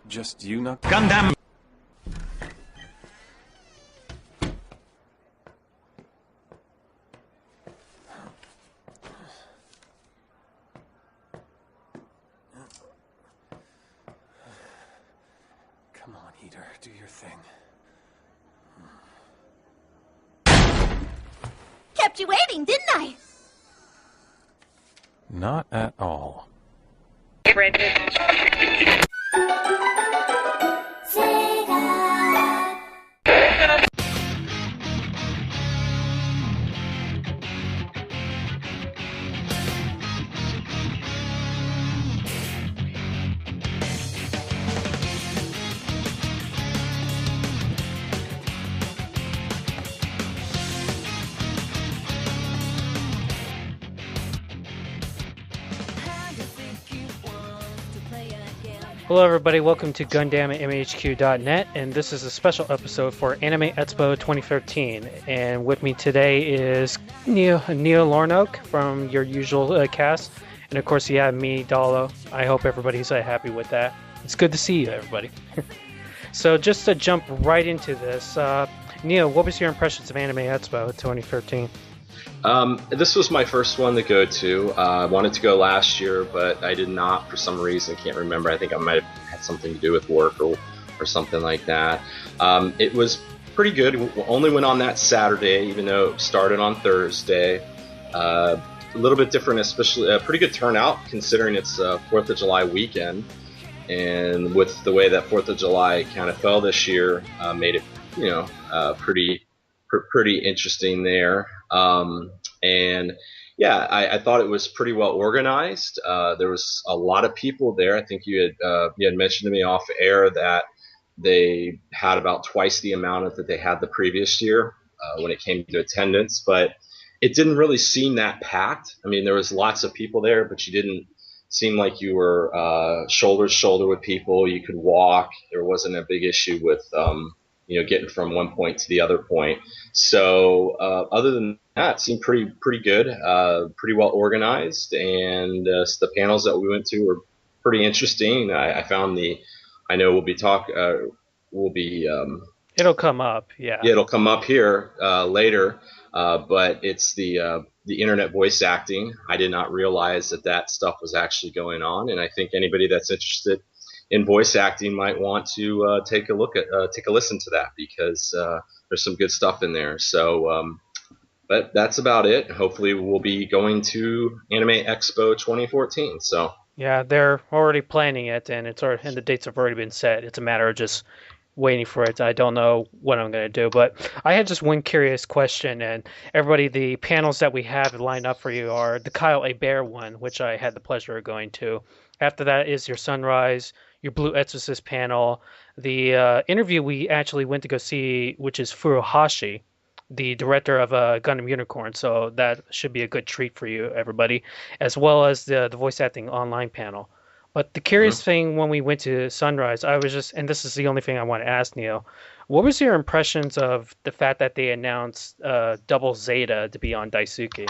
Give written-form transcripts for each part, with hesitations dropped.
Just you not... Gundamn! Come on, Heater, do your thing. Kept you waiting, didn't I? Not at all. Hello everybody, welcome to Gundamn at MAHQ.net, and this is a special episode for Anime Expo 2013. And with me today is Neil Lorrnoke from your usual cast, and of course you have me, Dollow. I hope everybody's happy with that. It's good to see you, everybody. So just to jump right into this, Neil, what was your impressions of Anime Expo 2013? This was my first one to go to. I wanted to go last year, but I did not for some reason. Can't remember. I think I might have had something to do with work or something like that. It was pretty good. We only went on that Saturday, even though it started on Thursday. A little bit different, especially a pretty good turnout considering it's 4th of July weekend. And with the way that 4th of July kind of fell this year, made it, pretty interesting there. And yeah, I thought it was pretty well organized. There was a lot of people there. I think you had mentioned to me off air that they had about twice the amount that they had the previous year when it came to attendance, but it didn't really seem that packed. I mean, there was lots of people there, but you didn't seem like you were shoulder to shoulder with people. You could walk. There wasn't a big issue with getting from one point to the other point. So other than that, it seemed pretty good, pretty well organized, and the panels that we went to were pretty interesting. I found it'll come up, yeah. Yeah, it'll come up here later, but it's the internet voice acting. I did not realize that stuff was actually going on, and I think anybody that's interested in voice acting might want to take a listen to that, because there's some good stuff in there. So, but that's about it. Hopefully we'll be going to Anime Expo 2014. So yeah, they're already planning it, and the dates have already been set. It's a matter of just waiting for it. I don't know what I'm going to do, but I had just one curious question, and everybody, the panels that we have lined up for you are the Kyle A. Bear one, which I had the pleasure of going to. After that is your Sunrise, your Blue Exorcist panel, the interview we actually went to go see, which is Furuhashi, the director of Gundam Unicorn, so that should be a good treat for you, everybody, as well as the voice acting online panel. But the curious thing when we went to Sunrise, I was just, and this is the only thing I want to ask Neil, what was your impressions of the fact that they announced Double Zeta to be on Daisuke?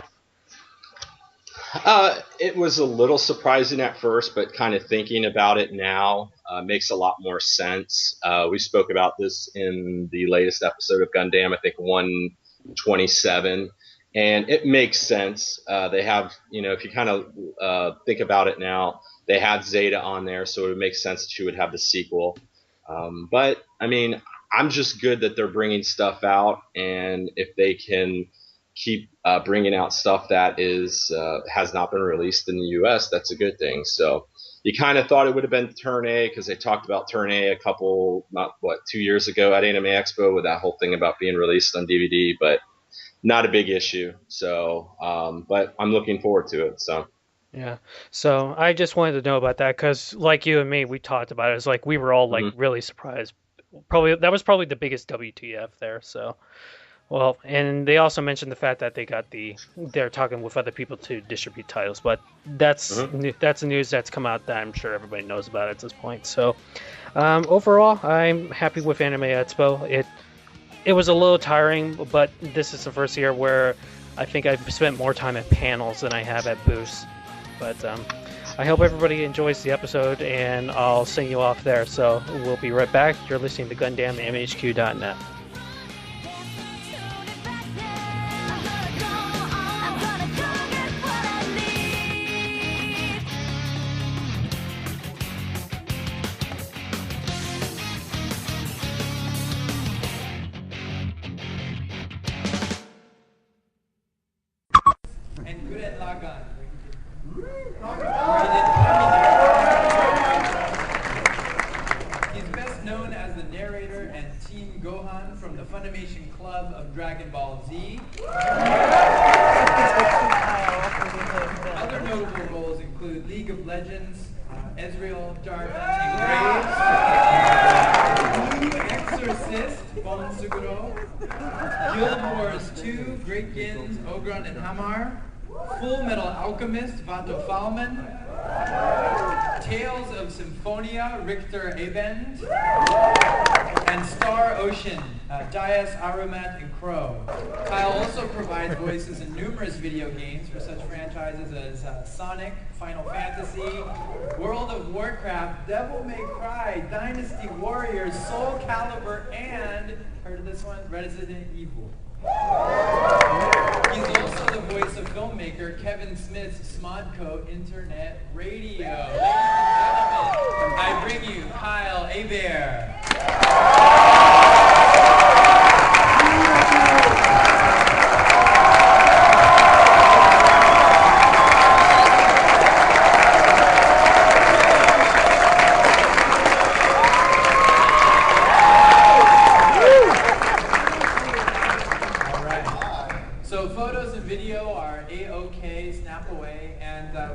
It was a little surprising at first, but kind of thinking about it now makes a lot more sense. We spoke about this in the latest episode of Gundam, I think 127, and it makes sense. They have, if you kind of think about it now, they had Zeta on there, so it would make sense that you would have the sequel. But, I mean, I'm just good that they're bringing stuff out, and if they can keep bringing out stuff that has not been released in the U.S., that's a good thing. So you kind of thought it would have been Turn A, because they talked about Turn A 2 years ago at Anime Expo with that whole thing about being released on DVD, but not a big issue. So, but I'm looking forward to it. So. Yeah, so I just wanted to know about that, because like you and me, we talked about it. It's like we were all like really surprised. That was probably the biggest WTF there. So. Well, and they also mentioned the fact that they're talking with other people to distribute titles, but that's news that's come out that I'm sure everybody knows about at this point. So, overall, I'm happy with Anime Expo. It was a little tiring, but this is the first year where I think I've spent more time at panels than I have at booths. But I hope everybody enjoys the episode, and I'll sing you off there. So we'll be right back. You're listening to Gundamn, MAHQ.net. And good at Lagan. He's best known as the narrator and Team Gohan from the Funimation Club of Dragon Ball Z. Other notable roles include League of Legends, Ezreal, Jarvan, and Graves, Exorcist, Bon Suguro, Guild Wars 2, Great Gins, Ogron, and Hamar, Full Metal Alchemist, Vato Falman, Tales of Symphonia, Richter Abend, and Star Ocean, Dias, Arumat, and Crow. Kyle also provides voices in numerous video games for such franchises as Sonic, Final Fantasy, World of Warcraft, Devil May Cry, Dynasty Warriors, Soul Calibur, and, heard of this one? Resident Evil. He's also the voice of filmmaker Kevin Smith's Smodco Internet Radio. Ladies and gentlemen, I bring you Kyle Hebert.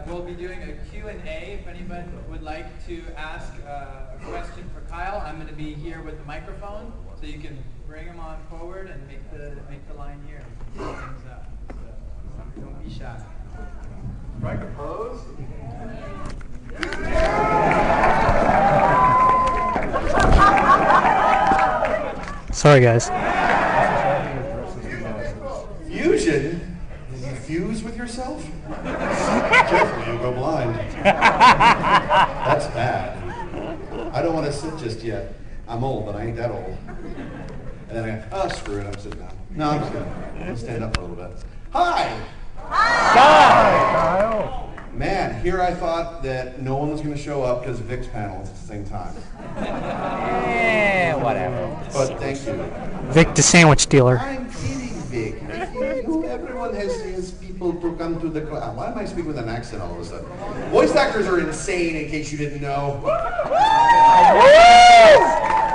We'll be doing a Q&A if anybody would like to ask a question for Kyle. I'm going to be here with the microphone, so you can bring him on forward and make the line here. Things up. So don't be shy. Strike a pose. Sorry, guys. Fusion? Did you fuse with yourself? Careful, you'll go blind. That's bad. I don't want to sit just yet. I'm old, but I ain't that old. And then I go, oh, screw it, I'm sitting down. No, I'm just going to stand up for a little bit. Hi! Hi! Man, here I thought that no one was going to show up because Vic's panel is at the same time. Whatever. But thank you. Vic the sandwich dealer. I'm kidding, Vic. Everyone has people to come to the class. Why am I speaking with an accent all of a sudden? Voice actors are insane, in case you didn't know.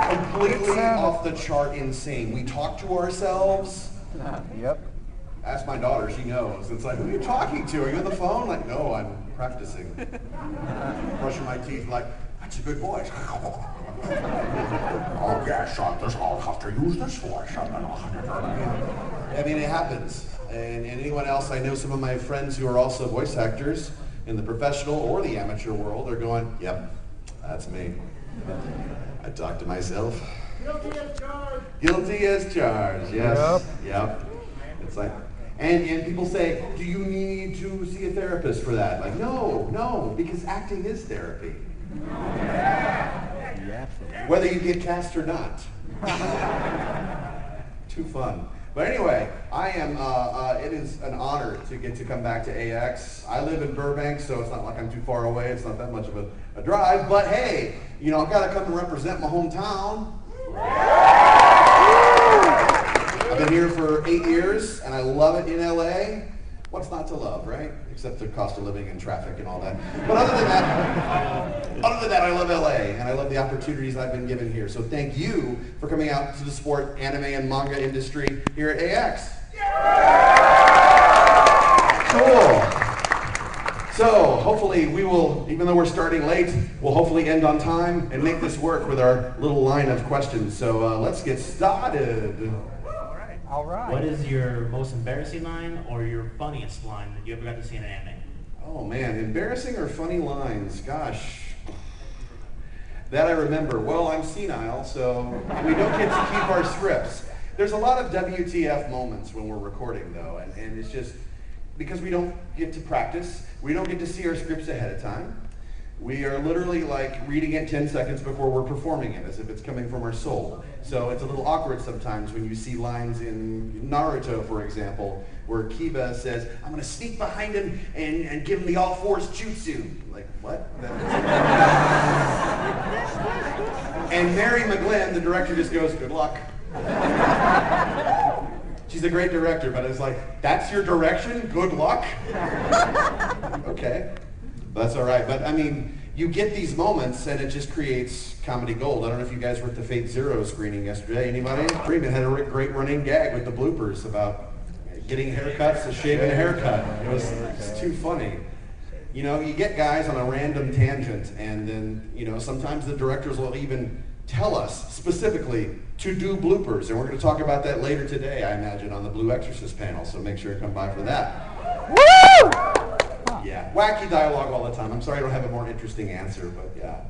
Completely off the chart insane. We talk to ourselves. Yep. Ask my daughter, she knows. It's like, who are you talking to? Are you on the phone? Like, no, I'm practicing. Brushing my teeth, like, that's a good voice. Oh, yes, I'll have to use this voice. I mean, it happens. And anyone else, I know some of my friends who are also voice actors in the professional or the amateur world are going, yep, that's me. I talk to myself. Guilty as charged. Guilty as charged, yes. Yep. It's like, and people say, do you need to see a therapist for that? Like, no, because acting is therapy. Whether you get cast or not. Too fun. But anyway, I am, it is an honor to get to come back to AX. I live in Burbank, so it's not like I'm too far away. It's not that much of a drive. But hey, you know, I've got to come and represent my hometown. I've been here for 8 years, and I love it in LA. What's not to love, right? Except the cost of living and traffic and all that. But other than that, I love LA, and I love the opportunities I've been given here. So thank you for coming out to the sport, anime, and manga industry here at AX. Cool. So hopefully we will, even though we're starting late, we'll hopefully end on time and make this work with our little line of questions. So let's get started. All right. What is your most embarrassing line or your funniest line that you ever got to see in an anime? Oh man, embarrassing or funny lines? Gosh. That I remember. Well, I'm senile, so we don't get to keep our scripts. There's a lot of WTF moments when we're recording though, and it's just, because we don't get to practice, we don't get to see our scripts ahead of time. We are literally like reading it 10 seconds before we're performing it, as if it's coming from our soul. So it's a little awkward sometimes when you see lines in Naruto, for example, where Kiba says, I'm going to sneak behind him and give him the all-fours jutsu. Like, what? And Mary McGlynn, the director, just goes, good luck. She's a great director, but it's like, that's your direction? Good luck? Okay. That's all right. But I mean, you get these moments and it just creates comedy gold. I don't know if you guys were at the Fate Zero screening yesterday. Anybody? Freeman had a great running gag with the bloopers about getting haircuts, shaving a haircut. It was too funny. You know, you get guys on a random tangent, and then, you know, sometimes the directors will even tell us specifically to do bloopers, and we're going to talk about that later today, I imagine, on the Blue Exorcist panel, so make sure to come by for that. Woo! Yeah, wacky dialogue all the time. I'm sorry I don't have a more interesting answer, but yeah.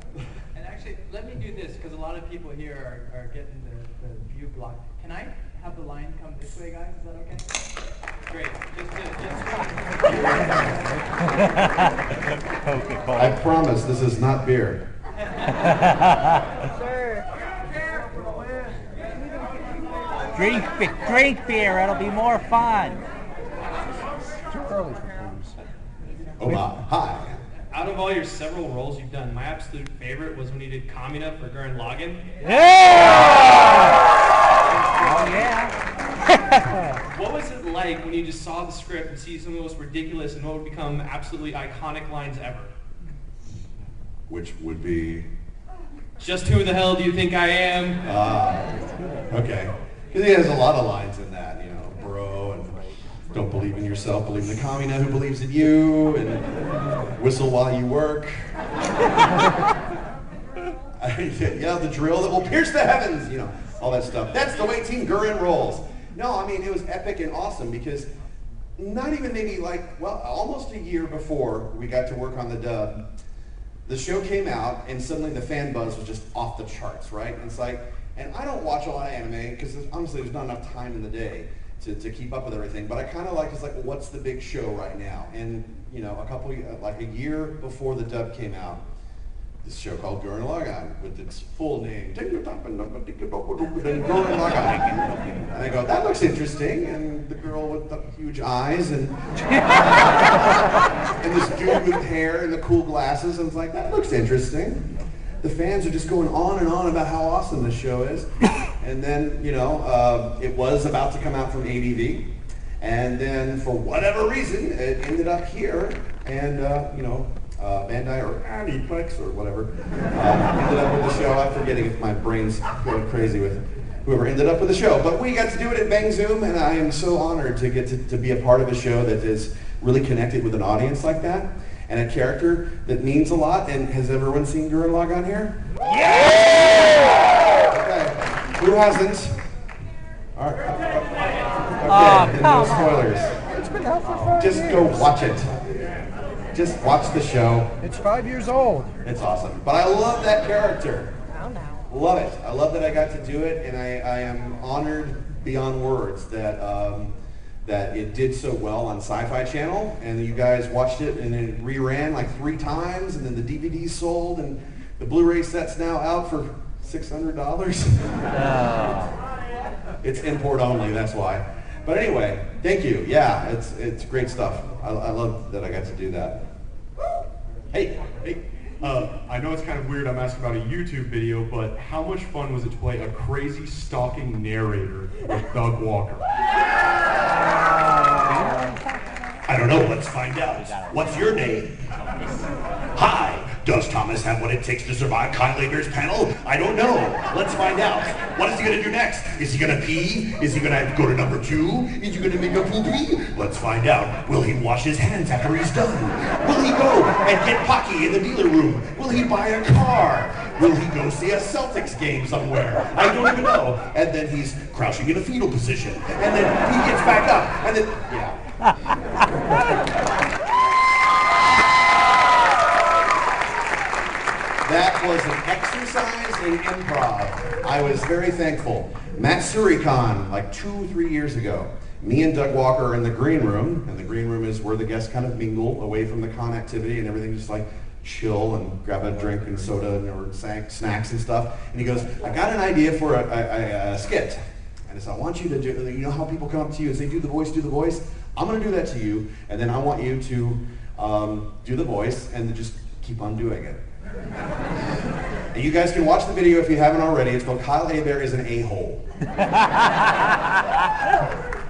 And actually, let me do this, because a lot of people here are getting the view blocked. Can I have the line come this way, guys? Is that okay? Great. I promise this is not beer. Drink beer. It'll be more fun. Too early for booze. Oh my, hi. Out of all your several roles you've done, my absolute favorite was when you did Kamina for Gurren Lagann. Yeah! Oh yeah. What was it like when you just saw the script and see some of the most ridiculous and what would become absolutely iconic lines ever? Which would be? Just who the hell do you think I am? Okay. Because he has a lot of lines in that, you know, bro, and don't believe in yourself, believe in the Kamina who believes in you, and whistle while you work. Yeah, the drill that will pierce the heavens, you know, all that stuff. That's the way Team Gurren rolls. No, I mean, it was epic and awesome because not even maybe like, well, almost a year before we got to work on the dub, the show came out and suddenly the fan buzz was just off the charts, right? And it's like, and I don't watch a lot of anime because honestly there's not enough time in the day to keep up with everything, but I kind of like, it's like, well, what's the big show right now? And, you know, like a year before the dub came out, this show called Gurren Lagann, with its full name, Gurren Lagann. And I go, that looks interesting, and the girl with the huge eyes, and and this dude with hair and the cool glasses, and it's like, that looks interesting. The fans are just going on and on about how awesome this show is. And then, you know, it was about to come out from ADV, and then for whatever reason, it ended up here, and, you know, Bandai or Aniplex or whatever ended up with the show. I'm forgetting if my brain's going crazy with whoever ended up with the show. But we got to do it at Bang Zoom, and I am so honored to get to be a part of a show that is really connected with an audience like that, and a character that means a lot. And has everyone seen Gurren Lagann here? Yeah! Okay. Who hasn't? All right. Okay, no spoilers. It's been out for 5 years. Just go watch it. Just watch the show. It's 5 years old. It's awesome. But I love that character. Oh, no. Love it. I love that I got to do it, and I am honored beyond words that that it did so well on Sci-Fi Channel, and you guys watched it, and it reran like 3 times, and then the DVDs sold, and the Blu-ray set's now out for $600. It's import only, that's why. But anyway, thank you. Yeah, it's great stuff. I love that I got to do that. Hey. I know it's kind of weird I'm asking about a YouTube video, but how much fun was it to play a crazy stalking narrator with Doug Walker? I don't know, let's find out. What's your name? Hi, does Thomas have what it takes to survive Kyle Lager's panel? I don't know. Let's find out. What is he gonna do next? Is he gonna pee? Is he gonna go to number 2? Is he gonna make a poopy? Let's find out. Will he wash his hands after he's done? Will he go and get Pocky in the dealer room? Will he buy a car? Will he go see a Celtics game somewhere? I don't even know. And then he's crouching in a fetal position. And then he gets back up. And then, yeah. That was an exercise in improv. I was very thankful. Matt Surikhan, like 2 or 3 years ago, Me and Doug Walker are in the green room, and the green room is where the guests kind of mingle away from the con activity and everything, just like chill and grab a drink and soda or snacks and stuff. And he goes, I got an idea for a skit. And so I want you to do, you know how people come up to you and say, do the voice, do the voice? I'm going to do that to you, and then I want you to do the voice and just keep on doing it. And you guys can watch the video if you haven't already. It's called Kyle Hebert is an A-hole.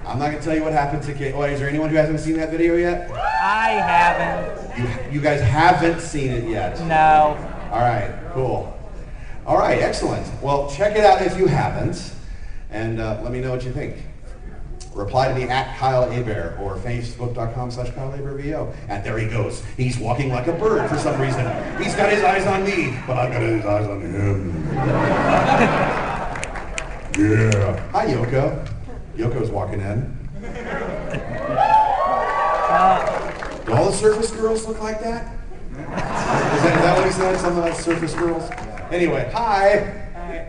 I'm not going to tell you what happened to Kate. Oh, is there anyone who hasn't seen that video yet? I haven't. You guys haven't seen it yet? No. All right, cool. All right, excellent. Well, check it out if you haven't, and let me know what you think. Reply to me at Kyle Hebert or facebook.com/KyleHebertVO. And there he goes. He's walking like a bird for some reason. He's got his eyes on me, but I've got his eyes on him. Yeah. Hi, Yoko. Yoko's walking in. Do all the Surface Girls look like that? Is that what he said? Something like Surface Girls? Anyway, hi. Hi.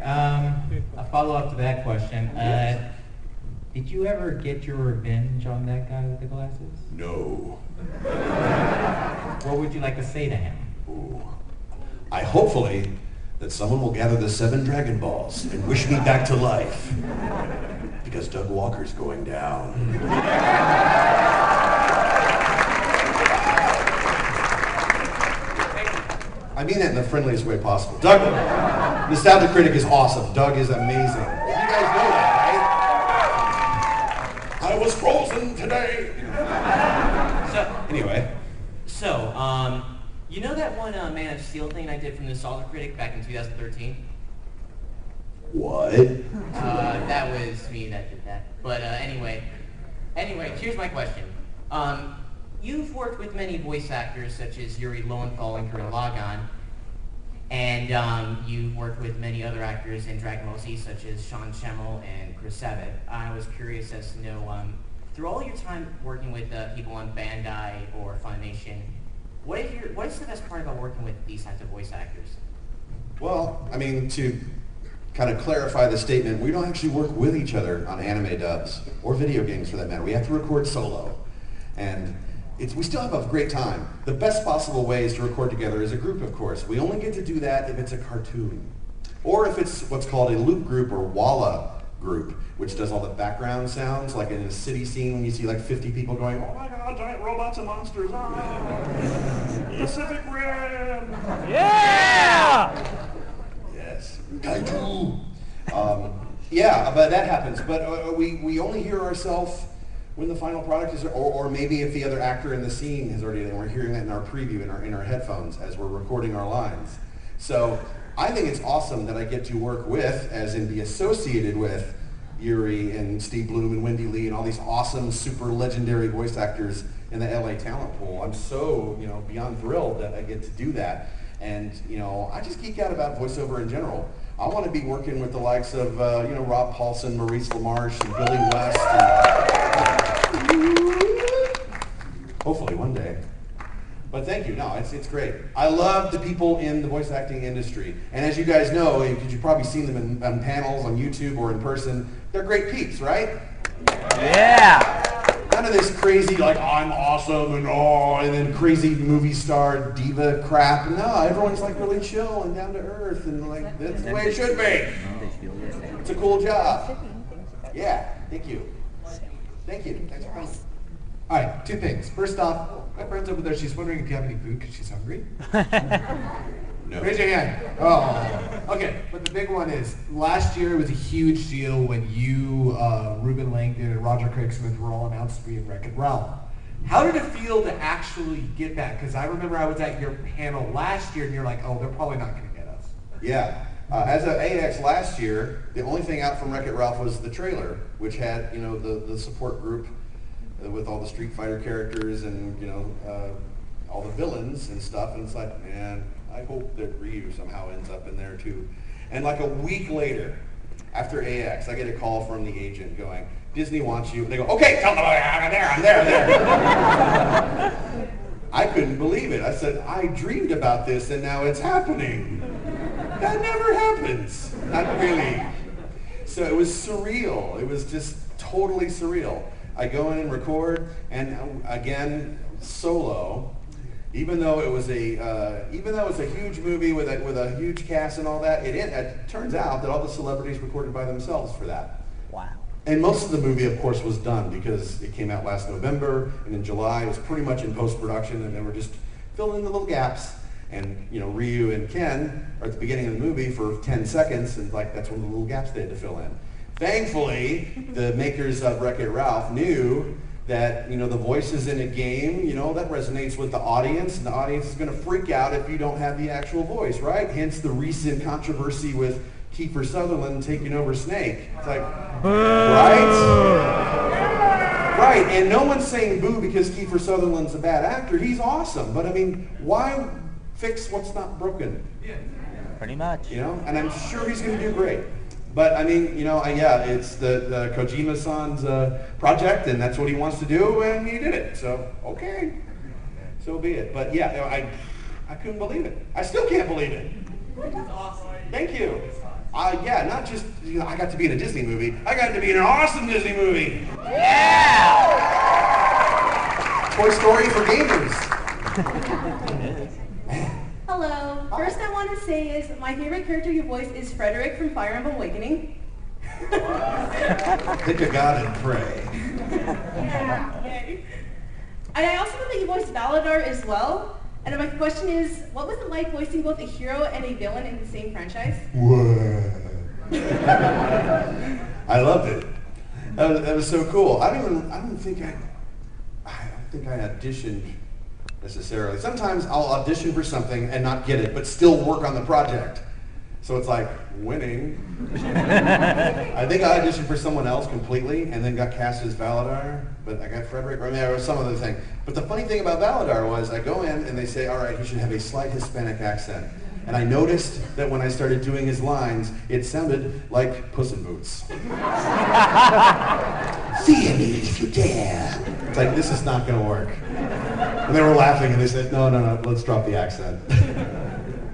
A follow-up to that question. Did you ever get your revenge on that guy with the glasses? No. What would you like to say to him? Ooh. Hopefully that someone will gather the 7 Dragon Balls and wish me back to life. Because Doug Walker's going down. I mean that in the friendliest way possible. Doug, Nostalgia Critic is awesome. Doug is amazing. You guys know that, right? I was frozen today. Anyway. So, you know that one Man of Steel thing I did from Nostalgia Critic back in 2013? What? That was me that did that. But anyway, here's my question. You've worked with many voice actors such as Yuri Lowenthal and Gurren Lagann, and you've worked with many other actors in Dragon Ball Z such as Sean Schemmel and Chris Sabat. I was curious as to know, through all your time working with people on Bandai or Funimation, what is the best part about working with these types of voice actors? Well, I mean, to kind of clarify the statement, we don't actually work with each other on anime dubs or video games for that matter. We have to record solo. And we still have a great time. The best possible way is to record together as a group, of course. We only get to do that if it's a cartoon. Or if it's what's called a loop group or Walla group, which does all the background sounds, like in a city scene when you see like 50 people going, oh my god, giant robots and monsters, Pacific Rim! Yeah! Yes, Kaiju! Yeah, but that happens. But we only hear ourselves when the final product is, or maybe if the other actor in the scene has already, and we're hearing that in our preview, in our headphones as we're recording our lines. So I think it's awesome that I get to work with, as in be associated with, Yuri and Steve Bloom and Wendy Lee and all these awesome, super legendary voice actors in the LA talent pool. I'm so, beyond thrilled that I get to do that. And, I just geek out about voiceover in general. I want to be working with the likes of, Rob Paulson, Maurice LaMarche, and Billy West. Hopefully one day. But thank you. No, it's great. I love the people in the voice acting industry. And as you guys know, because you've probably seen them on panels on YouTube or in person, they're great peeps, right? Yeah! None of this crazy, like, I'm awesome and then crazy movie star diva crap. No, everyone's like really chill and down to earth and like, that's the way it should be. It's a cool job. Yeah, thank you. Thank you. Thanks for coming. All right, 2 things. First off, my friend's over there. She's wondering if you have any food because she's hungry. No. Raise your hand. Oh, okay. But the big one is, last year it was a huge deal when you, Ruben Langdon, and Roger Craig Smith were all announced to be in Wreck-It Ralph. How did it feel to actually get that? Because I remember I was at your panel last year, and you're like, oh, they're probably not going to get us. Yeah. As of AX last year, the only thing out from Wreck-It Ralph was the trailer, which had, the support group with all the Street Fighter characters and, all the villains and stuff. And it's like, man, I hope that Ryu somehow ends up in there too. And like a week later, after AX, I get a call from the agent going, Disney wants you. And they go, okay, tell them I'm there. I couldn't believe it. I said, I dreamed about this and now it's happening. That never happens. Not really. So it was surreal. It was just totally surreal. I go in and record, and again, solo. Even though it was a huge movie with a huge cast and all that, it turns out that all the celebrities recorded by themselves for that. Wow. And most of the movie, of course, was done because it came out last November, and in July it was pretty much in post-production, and they were just filling in the little gaps. And Ryu and Ken are at the beginning of the movie for 10 seconds, and that's one of the little gaps they had to fill in. Thankfully, the makers of Wreck-It Ralph knew that the voices in a game, that resonates with the audience, and the audience is going to freak out if you don't have the actual voice, right? Hence the recent controversy with Kiefer Sutherland taking over Snake. It's like, right? Right, and no one's saying boo because Kiefer Sutherland's a bad actor. He's awesome, but I mean, why fix what's not broken? Pretty much. And I'm sure he's going to do great. But I mean, it's the Kojima-san's project, and that's what he wants to do, and he did it. So, okay, so be it. But yeah, I couldn't believe it. I still can't believe it. That's awesome. Thank you. Not just I got to be in a Disney movie. I got to be in an awesome Disney movie. Yeah! Toy Story for gamers. Hello. First I want to say is my favorite character you voice is Frederick from Fire Emblem Awakening. Think of God and pray. Yeah, yay. And I also know that you voiced Valadar as well. And my question is, what was it like voicing both a hero and a villain in the same franchise? What? I loved it. That was so cool. I don't think I auditioned necessarily. Sometimes I'll audition for something and not get it, but still work on the project. So it's like winning. I think I auditioned for someone else completely and then got cast as Valadar, but I got Frederick, or there was some other thing. But the funny thing about Valadar was I go in and they say, all right, he should have a slight Hispanic accent. And I noticed that when I started doing his lines, it sounded like Puss in Boots. See me if you dare. It's like, this is not going to work. And they were laughing and they said, no, let's drop the accent.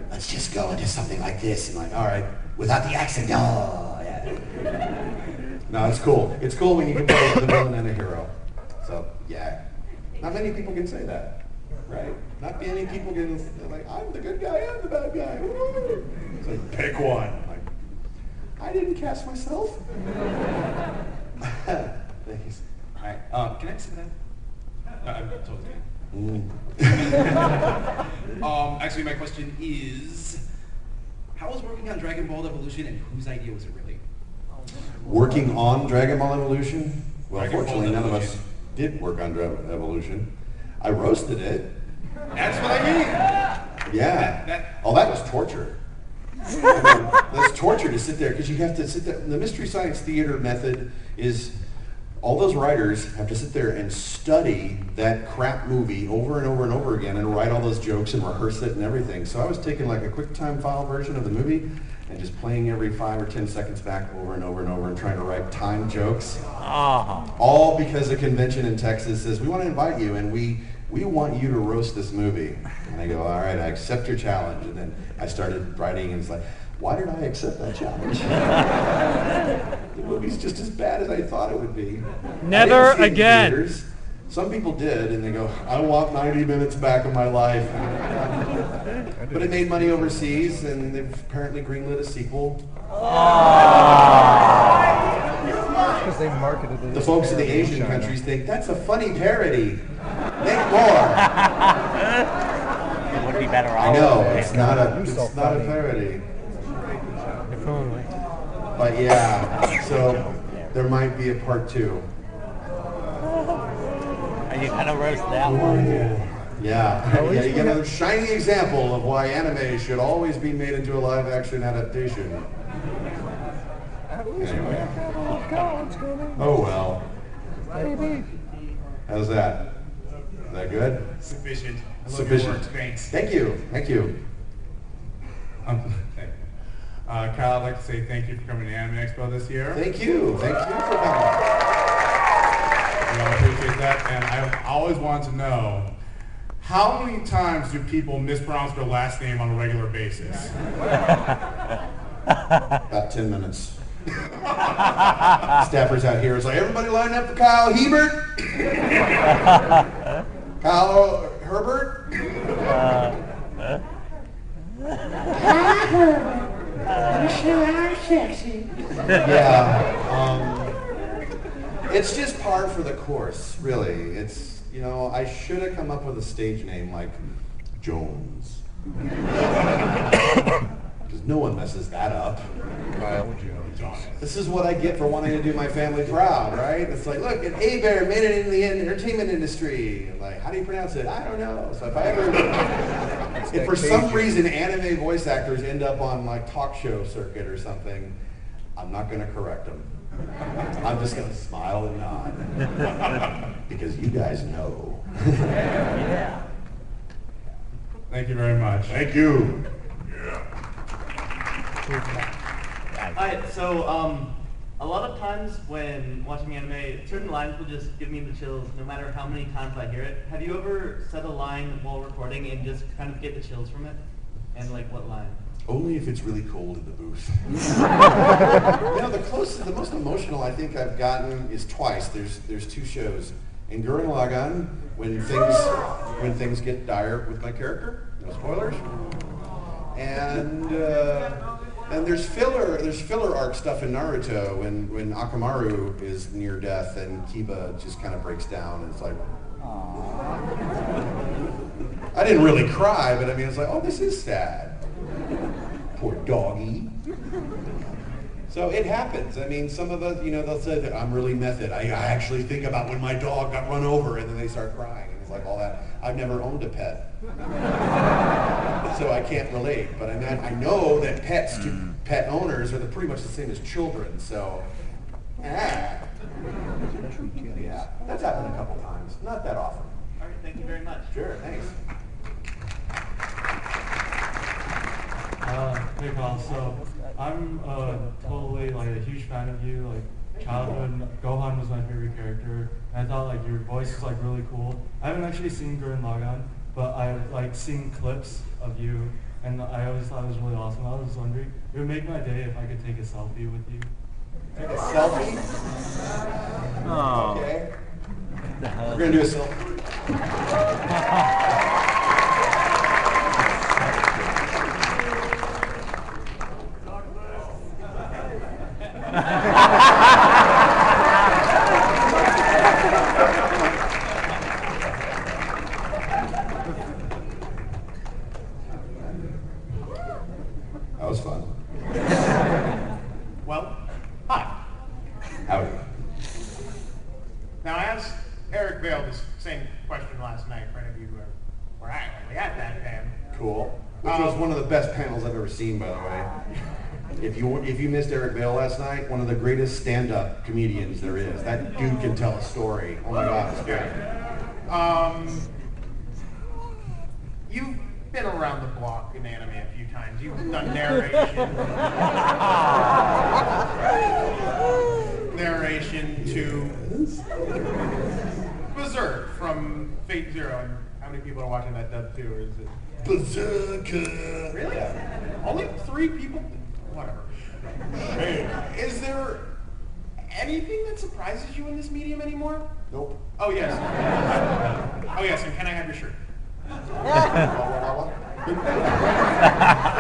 Let's just go into something like this. And all right, without the accent, oh, yeah. No, it's cool. It's cool when you can play the villain and a hero. So, yeah. Not many people can say that, right? Not many people can, like, I'm the good guy, I'm the bad guy. Woo! It's like, pick one. Like, I didn't cast myself. Thanks. All right, can I say that? I'm totally kidding. Actually, my question is, how was working on Dragon Ball Evolution, and whose idea was it really? Working on Dragon Ball Evolution? Well, Dragon unfortunately, Ball none of us did work on Evolution. I roasted it. That's what I mean. Yeah. That was torture. That's torture to sit there, because you have to sit there. The Mystery Science Theater method is all those writers have to sit there and study that crap movie over and over and over again and write all those jokes and rehearse it and everything. So I was taking like a QuickTime file version of the movie and just playing every 5 or 10 seconds back over and over and over and trying to write timed jokes. All because a convention in Texas says, we want to invite you and we want you to roast this movie. And I go, all right, I accept your challenge. And then I started writing and it's like, why did I accept that challenge? The movie's just as bad as I thought it would be. Never again. Theaters. Some people did, and they go, I want 90 minutes back of my life. But it made money overseas, and they've apparently greenlit a sequel. Because they marketed it. The folks in the Asian countries think, that's a funny parody. Make more. It would be better off. I know, it's not a parody. If only. But yeah, so there might be a part 2. Are you gonna roast that one? Yeah, you get another shiny example of why anime should always be made into a live-action adaptation. Anyway. Oh well. How's that? Is that good? Sufficient. Sufficient. Thanks. Thank you. Thank you. Kyle, I'd like to say thank you for coming to Anime Expo this year. Thank you. Thank you for coming. I appreciate that. And I've always wanted to know, how many times do people mispronounce their last name on a regular basis? About 10 minutes. Staffers out here is like, everybody line up for Kyle Hebert? Kyle Herbert? I'm sure I'm sexy. Yeah. It's just par for the course, really. It's, you know, I should have come up with a stage name like Jones. Because no one messes that up. Kyle Jones. This is what I get for wanting to do my family proud, right? It's like, look, Hebert made it in the entertainment industry. I'm like, how do you pronounce it? I don't know. So if I ever, if for some reason anime voice actors end up on like talk show circuit or something, I'm not going to correct them. I'm just going to smile and nod. Because you guys know. Yeah. Thank you very much. Thank you. Alright, so a lot of times when watching anime, certain lines will just give me the chills no matter how many times I hear it. Have you ever said a line while recording and just kind of get the chills from it? And like what line? Only if it's really cold in the booth. You know, the most emotional I think I've gotten is twice. There's two shows. In Gurren Lagann, when things get dire with my character, no spoilers. And there's filler arc stuff in Naruto when Akamaru is near death and Kiba just kind of breaks down and it's like, I didn't really cry, but I mean it's like, oh, this is sad. Poor doggy. So it happens. I mean, some of us, you know, they'll say that I'm really method. I actually think about when my dog got run over and then they start crying. And it's like all that. I've never owned a pet. So I can't relate. But I mean, I know that pets to pet owners are pretty much the same as children. So, yeah, that's happened a couple times. Not that often. All right, thank you very much. Sure, thanks. Hey Kyle, so I'm totally like a huge fan of you. Like childhood, Gohan was my favorite character, and I thought like your voice is like really cool. I haven't actually seen Gurren Lagann, but I've like seen clips of you, and I always thought it was really awesome. I was just wondering, it would make my day if I could take a selfie with you. Take a selfie? Oh. Okay. We're gonna do a selfie. That was fun. Well, hi. Howdy. Now I asked Eric Vale this same question last night for any of you who were actually at that pan. Cool. Which was one of the best panels I've ever seen, by the way. If you missed Eric Vale last night, one of the greatest stand-up comedians there is. That dude can tell a story. Oh my God, it's great. You've been around the block in anime a few times. You've done narration to Berserk from Fate Zero. And how many people are watching that dub too? Or is it Berserker? Really? Only 3 people? Whatever. Is there anything that surprises you in this medium anymore? Nope. Oh yes. Oh yes, and can I have your shirt? It's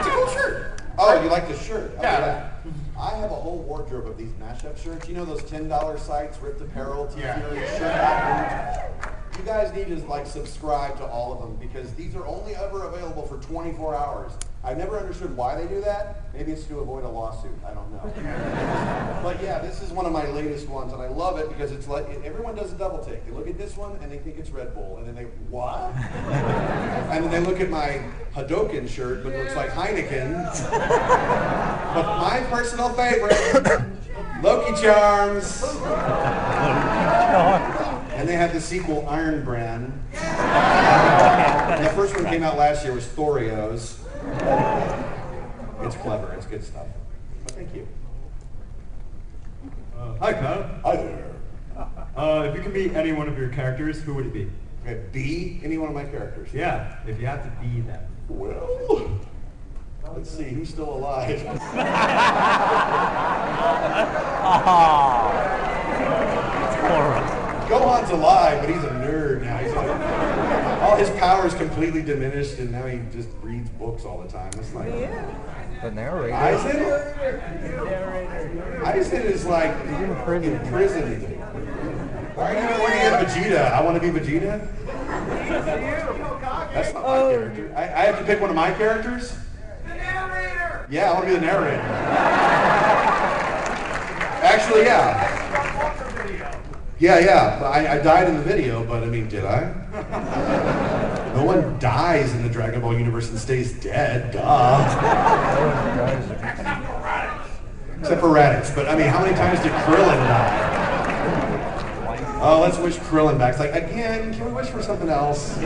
a cool shirt. Oh, you like the shirt? Oh, Yeah. I have a whole wardrobe of these mashup shirts. You know those $10 sites, Ripped Apparel, Yeah. T-Fury, Shirt. You guys need to like subscribe to all of them because these are only ever available for 24 hours. I've never understood why they do that. Maybe it's to avoid a lawsuit. I don't know. But yeah, this is one of my latest ones, and I love it because it's like everyone does a double take. They look at this one and they think it's Red Bull, and then they what? And then they look at my Hadoken shirt, but it looks like Heineken. But my personal favorite, Loki Charms. And they have the sequel, Iron Brand. The first one came out last year, was Thorios. It's clever, it's good stuff. But thank you. Hi Kyle. Hi there. If you could be any one of your characters, who would it be? Okay, be any one of my characters? Yeah, if you have to be them. Well, let's see, who's still alive? Gohan's alive, but he's a nerd now. He's like, all his powers completely diminished, and now he just reads books all the time. It's like the narrator. Aizen is like in prison. Why are you get Vegeta? I want to be Vegeta? That's not my character. I have to pick one of my characters? The narrator! Yeah, I want to be the narrator. Actually, yeah. Yeah. I died in the video, but I mean, did I? No one dies in the Dragon Ball universe and stays dead. Duh. Except for Raditz. But I mean, how many times did Krillin die? Oh, let's wish Krillin back. It's like, again, can we wish for something else?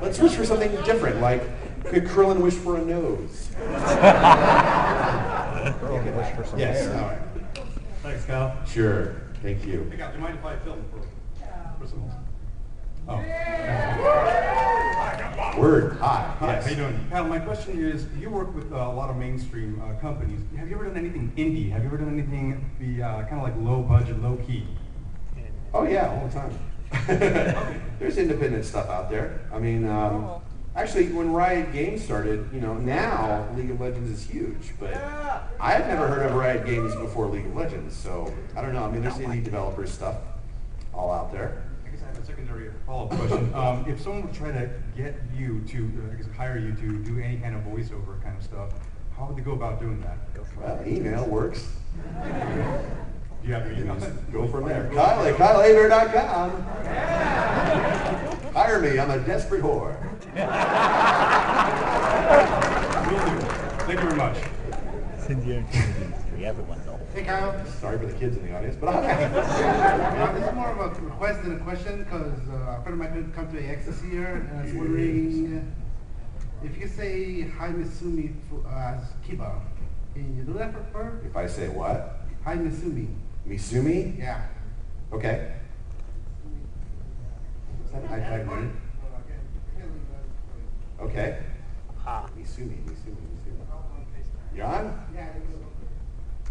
Let's wish for something different, like, could Krillin wish for a nose? Krillin wish for some yes, hair. all right. Thanks, Kyle. Sure, thank you. Hey, Kyle, do you mind if I film for personals? Oh. Word, hi. Yes. How you doing? Kyle, my question is, you work with a lot of mainstream companies. Have you ever done anything indie? Have you ever done anything kind of like low budget, low key? Oh yeah, all the time. There's independent stuff out there. I mean, actually, when Riot Games started, now League of Legends is huge, but I had never heard of Riot Games before League of Legends, so I don't know. I mean, there's indie developers stuff all out there. I guess I have a secondary follow-up question. If someone would try to get you to, hire you to do any kind of voiceover kind of stuff, how would they go about doing that? Well, email works. Do you have your email? Go from there. Kyle at KyleHebert.com. Hire me, I'm a desperate whore. Thank you very much. Hey Kyle. Sorry for the kids in the audience, but I'm This is more of a request than a question because a friend of mine couldn't come to AX this year, and I was wondering if you could say Hi Misumi as Kiba. Can you do that for her? If I say what? Hi Misumi. Misumi? Yeah. Okay. Is that high five money? Okay. Misumi. You on? Yeah.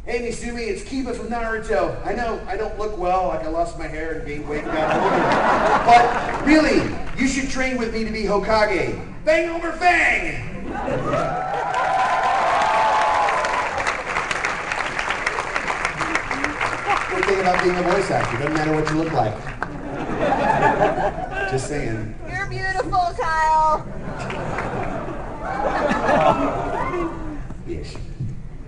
Hey Misumi, it's Kiba from Naruto. I know I don't look well, like I lost my hair and gained weight and got older. But really, you should train with me to be Hokage. Bang over fang! Good thing about being a voice actor, doesn't matter what you look like. Just saying. You're beautiful, Kyle. Yes.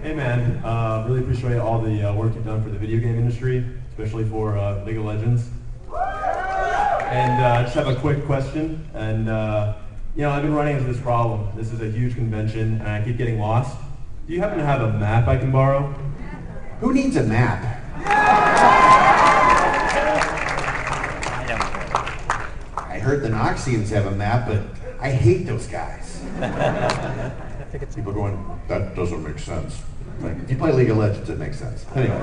Hey man, really appreciate all the work you've done for the video game industry, especially for League of Legends. And I just have a quick question. And I've been running into this problem. This is a huge convention, and I keep getting lost. Do you happen to have a map I can borrow? Who needs a map? I heard the Noxians have a map, but I hate those guys. People are going, that doesn't make sense. Like, if you play League of Legends, it makes sense. Anyway.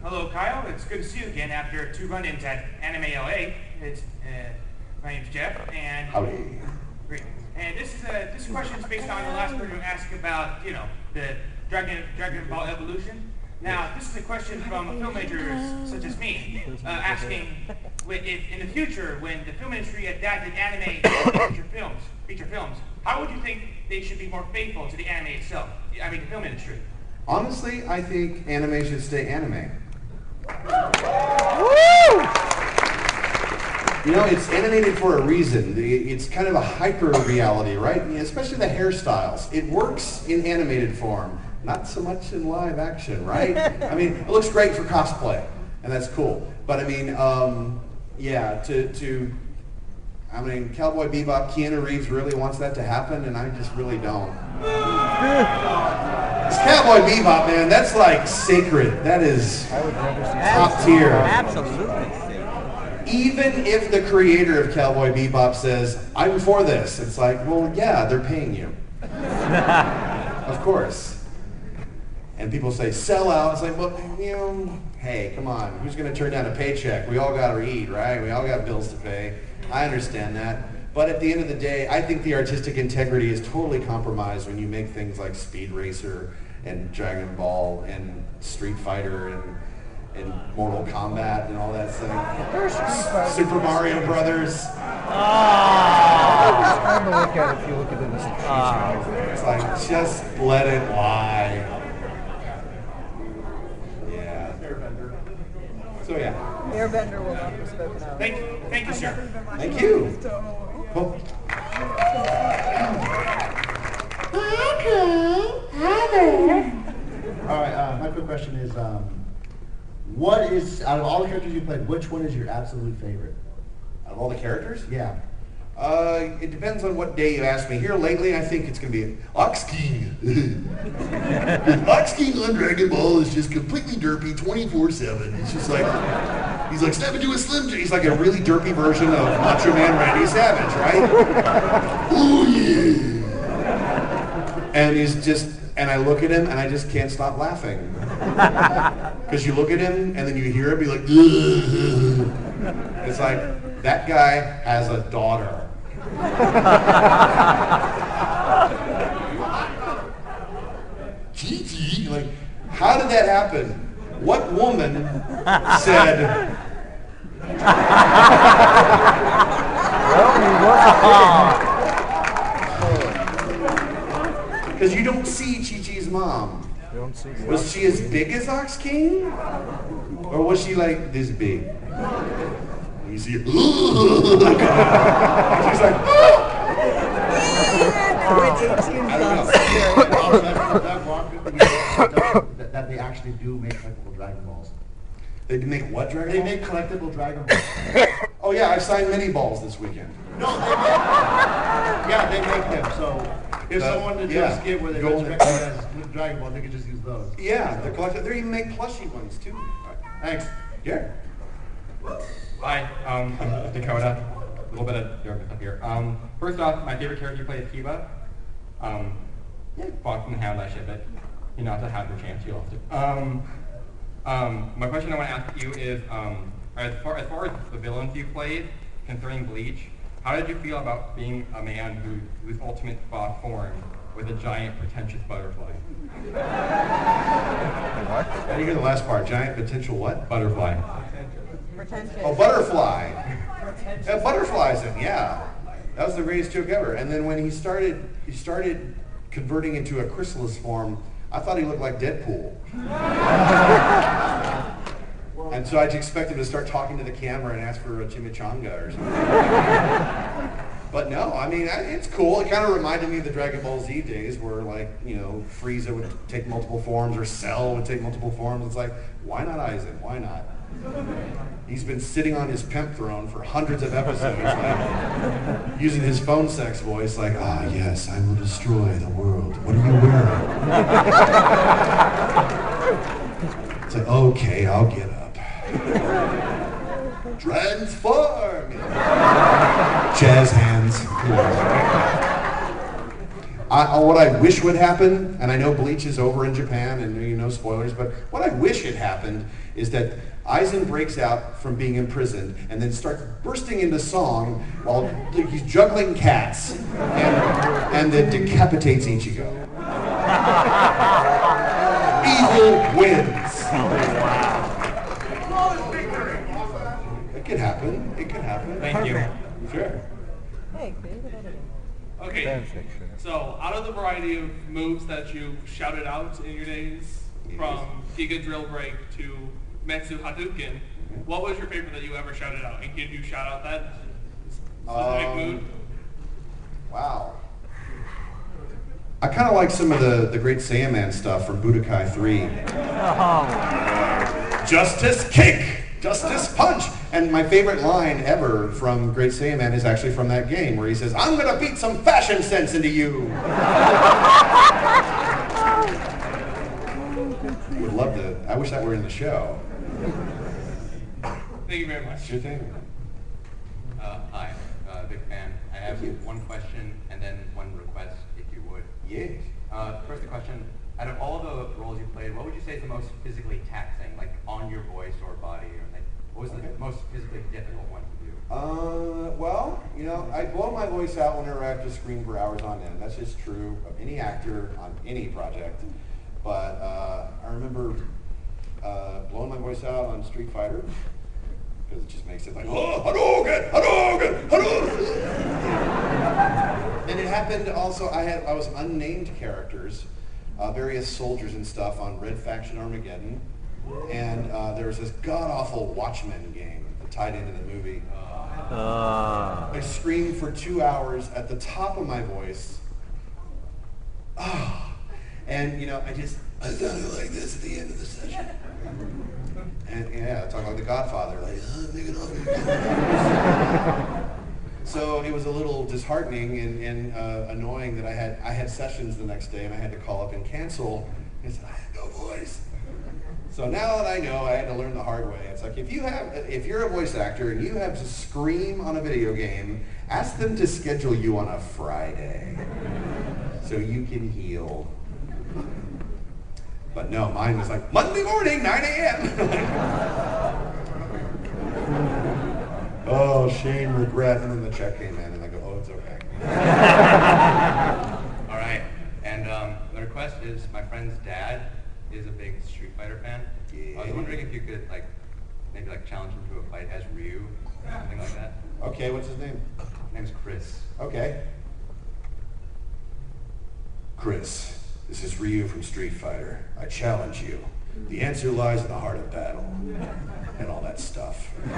Hello, Kyle. It's good to see you again after 2 run-ins at Anime LA. My name's Jeff, and howdy. Great. And this question is based on the last person who asked about, the Dragon Ball evolution. Now, this is a question from filmmakers such as me, asking if in the future, when the film industry adapted anime feature films, how would you think they should be more faithful to the anime itself? I mean, the film industry. Honestly, I think anime should stay anime. Woo! It's animated for a reason. It's kind of a hyper reality, right? Especially the hairstyles. It works in animated form, not so much in live action, right? I mean, it looks great for cosplay, and that's cool. But I mean, Cowboy Bebop, Keanu Reeves really wants that to happen, and I just really don't. It's Cowboy Bebop, man. That's like sacred. That is top tier. Absolutely. Even if the creator of Cowboy Bebop says, I'm for this, it's like, well, yeah, they're paying you. Of course. And people say, sell out. It's like, well, hey, come on. Who's going to turn down a paycheck? We all got to eat, right? We all got bills to pay. I understand that. But at the end of the day, I think the artistic integrity is totally compromised when you make things like Speed Racer and Dragon Ball and Street Fighter and Mortal Kombat and all that stuff. Super Mario Brothers. It's fun to look at if you look at it as a cheese. It's like, just let it lie. Yeah. So yeah. Airbender will not be spoken of. Thank you, sir. Thank you. Cool. Hi there. All right, my quick question is, what is, out of all the characters you played, which one is your absolute favorite? Out of all the characters? Yeah. It depends on what day you ask me. Here lately, I think it's going to be Ox King. Ox King on Dragon Ball is just completely derpy 24/7. It's just like, he's like, step into a Slim Jim. He's like a really derpy version of Macho Man Randy Savage, right? Oh yeah. And he's just, and I look at him and I just can't stop laughing. Because you look at him and then you hear him be like, ugh. It's like, that guy has a daughter. Gigi, like, how did that happen? What woman said? Because you don't see Chi-Chi's mom. Was she as big as Ox King? Or was she like this big? You see her. She's like, that they actually do make collectible Dragon Balls. They make what Dragon Balls? Balls? They make collectible Dragon Balls. Oh yeah, I signed mini balls this weekend. No, they make, yeah, they make them. So if someone did a skit where they resurrect as Dragon Ball, they could just use those. Yeah, they're collectible. They even make plushie ones too. Thanks. Yeah. Hi, I'm Dakota. A little bit of Europe up here. First off, my favorite character you play is Hebert. Fox and Hound, I ship it. You know, to have your chance, you lost it. My question I want to ask you is, as far as the villains you played, concerning Bleach, how did you feel about being a man whose ultimate form was a giant, pretentious butterfly? What? I didn't hear the last part. Giant potential what? Butterfly. Pretentious. Oh, butterfly. Yeah, butterflies him. Yeah, that was the greatest joke ever. And then when he started converting into a chrysalis form, I thought he looked like Deadpool. And so I just expected him to start talking to the camera and ask for a chimichanga or something. But no, I mean, it's cool. It kind of reminded me of the Dragon Ball Z days where, like, you know, Frieza would take multiple forms or Cell would take multiple forms. It's like, why not Aizen? Why not? He's been sitting on his pimp throne for hundreds of episodes, like, using his phone sex voice, like, ah, yes, I will destroy the world. What are you wearing? It's like, okay, I'll get up. Transform! Jazz hands. What I wish would happen, and I know Bleach is over in Japan, and you know spoilers, but what I wish had happened is that Aizen breaks out from being imprisoned and then starts bursting into song while he's juggling cats and then decapitates Ichigo. Evil wins. It could happen. It could happen. Thank you. Sure. Hey, creative editing. Okay, so out of the variety of moves that you shouted out in your days, from Giga Drill Break to Metsu Hadouken, what was your favorite that you ever shouted out? And can you shout out that specific move? Wow. I kind of like some of the Great Saiyaman stuff from Budokai 3. Justice Kick! Justice Punch! And my favorite line ever from Great Saiyaman is actually from that game where he says, I'm gonna beat some fashion sense into you! Would love to, I wish that were in the show. Thank you very much. Sure thing. Hi, big fan. I have one question and then one request, if you would. Yes. First the question, out of all the roles you played, what would you say is the most physically taxing, like on your voice or body or like What was the most physically difficult one to do? Well, you know, I blow my voice out whenever I have to scream for hours on end. That's just true of any actor on any project. But I remember blowing my voice out on Street Fighter because it just makes it like, oh, Hadouken, Hadouken, Hadouken. And it happened also, I was unnamed characters, various soldiers and stuff on Red Faction Armageddon. And there was this god-awful Watchmen game that tied into the movie. I screamed for 2 hours at the top of my voice. And, you know, I sounded like this at the end of the session. And, yeah, talking like the Godfather, like, make it off. So it was a little disheartening and annoying that I had sessions the next day and I had to call up and cancel. And I said, I had no voice. So now that I know, I had to learn the hard way. It's like if you're a voice actor and you have to scream on a video game, ask them to schedule you on a Friday so you can heal. But no, mine was like Monday morning, 9 a.m. Oh, shame, regret, and then the check came in, and I go, oh, it's okay. All right, and the request is my friend's dad is a big Street Fighter fan. Yeah. I was wondering if you could maybe challenge him to a fight as Ryu, something like that. Okay, what's his name? His name's Chris. Okay. Chris, this is Ryu from Street Fighter. I challenge you. The answer lies in the heart of battle. And all that stuff. Thank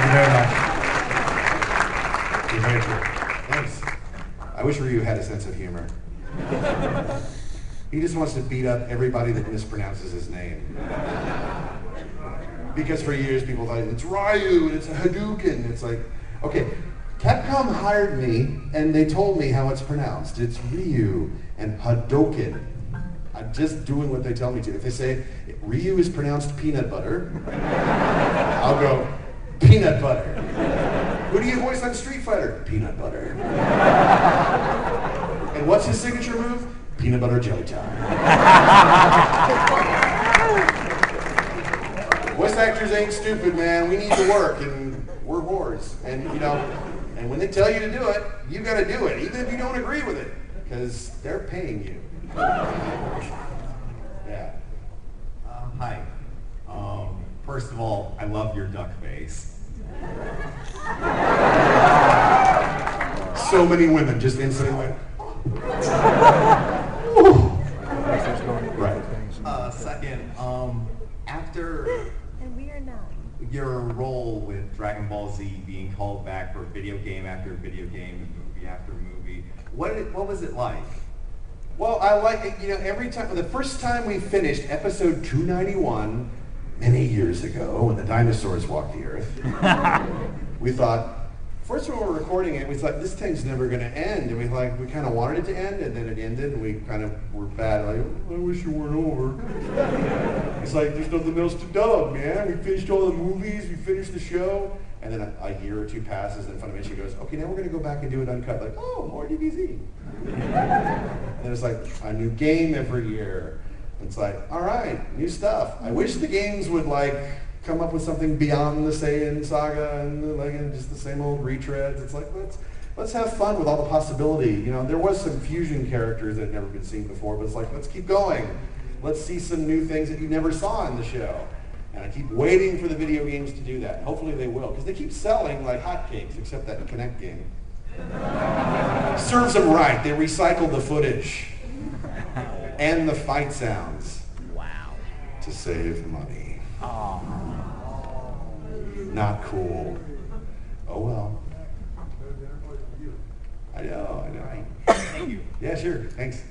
you very much. You're very true. Thanks. I wish Ryu had a sense of humor. He just wants to beat up everybody that mispronounces his name. Because for years people thought, it's Ryu, and it's a Hadouken. It's like, okay, Capcom hired me, and they told me how it's pronounced. It's Ryu and Hadouken. I'm just doing what they tell me to. If they say Ryu is pronounced peanut butter, I'll go, peanut butter. Who do you voice on Street Fighter? Peanut butter. And what's his signature move? Peanut butter jelly time. Voice actors ain't stupid, man. We need to work, and we're whores. And, you know, and when they tell you to do it, you got to do it, even if you don't agree with it, because they're paying you. Yeah. Hi. First of all, I love your duck face. So many women just instantly went. Right. Second, after your role with Dragon Ball Z being called back for video game after video game and movie after movie, what was it like? Well, I like it, you know, every time, the first time we finished episode 291, many years ago, when the dinosaurs walked the earth, we thought, first when we were recording it, we thought, this thing's never going to end. And we kind of wanted it to end, and then it ended, and we kind of were bad, like, I wish it weren't over. It's like, there's nothing else to dub, man. We finished all the movies, we finished the show, and then a year or two passes, and Funimation goes, okay, now we're going to go back and do it uncut. Like, oh, more DBZ. And it's like a new game every year. It's like, all right, new stuff. I wish the games would come up with something beyond the Saiyan saga and just the same old retreads. It's like, let's have fun with all the possibility. You know, there was some fusion characters that had never been seen before, but it's like, let's keep going. Let's see some new things that you never saw in the show. And I keep waiting for the video games to do that. Hopefully they will, because they keep selling like hotcakes, except that Kinect game. Serves them right. They recycled the footage and the fight sounds. Wow. To save money. Oh. Not cool. Oh well. I know. Thank you. Yeah, sure. Thanks.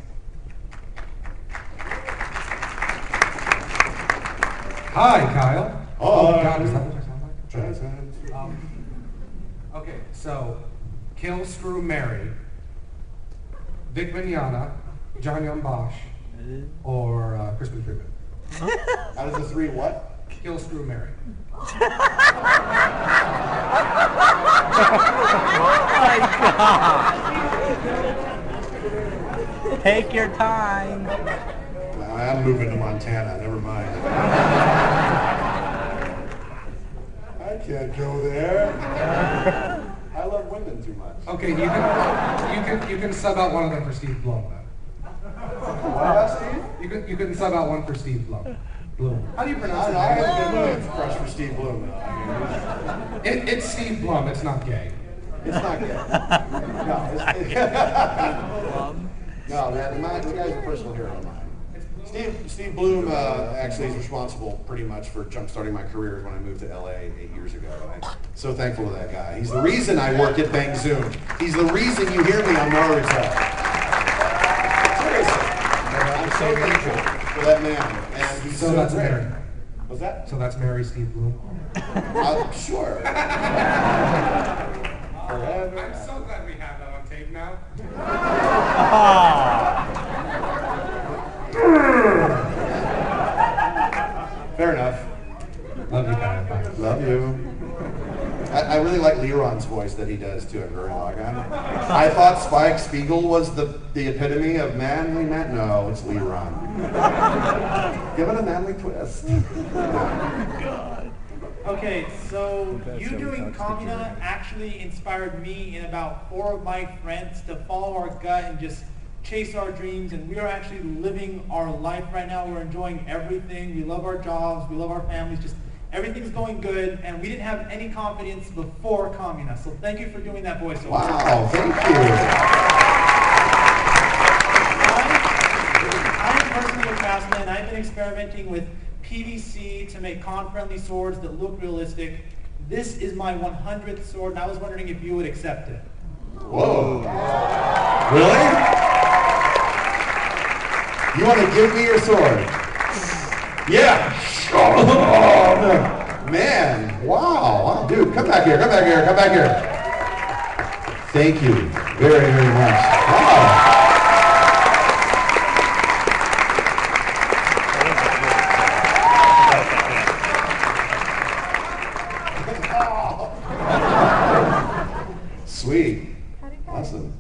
Hi, Kyle. Oh, God, is that what I sound like? Try. Okay, so Kill, Screw, Marry, Vic Mignogna, John Young Bosch, or Crispin Freeman. Out of the three, what? Kill, Screw, Marry. Oh my God! Take your time. I'm I'm moving to Montana. Never mind. I can't go there. I love women too much. Okay, you can sub out one of them for Steve Blum then. What, Steve? You can sub out one for Steve Blum. Bloom. How do you pronounce it? I have a good crush for Steve Blum. It's Steve Blum. It's not gay. It's not gay. No, the guy's a personal hero of mine. Steve Blum actually is responsible pretty much for jump-starting my career when I moved to LA 8 years ago. I'm so thankful to that guy. He's the reason I work at Bang Zoom. He's the reason you hear me on Naruto. Seriously. I'm so thankful for that man. And he's so that's great. Mary. What's that? So that's Mary Steve Blum. Sure. Forever. I'm so glad we have that on tape now. Fair enough. Love you, Kyle. Love you. I really like Lorrnoke's voice that he does too in Gurren Lagann. I thought Spike Spiegel was the epitome of manly man. No, it's Lorrnoke. Give it a manly twist. Okay, so you doing Kamina actually inspired me and about 4 of my friends to follow our gut and just chase our dreams, and we are actually living our life right now. We're enjoying everything. We love our jobs. We love our families. Just everything's going good, and we didn't have any confidence before Kamina. So thank you for doing that voiceover. Wow, thank you. I am personally a craftsman. I've been experimenting with PVC to make con-friendly swords that look realistic. This is my 100th sword, and I was wondering if you would accept it. Whoa. Really? You want to give me your sword? Yeah. Man, wow. Dude, come back here, come back here, come back here. Thank you very, very much. Wow. Sweet. Awesome.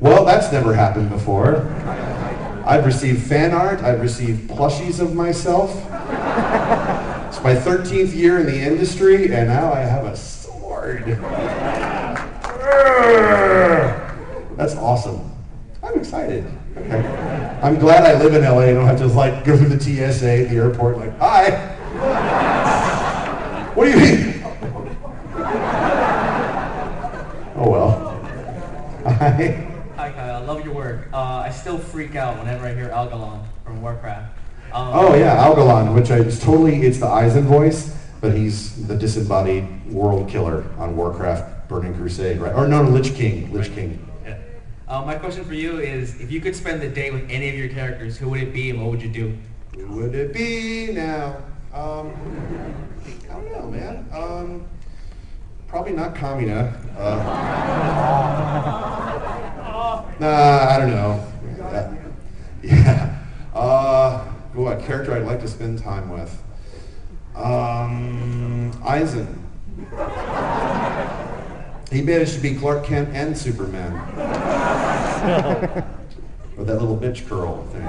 Well, that's never happened before. I've received fan art. I've received plushies of myself. It's my 13th year in the industry, and now I have a sword. That's awesome. I'm excited. Okay. I'm glad I live in LA and don't have to like go through the TSA at the airport like, hi. What do you mean? Oh well. Hi. Hi Kyle, I love your work. I still freak out whenever I hear Algalon from Warcraft. Oh yeah, Algalon, which it's the Eisen voice, but he's the disembodied world killer on Warcraft Burning Crusade, right? Or no, Lich King. Yeah. My question for you is, if you could spend the day with any of your characters, who would it be and what would you do? Who would it be now? I don't know, man. Probably not Kamina. Nah, I don't know. Yeah. A character I'd like to spend time with. Eisen. He managed to be Clark Kent and Superman. With that little bitch curl thing.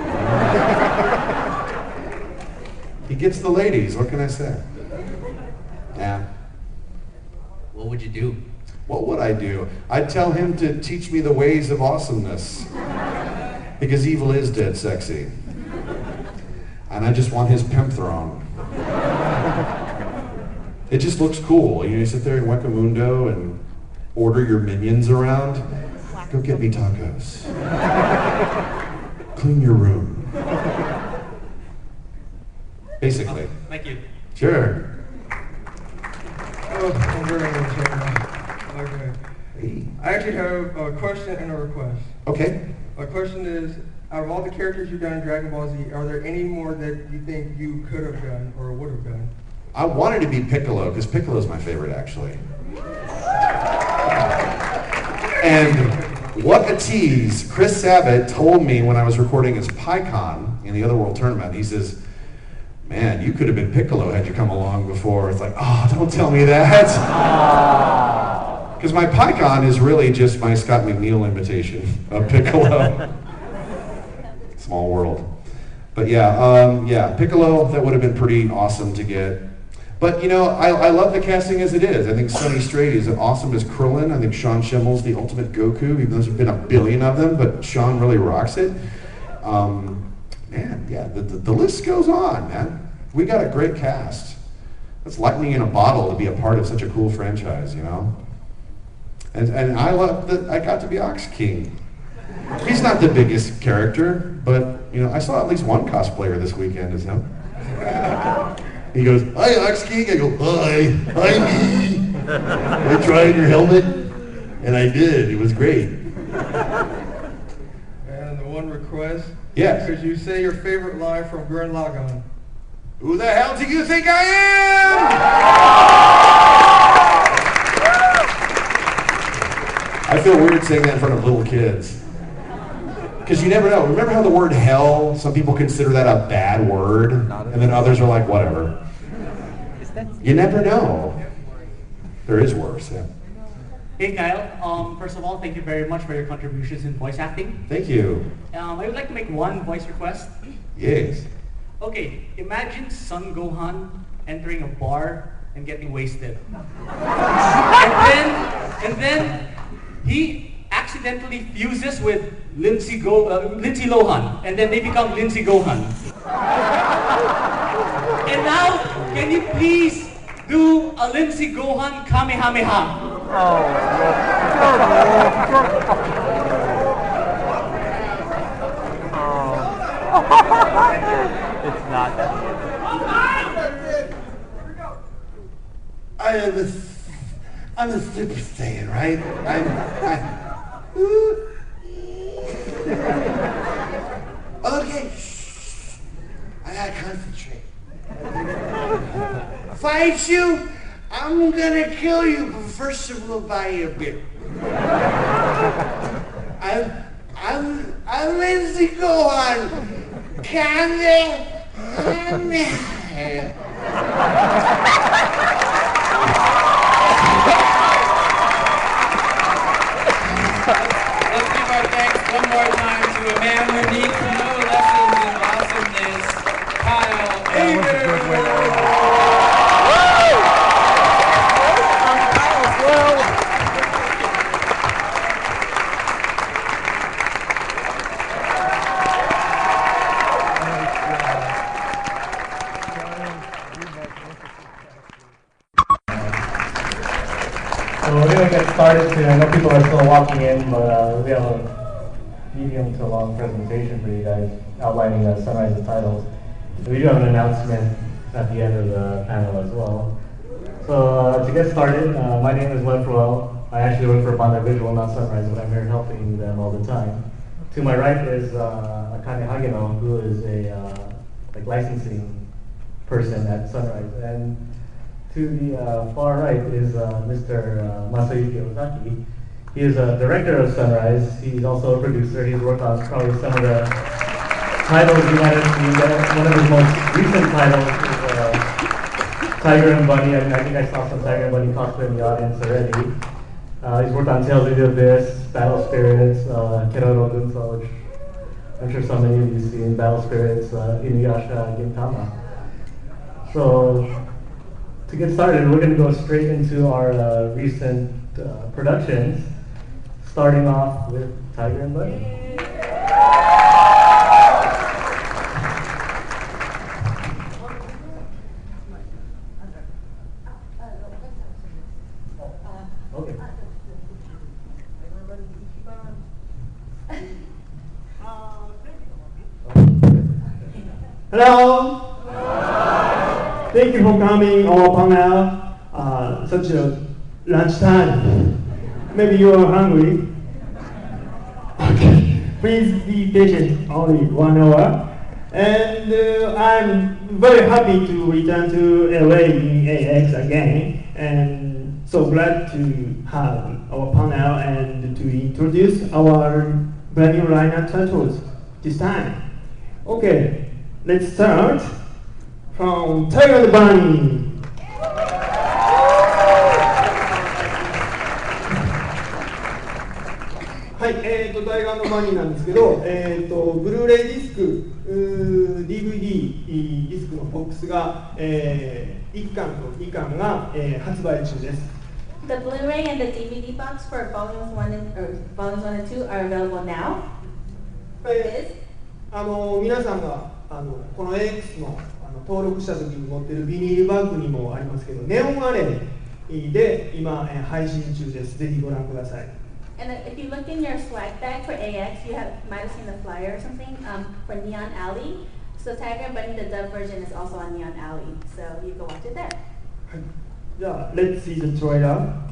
He gets the ladies, what can I say? Yeah. What would you do? What would I do? I'd tell him to teach me the ways of awesomeness. Because evil is dead sexy. And I just want his pimp throne. It just looks cool. You sit there in Wekamundo and order your minions around. Go get me tacos. Clean your room. Basically. Thank you. Sure. Oh, I'm very entertained. Okay. I actually have a question and a request. Okay. My question is, out of all the characters you've done in Dragon Ball Z, are there any more that you think you could have done or would have done? I wanted to be Piccolo, because Piccolo's my favorite, actually. And what a tease. Chris Sabat told me when I was recording his PyCon in the Otherworld tournament, he says, man, you could have been Piccolo had you come along before. It's like, oh, don't tell me that. Because my PyCon is really just my Scott McNeil imitation of Piccolo. Small world. But yeah, Piccolo, that would have been pretty awesome to get. But you know, I love the casting as it is. I think Sonny Strait is awesome as Krillin. I think Sean Schimmel's the ultimate Goku, even though there's been a billion of them, but Sean really rocks it. Man, yeah, the list goes on, man. We got a great cast. That's lightning in a bottle to be a part of such a cool franchise, you know? And I love that I got to be Ox King. He's not the biggest character, but you know, I saw at least one cosplayer this weekend as him. He goes, "Hi, Ox King." I go, "Hi, me." I tried your helmet, and I did. It was great. And the one request. Yes. Could you say your favorite line from Gurren Lagann? Who the hell do you think I am? I feel weird saying that in front of little kids. Because you never know. Remember how the word hell, some people consider that a bad word, and then others are like, whatever. You never know. There is worse, yeah. Hey Kyle, first of all, thank you very much for your contributions in voice acting. Thank you. I would like to make one voice request. Yes. Okay, imagine Son Gohan entering a bar and getting wasted. and then he accidentally fuses with Lindsay Lohan, and then they become Lindsay Gohan. And now, can you please do a Lindsay Gohan Kamehameha? It's not that. I'm a Super Saiyan, right? Okay, I gotta concentrate. Fight you, I'm gonna kill you, but first we'll buy you a beer. I'm Lindsay Gohan. Let's give our thanks one more time to a man who needs no lessons in awesomeness, Kyle Hebert. So we're going to get started soon. I know people are still walking in, but we have a medium to long presentation for you guys outlining Sunrise's titles. So we do have an announcement at the end of the panel as well. So to get started, my name is Len Proel. I actually work for Bandai Visual, not Sunrise, but I'm here helping them all the time. To my right is Akane Hageno, who is a licensing person at Sunrise. And to the far right is Mr. Masayuki Ozaki. He is a director of Sunrise. He's also a producer. He's worked on probably some of the titles you might have seen. One of his most recent titles is Tiger and Bunny. I think I saw some Tiger and Bunny cosplay in the audience already. He's worked on Tales of the Abyss, Battle Spirits, Keroro Gunso, which I'm sure some of you have seen, Battle Spirits, Inuyasha, Gintama. So, to get started, we're going to go straight into our recent productions, starting off with Tiger and Bunny. Okay. Hello. Thank you for coming our panel. Such a lunchtime. Maybe you are hungry. Okay. Please be patient. Only 1 hour. And I'm very happy to return to LA in AX again. And so glad to have our panel and to introduce our brand new lineup titles this time. Okay, let's start from Tiger and Bunny. はい、タイガー&バニーなんですけど、ブルーレイディスク、DVD DVD ディスクのボックスが、1巻と2巻が、発売中です。The Blu-ray and the DVD box for volumes 1 and 2 are available now. 皆さんがこの AX の登録した時に持っているビニールバッグにもありますけど、ネオンアレイで今、配信中です。ぜひご覧ください。And if you look in your swag bag for AX, you might have seen the flyer or something for Neon Alley. So Tiger and Bunny, the dub version, is also on Neon Alley. So you can watch it there. じゃあ、Let's see the trailer.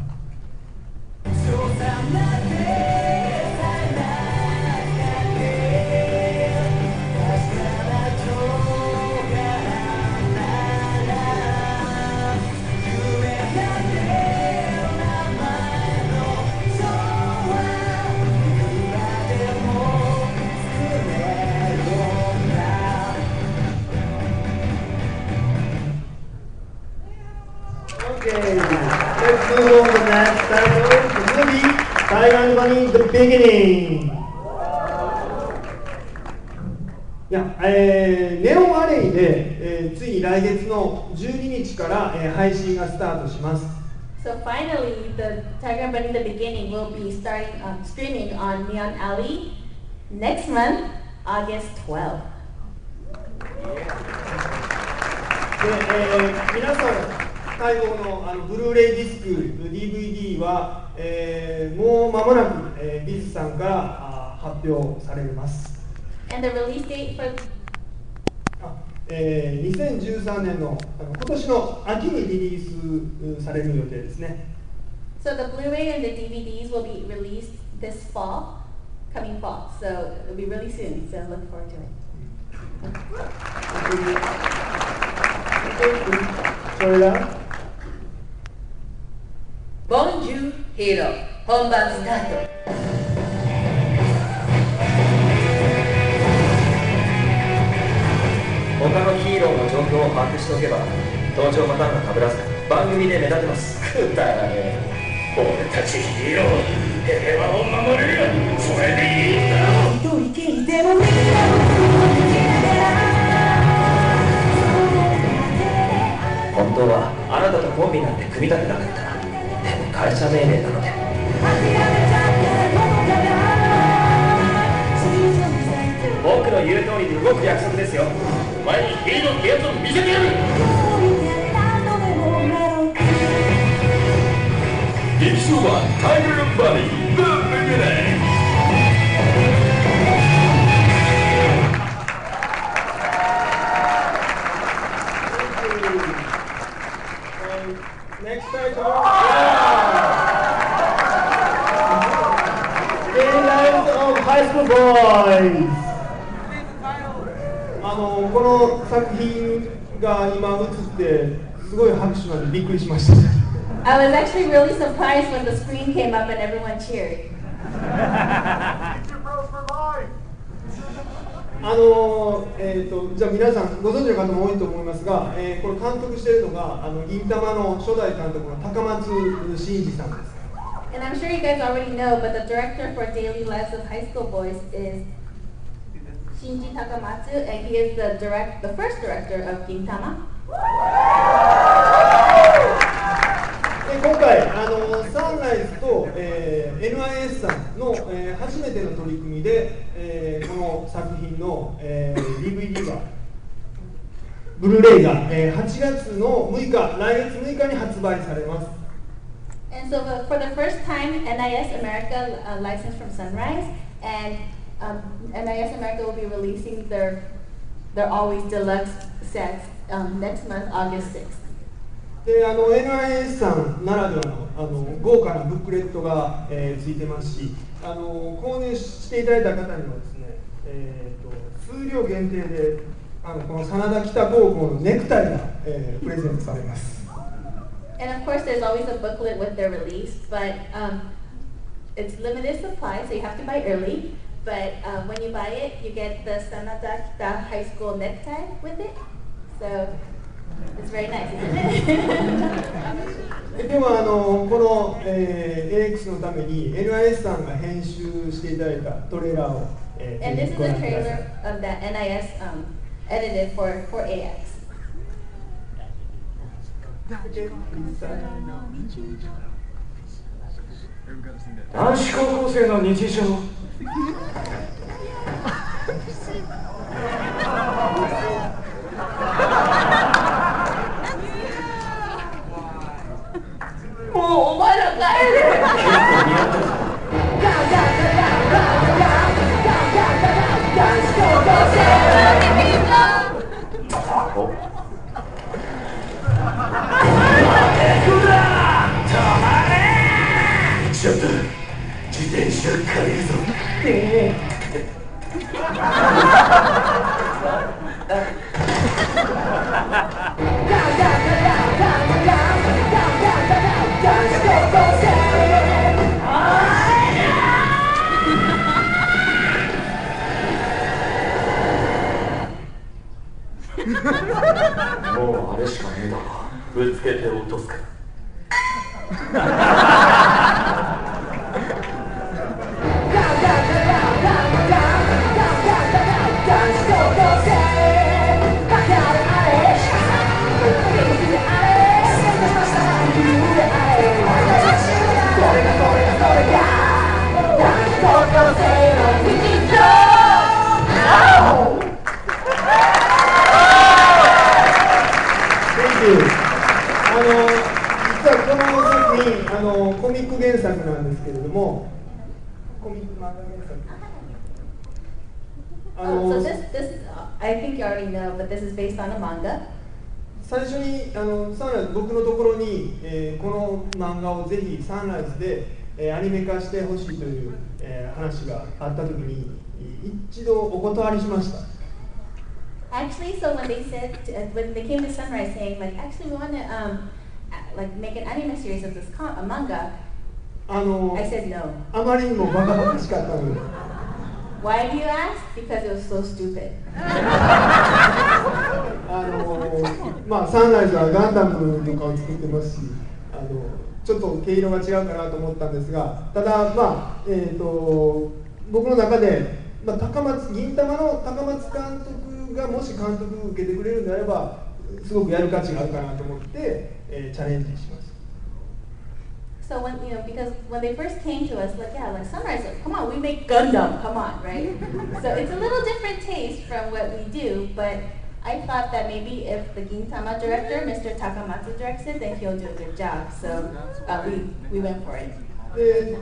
ネオンアレイで、ついに来月の12日から、配信がスタートします。So finally, the Tiger and Bunny: The Beginning will be starting streaming on Neon Alley next month, August 12th. 皆さん待望のブルーレイディスク DVD は、もう間もなく、ビズさんから発表されます。And the release date for 2013年の今年の秋にリリースされる予定ですね。So the Blu-ray and the DVDs will be released this fall, coming fall. So it'll be really soon. So look forward to it. それだ。ボンジューヒーロー本番スタート。他のヒーローの状況を把握しておけば登場パターンが被らず番組で目立てます。くだらねえ。俺たちヒーロー平和を守れる。それでいいんだろ。一人きりでもみんなを本当はあなたとコンビなんて組みたくなかった。でも会社命令なので。僕の言う通りに動く約束ですよ。お前にヒーローってやつを見せてやる。劇場版タイガー&バニー The Beginning。Next title. Lives of High School Boys。この作品が今映ってすごい拍手なんでびっくりしました。I was actually really surprised when the screen came up and everyone cheered. じゃあ皆さんご存知の方も多いと思いますが、これ監督しているのが銀魂の初代監督の高松真嗣さんです。And I'm sure you guys already know, but the director for Daily Lives of High School Boys is Shinji Takamatsu, and he is the first director of Gintama. 今回サンライズと、NIS さんの、初めての取り組みで、この作品の、DVD がブルーレイが、8月の6日来月6日に発売されます。And so for the first time, NIS America licensed from Sunrise, and NIS America will be releasing their Always Deluxe sets next month, August 6th. でNIS さんならではの豪華なブックレットが、ついてますし、購入していただいた方にはですね、数量限定でこの真田北高校のネクタイが、プレゼントされます。And of course, there's always a booklet with their release, but it's limited supply, so you have to buy early. But when you buy it, you get the Sanada Kita High School necktie with it. So it's very nice, isn't it? でもこの、AX のために NIS さんが編集していただいたトレーラーを、And this is a trailer that NIS edited for AX. 男子高校生の日常。もうお前ら帰れ。ちょっと自転車借りるぞ。もうあれしかねえだろ。ぶつけて落とすか。実はこの作品コミック原作なんですけれども、コミック漫画原作。So this I think you already know, but this is based on a manga. 最初にサンライズ僕のところに、この漫画をぜひサンライズで、アニメ化してほしいという、話があったときに一度お断りしました。Actually, so when they said when they came to Sunrise saying like actually we want to like make an anime series of this manga, I said no. あまりにもバカバカしかったので。Why do you ask? Because it was so stupid. まあサンライズはガンダムとかを作ってますし、ちょっと毛色が違うかなと思ったんですが、ただまあ僕の中で、まあ、銀玉の高松監督がもし監督を受けてくれるんであればすごくやる価値があるかなと思って、チャレンジします。So when because when they first came to us, like like Sunrise, come on, we make Gundamn, come on, right? So it's a little different taste from what we do, but I thought that maybe if the Gintama director, Mr. Takamatsu, directs it, then he'll do a good job. So we went for it. で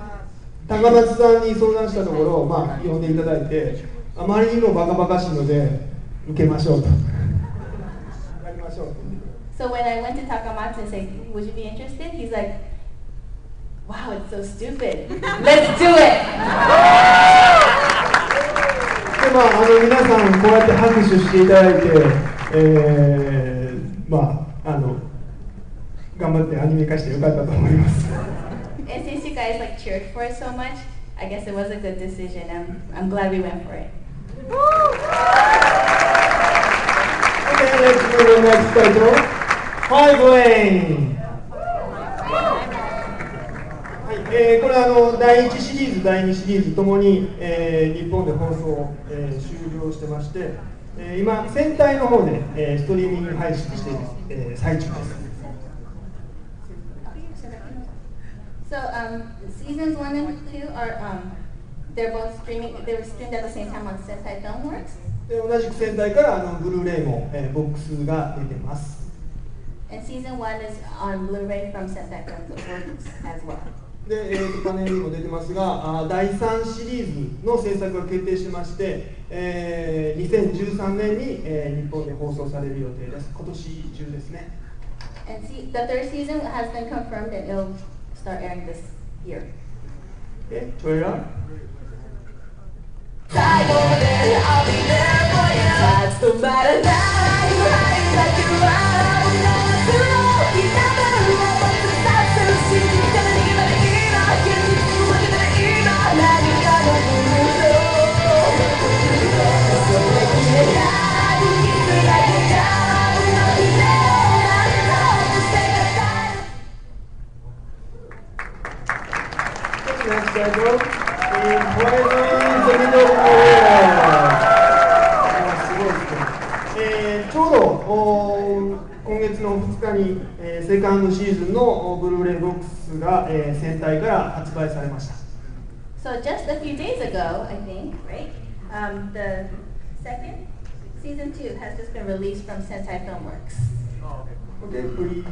高松さんに相談したところ、まあ、呼んでいただいて、あまりにもバカバカしいので受けましょうと。やりましょうと。So when I went to Takamatsu and said, "Would you be interested?" He's like, "Wow, it's so stupid. Let's do it." でまあ皆さんこうやって拍手していただいて、まあ頑張ってアニメ化してよかったと思います。And since you guys like cheered for it so much, I guess it was a good decision. I'm glad we went for it. Okay, let's move to the next title. 5 Lane. これは第1シリーズ、第2シリーズともに、日本で放送、終了してまして、今、戦隊の方で、ストリーミング配信している、最中です。So seasons 1 and 2 are they're both streaming. They were streamed at the same time on Sentai Filmworks. で同じく戦隊からブルーレイも、ボックスが出てます。And season 1 is on Blu-ray from Sentai Filmworks as well. で、パネルにも出てますが、第3シリーズの制作が決定してまして、2013年に、日本で放送される予定です。今年中ですね。And the third season has been confirmed and it'll start airing this year. Okay, trailer. I'll be there for you. That's no matter now. You hide like you are. Never know. You never know what to stop to see. You're gonna need my ear. I can't keep you looking at the ear. Now you gotta move on. So make it out. You keep it like you got. You know, just take a time. Next title. In Poison the Middle World. すごいですね。今月の2日に、セカンドシーズンのブルーレイボックスが、戦隊から発売されました。So just a few days ago, I think, right? The second season 2 has just been released from Sentai Filmworks. Okay, please.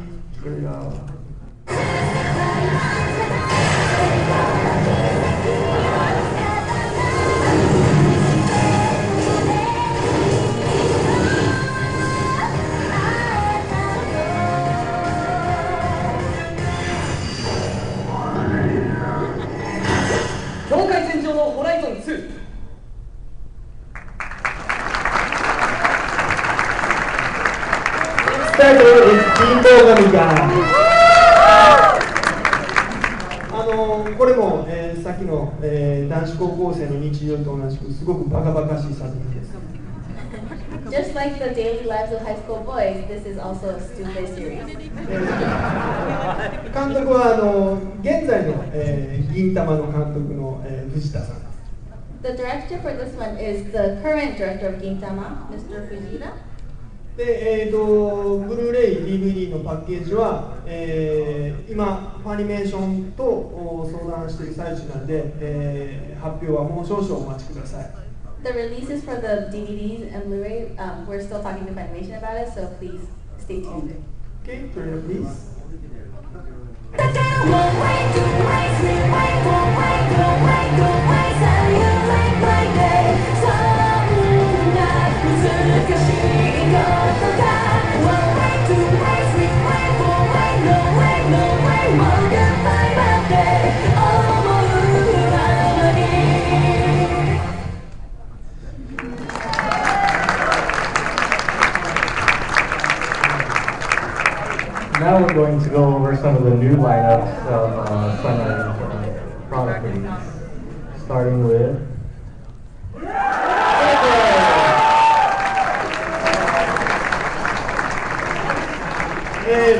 境界線上のホライゾン2。Title is 金剛神がこれも、さっきの、男子高校生の日常と同じくすごくバカバカしい作品です。Just like the daily lives of high school boys, this is also a stupid series. 監督は現在の、銀玉の監督の、藤田さん。The director for this one is the current director of Gintama, Mr. Fujita. で、ブルーレイ DVD のパッケージは、今アニメーションと相談している最中なので、発表はもう少々お待ちください。The releases for the DVDs and Blu-ray, we're still talking to Funimation about it, so please stay tuned. Okay, trailer please. Now we're going to go over some of the new lineups of Sunrise product release, starting with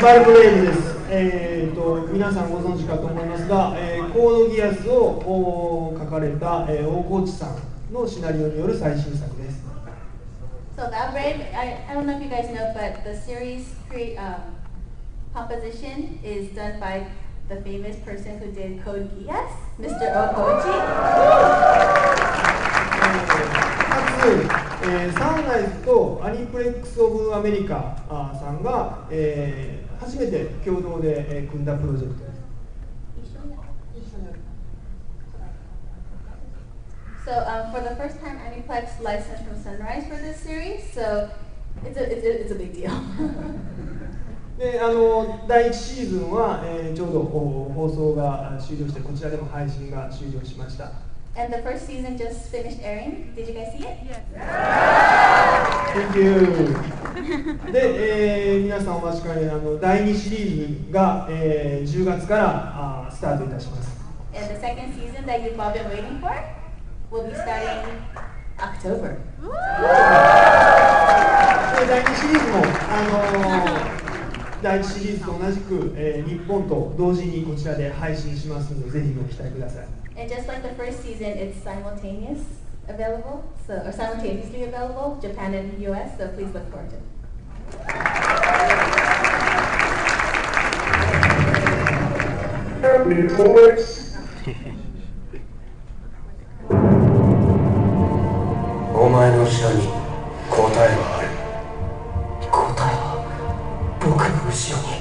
バルブレイブです。皆さんご存知かと思いますが、コードギアスを書かれた、大河内さんのシナリオによる最新作です。So that Brave, I don't know if you guys know, but the series composition is done by the famous person who did Code Geass, Mr. Okoji. サンライズとアニプレックス・オブ・アメリカさんが、初めて共同で、組んだプロジェクトです。So for the first time, Aniplex licensed from Sunrise for this series, so it's a big deal. で第1シーズンは、ちょうど放送が終了してこちらでも配信が終了しました。And the first season just finished airing. Did you guys see it? Yes. Thank you. で、皆さんお待ちかね第2シリーズが、10月からスタートいたします。And the second season that you've all been waiting for will be starting October. で第2シリーズも第1シリーズと同じく、日本と同時にこちらで配信しますので、ぜひご期待ください。And just like the first season, it's simultaneous available, or simultaneously available, Japan and US, so please look forward to it. お前の後ろに答えはある。答えは僕の後ろに。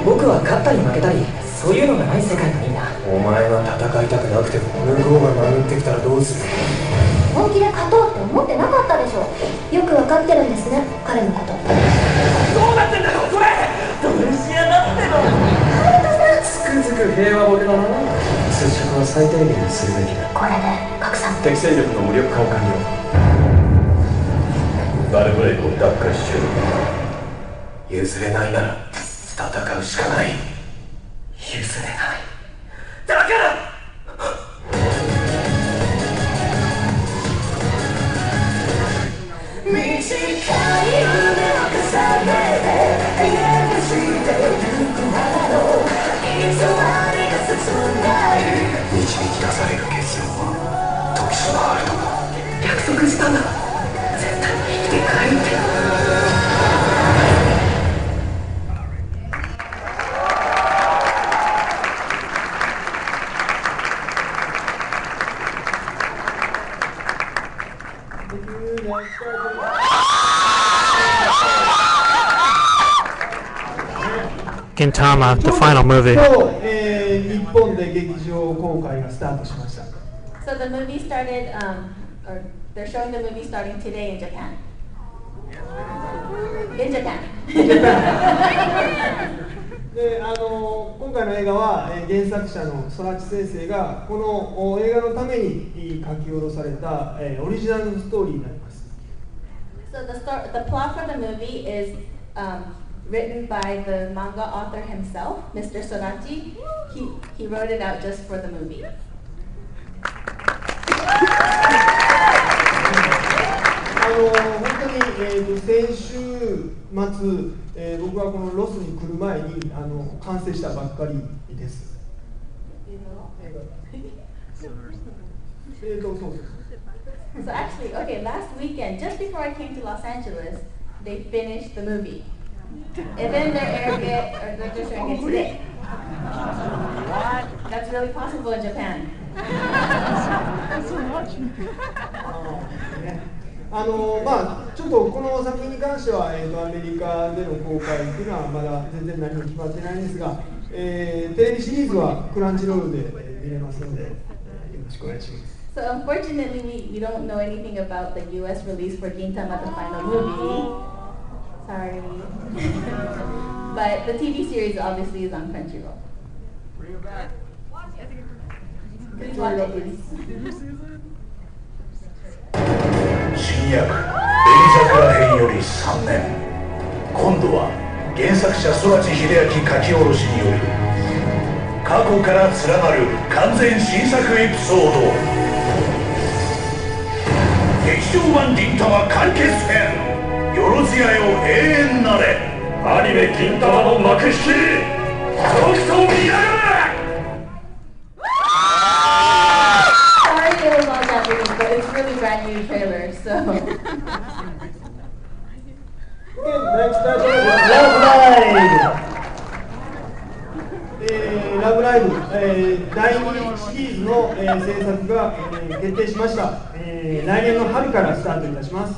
僕は勝ったり負けたりそういうのがない世界がいいな。お前が戦いたくなくても向こうが殴ってきたらどうする。本気で勝とうって思ってなかったでしょ。よくわかってるんですね、彼のこと。どうなってんだよこれ。どうしやがっての。つくづく平和ボケだな。接触は最低限にするべきだ。これで拡散。敵戦力の無力化を完了。バルブレイクを奪還しよう。譲れないなら戦うしかない。譲れない。だから短い夢を重ねて永遠にしてゆく花の偽りが切ない導き出される結論は時しまあるのか。約束したんだ。Gintama, the final movie. 日本で劇場公開がスタートしました。So the movie started, or they're showing the movie starting today in Japan. In Japan. で今回の映画は、原作者の空知先生がこの映画のために書き下ろされた、オリジナルのストーリーになります。So the plot for the movie is written by the manga author himself, Mr. Sorachi. He wrote it out just for the movie. 本当に、先週末、僕はこのロスに来る前に完成したばっかりです。So actually, okay, last weekend, just before I came to Los Angeles, they finished the movie. And then they're showing it today. What? That's really possible in Japan. ちょっとこの作品に関しては、アメリカでの公開っていうのはまだ全然何も決まってないんですが、テレビシリーズはクランチロールで見れますので、よろしくお願いします。So unfortunately, we don't know anything about the U.S. release for Gintama, the final movie. Sorry. But the TV series obviously is on Crunchyroll. Bring it back. Please watch it, please. 新薬紅桜編より3年、今度は原作者空知秀明書き下ろしによる過去から連なる完全新作エピソード、劇場版銀魂完結編、よろずやよ永遠なれ、アニメ銀魂の幕引き、とくと見やがれ。But it's really brand new trailer, so. Next title is Love Live! ラブライブ、第2シリーズの、制作が、決定しました、来年の春からスタートいたします。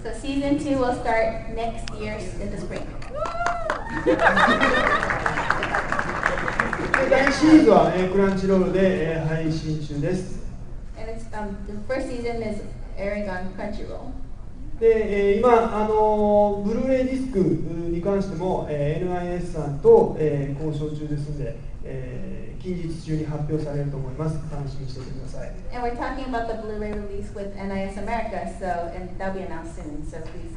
So season 2 will start next year in the spring. 第1シリーズは、クランチロールで、配信中です。And it's, the first season is airing on Crunchyroll. で、今ブルーレイディスクに関しても、NIS さんと、交渉中ですので、近日中に発表されると思います。楽しみにしていてください。And we're talking about the Blu-ray release with NIS America, so and that'll be announced soon. So please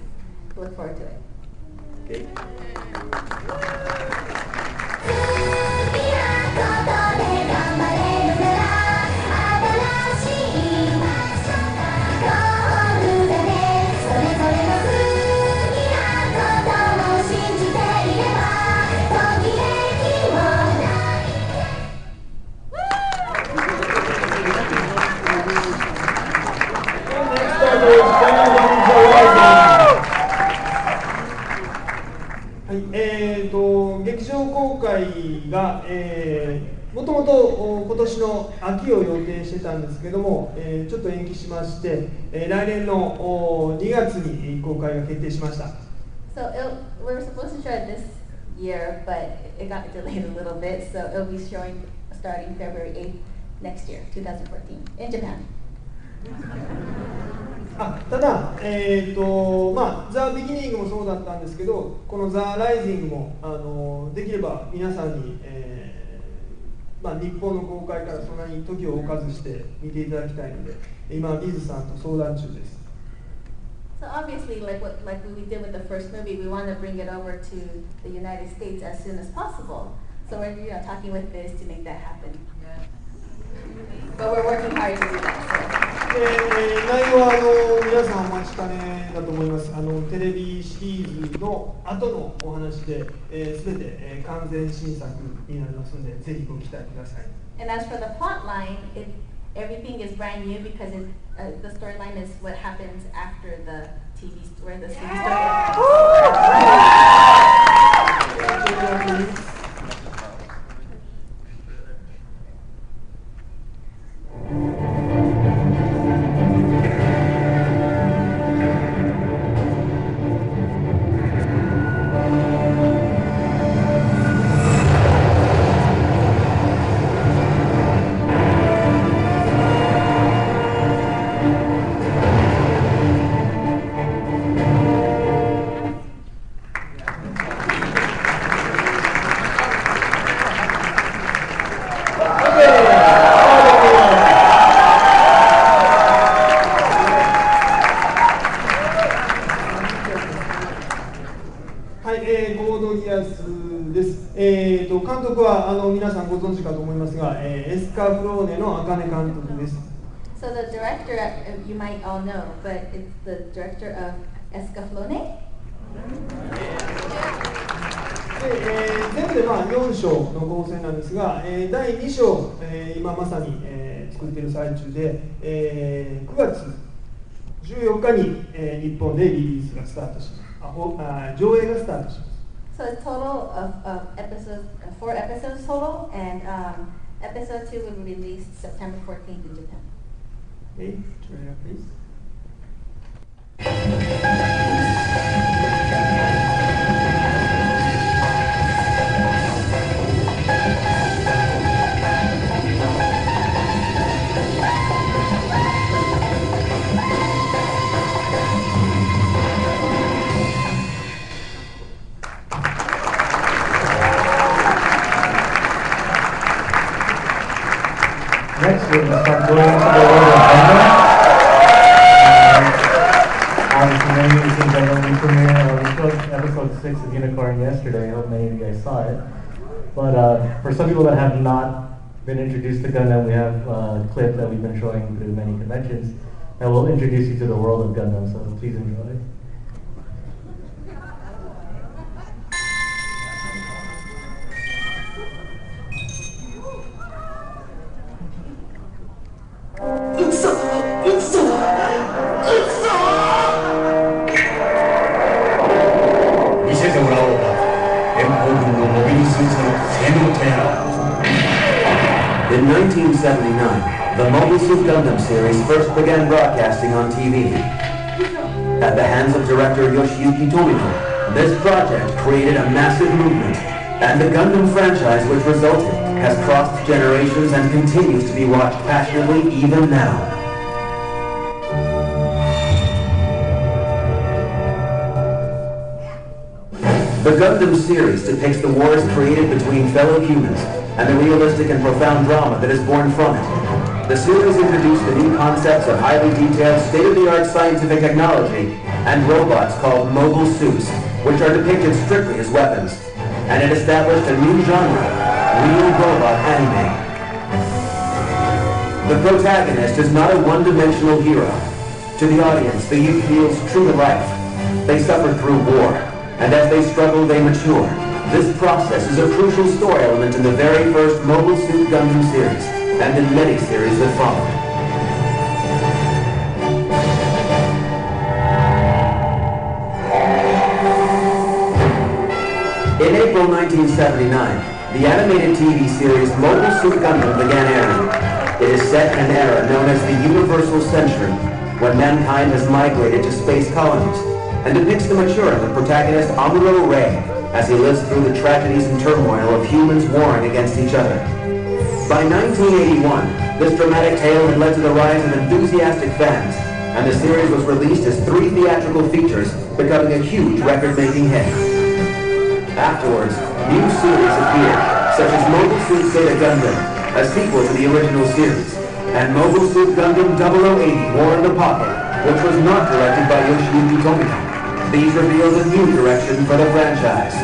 look forward to it. Okay. 劇場公開が、もともと今年の秋を予定してたんですけども、ちょっと延期しまして、来年の2月に公開が決定しました。So we were supposed to show it this year, but it got delayed a little bit, so it'll be showing starting February 8th next year, 2014, in Japan. ただ、ザ・ビギニングもそうだったんですけど、このザ・ライジングもできれば皆さんに、日本の公開からそんなに時を置かずして見ていただきたいので、今ビズさんと相談中です。So obviously, like we did with the first movie, we want to bring it over to the United States as soon as possible. So we're talking with Biz to make that happen. But we're working hard to do that. 内容は皆さんお待ちかねだと思います。テレビシリーズの後のお話で、全て、完全新作になりますので、ぜひご期待ください。And as for the plot line, everything is brand new because the storyline is what happens after the TV, where the TV story. です。監督は皆さんご存知かと思いますが、エスカフローネの茜監督です。So the director, you might all know, but it's the director of Escaflowne. 全部で4章の構成なんですが、第2章、今まさに、作っている最中で、9月14日に、日本でリリースがスタートします。上映がスタートします。So a total of episodes, 4 episodes total, and episode 2 will be released September 14th in Japan. Okay, trailer please. Next, we're going to start going into the world of Gundam. Obviously, many of you think I know we premiered, we showed episode 6 of Unicorn yesterday. I hope many of you guys saw it. But for some people that have not been introduced to Gundam, we have a clip that we've been showing through many conventions that will introduce you to the world of Gundam, so please enjoy. 1979, the Mobile Suit Gundam series first began broadcasting on TV. At the hands of director Yoshiyuki Tomino, this project created a massive movement, and the Gundam franchise which resulted has crossed generations and continues to be watched passionately even now. The Gundam series depicts the wars created between fellow humans and the realistic and profound drama that is born from it. The series introduced the new concepts of highly detailed, state-of-the-art scientific technology and robots called mobile suits, which are depicted strictly as weapons. And it established a new genre, real robot anime. The protagonist is not a one-dimensional hero. To the audience, the youth feels true to life. They suffer through war, and as they struggle, they mature. This process is a crucial story element in the very first Mobile Suit Gundam series, and in many series that followed. In April 1979, the animated TV series Mobile Suit Gundam began airing. It is set in an era known as the Universal Century, when mankind has migrated to space colonies, and depicts the maturing of protagonist Amuro Ray as he lives through the tragedies and turmoil of humans warring against each other. By 1981, this dramatic tale had led to the rise of enthusiastic fans, and the series was released as 3 theatrical features, becoming a huge record-making hit. Afterwards, new series appeared, such as Mobile Suit Zeta Gundam, a sequel to the original series, and Mobile Suit Gundam 0080 War in the Pocket, which was not directed by Yoshiyuki Tomino. These revealed a new direction for the franchise.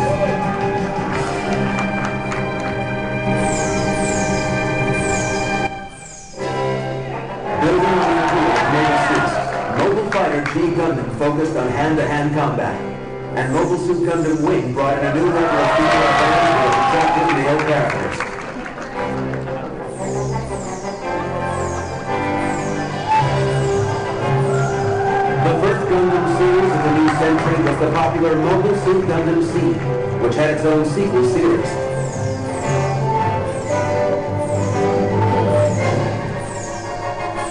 Building on the appeal of Mobile Suits, Mobile Fighter G Gundam focused on hand-to-hand combat, and Mobile Suit Gundam Wing brought in a new level of female advantage with attractive male characters. The first Gundam series of the new century was the popular Mobile Suit Gundam Seed, which had its own sequel series.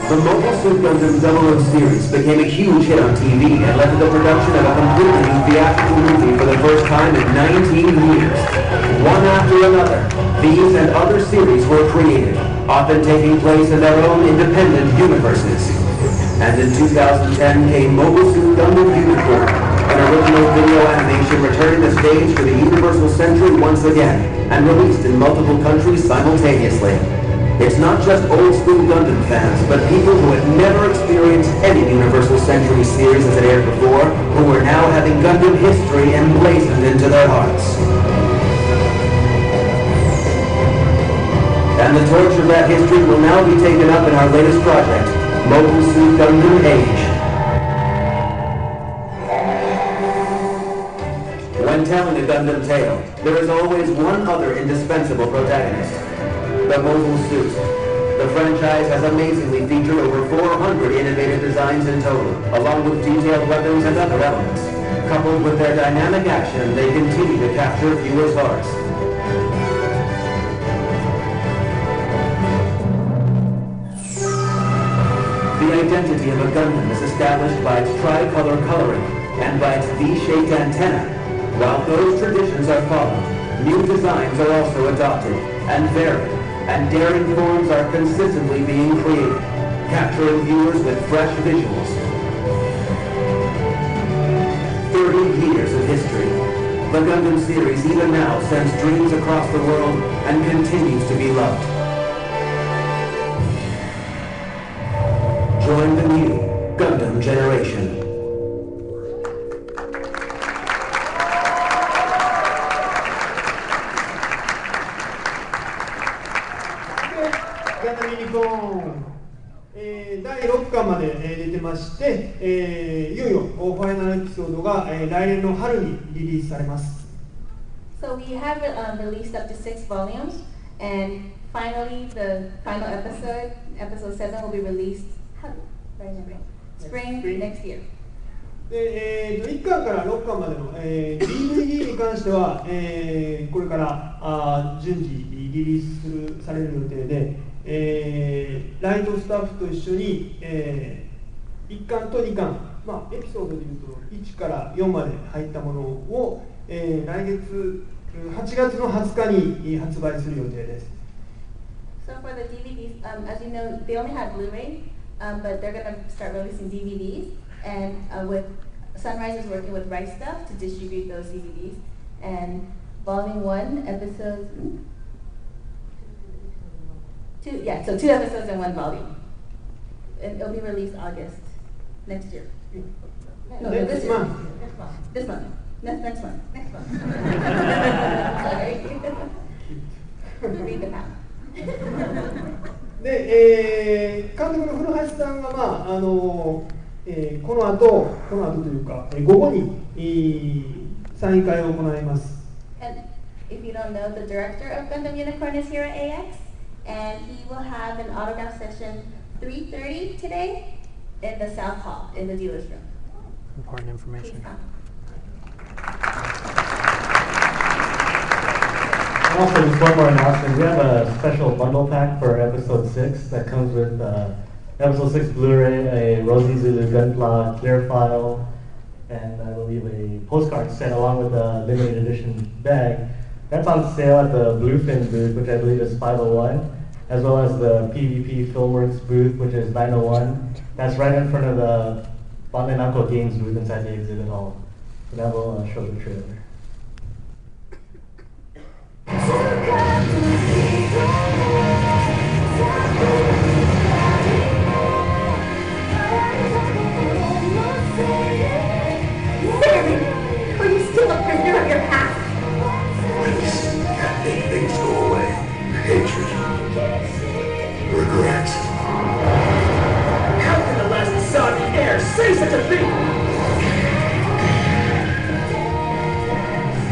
The Mobile Suit Gundam 00 series became a huge hit on TV and led to the production of a completely new theatrical movie for the first time in 19 years. One after another, these and other series were created, often taking place in their own independent universes. And in 2010 came Mobile Suit Gundam Unicorn, an original video animation returning the stage for the Universal Century once again, and released in multiple countries simultaneously. It's not just old-school Gundam fans, but people who had never experienced any Universal Century series as it aired before, who are now having Gundam history emblazoned into their hearts. and the torch of that history will now be taken up in our latest project, Mobile Suit Gundam Age. When telling a Gundam tale, there is always one other indispensable protagonist, the mobile suit. The franchise has amazingly featured over 400 innovative designs in total, along with detailed weapons and other elements. Coupled with their dynamic action, they continue to capture viewers' hearts. The identity of a Gundam is established by its tricolor coloring and by its V-shaped antenna. While those traditions are followed, new designs are also adopted and varied, and daring forms are consistently being created, capturing viewers with fresh visuals. 30 years of history. The Gundam series even now sends dreams across the world and continues to be loved. Join the new Gundam generation.第6巻まで出てまして、いよいよファイナルエピソードが来年の春にリリースされます。So we have released up to 6 volumes, and finally the final episode, episode 7, will be released spring next year. で1巻から6巻までの、DVD に関しては、これから順次リリースされる予定で、ライトスタッフと一緒に、1巻と2巻、エピソードでいうと1から4まで入ったものを、来月8月の20日に発売する予定です。So for the DVDs, as you know, they only have Blu-ray, but they're going to start releasing DVDs, and with Sunrise is working with Right Stuff to distribute those DVDs, and Volume 1, Episode 2, yeah, so 2 episodes in 1 volume. And it'll be released August next year. No, this year. This month. Next month. Sorry. Read them out. で、監督の古橋さんが、この後というか、午後にサイン会を行います。And if you don't know, the director of Gundam Unicorn is here at AX, and he will have an autograph session 3:30 today in the South Hall, in the dealer's room. Important information. And also, just one more announcement. We have a special bundle pack for episode 6 that comes with episode 6 Blu-ray, a Rosie Zulu Gunpla clear file, and I believe a postcard set along with a limited edition bag. That's on sale at the Bluefin booth, which I believe is 501, as well as the PvP Filmworks booth, which is 901. That's right in front of the Bandai Namco Games booth inside the exhibit hall. So now we'll show the trailer. Are you still a prisoner of your past? Please, make things go away. Hatred. Regret. How can the last soggy air say such a thing?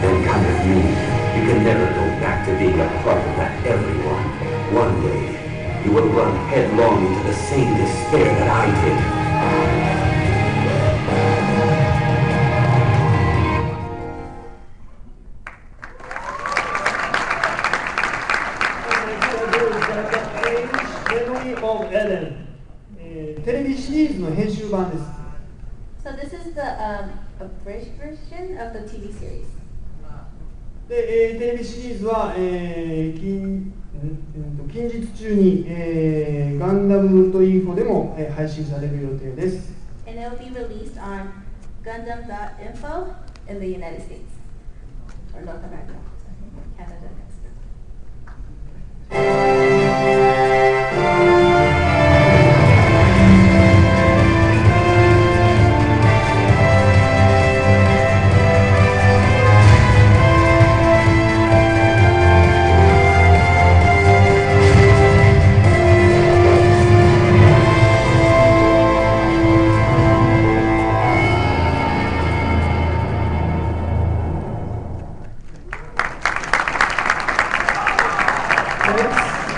Then kind of you can never go back to being a part of that everyone. One day, you will run headlong into the same despair that I did. So this is the abridged version of the TV series. で、テレビシリーズは、近日中に、ガンダムとインフォでも、配信される予定です。And it will be released on Gundam.info in the United States. Or North America. Canada next.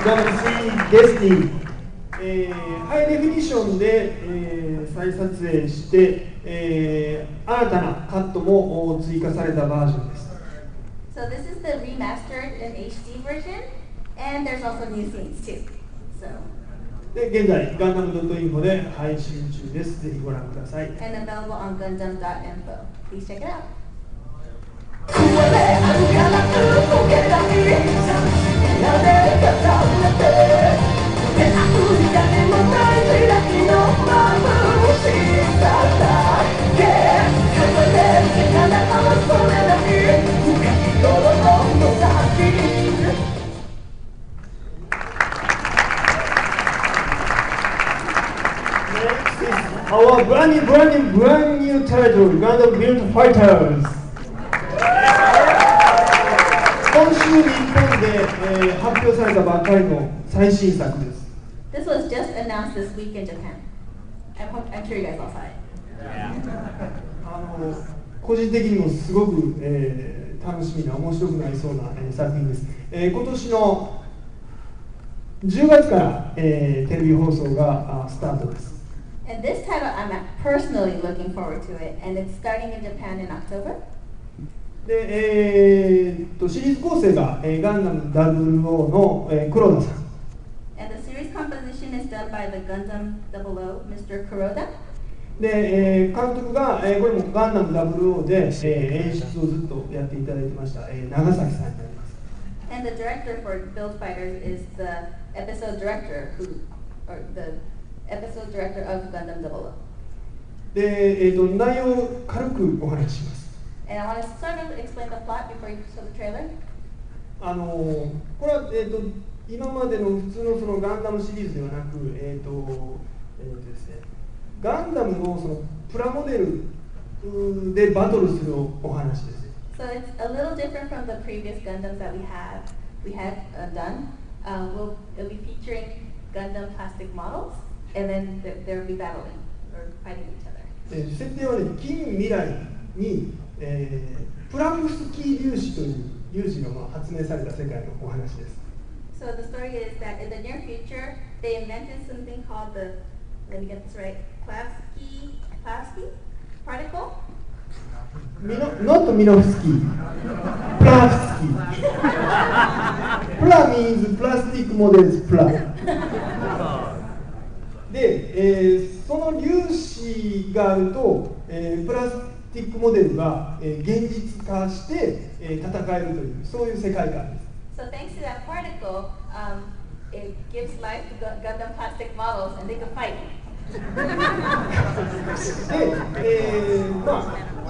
Gundam 3 Destiny、ハイデフィニッションで、再撮影して、新たなカットも追加されたバージョンです。So this is the remastered in HD version, and there's also new scenes too. So. で現在、Gundam.info で配信中です。ぜひご覧ください。And available on Gundam.info. Please check it out. Our brand new title, Gundam Build Fighters. 今週日本で、発表されたばかりの最新作です。This was just announced this week in Japan. I'm sure you guys all saw it. 個人的にもすごく、楽しみな面白くなりそうな、作品です。今年の10月から、テレビ放送がスタートです。And this title, I'm personally looking forward to it, and it's starting in Japan in October. で、シリーズ構成が、ガンダム00の、黒田さん。And the series composition is done by the Gundam 00, Mr. Kuroda. で、監督が、これもガンダム00で、演出をずっとやっていただいてました、長崎さんになります。And the director for Build Fighters is the episode director episode director of Gundam 00. で、内容を軽くお話しします。And I want to sort of explain the plot before you show the trailer. これは、今までの普通のそのガンダムシリーズではなく、ですね、ガンダムのそのプラモデルでバトルするお話です。So it's a little different from the previous Gundams that we had done. It'll be featuring Gundam plastic models, and then they'll be battling or fighting each other. 設定はね、近未来に、プラムスキー粒子という粒子が発明された世界のお話です。So the story is that in the near future, they invented something called the, let me get this right, Plavsky particle? Not Minovsky. Plavsky. Pla means plastic models pla. で、その粒子があると、プラスティックモデルが、現実化して、戦えるというそういう世界観です。So thanks to that particle, it gives life to Gundam plastic models, and they can fight. で、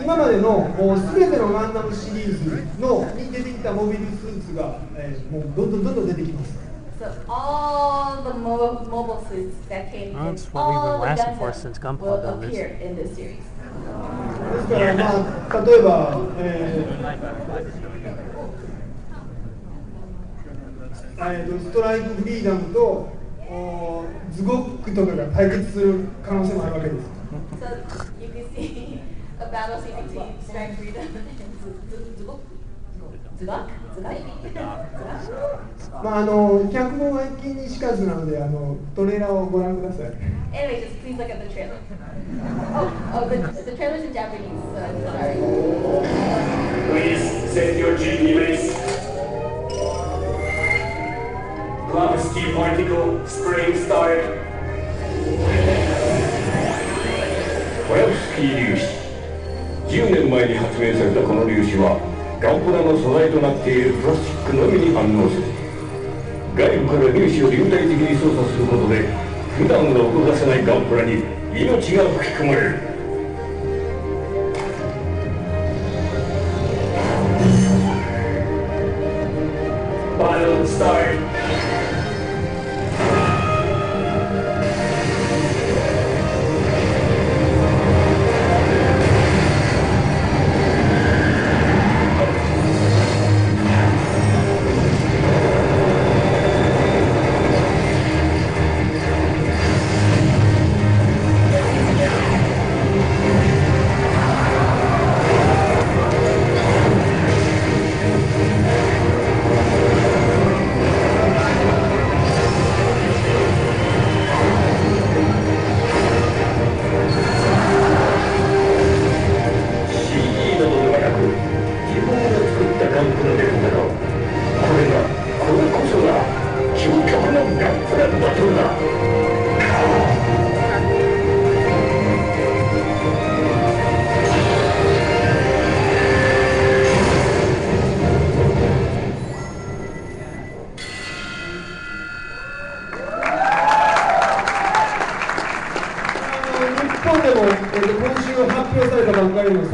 今までのすべてのガンダムシリーズのに出てきたモビルスーツが、もうどんどん出てきます。So all the mobile suits that came in all the Gundam will appear in this series. ですから、例えば、ストライクフリーダムとズゴックとかが対決する可能性もあるわけです。So you can see a battle scene between Strike Freedom and Zugok. 脚本は一見にしかずなのでトレーラーをご覧ください。Anyway, just please look at the trailer. The trailer's in Japanese, so I'm sorry. Please set your GP base. Plavsky particle spring start. Plavsky 粒子。10年前に発明されたこの粒子はガンプラの素材となっているプラスチックのみに反応する。外部から粒子を流体的に操作することで普段は動かせないガンプラに命が吹き込まれる。Battle start.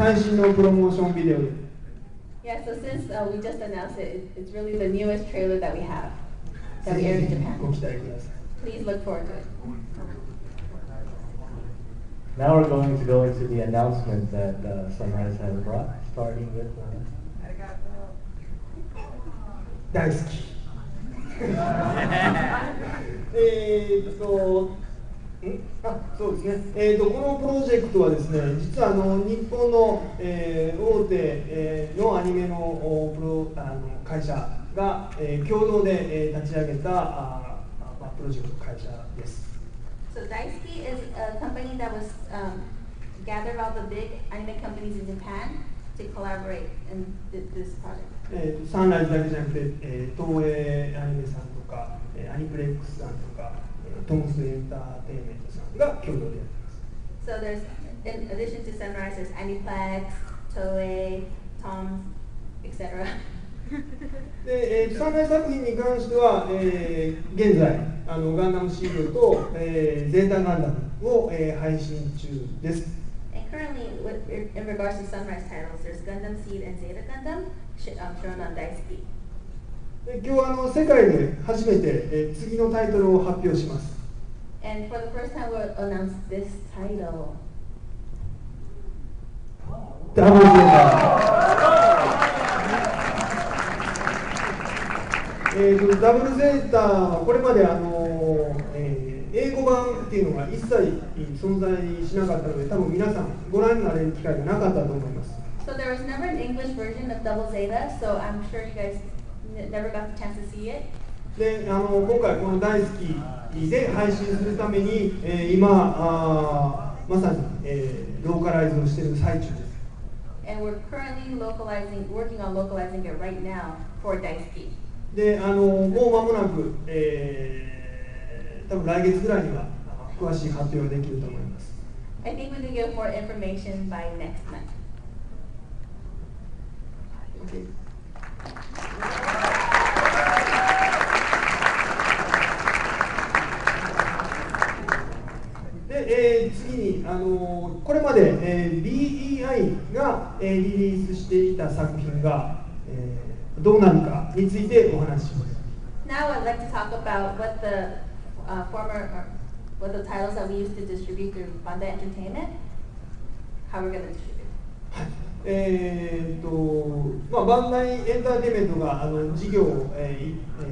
配信のプロモーションビデオで。Yeah, so since we just announced it, it's really the newest trailer that we have that we aired in Japan. ご期待ください。 Please look forward to it. Now we're going to go into the announcement that Sunrise has brought, starting with. 大好き。そうですね。このプロジェクトはですね、実は日本の、大手、のアニメの会社が、共同で、立ち上げたプロジェクト会社です。So Daisuki is a company that was gathered all the big anime companies in Japan to collaborate in this project. サンライズだけじゃなくて、東映アニメさんとか、アニプレックスさんとか、トムスエンターテインメントさんが共同でやってます。So there's, in addition to Sunrise, there's Aniplex, Toei, Tom's, etc. で、サンライズ作品に関しては、現在ガンダムシードと、ゼータガンダムを、配信中です。And currently, in regards to Sunrise titles, there's Gundam Seed and Zeta Gundam shown on Daisuki. で今日世界で初めて、次のタイトルを発表します。And for the first time, we'll announce this title. ダブルゼータ。ダブルゼータはこれまで英語版っていうのが一切存在しなかったので、多分皆さんご覧になれる機会がなかったと思います。So there was never an English version of Double Zeta, so I'm sure you guys never got the chance to see it. で、今回この大好きで配信するために、今まさに、ローカライズをしている最中です。And we're currently working on localizing it right now for Daisuki. で、もう間もなく、多分来月ぐらいには詳しい発表ができると思います。I think we can get more information by next month. Okay. で、次にこれまで、BEI が、リリースしていた作品が、どうなるかについてお話しします。Now I'd like to talk about what the what the titles that we used to distribute through Bandai Entertainment, how we're going to distribute. バンダイエンターテインメントが事業を、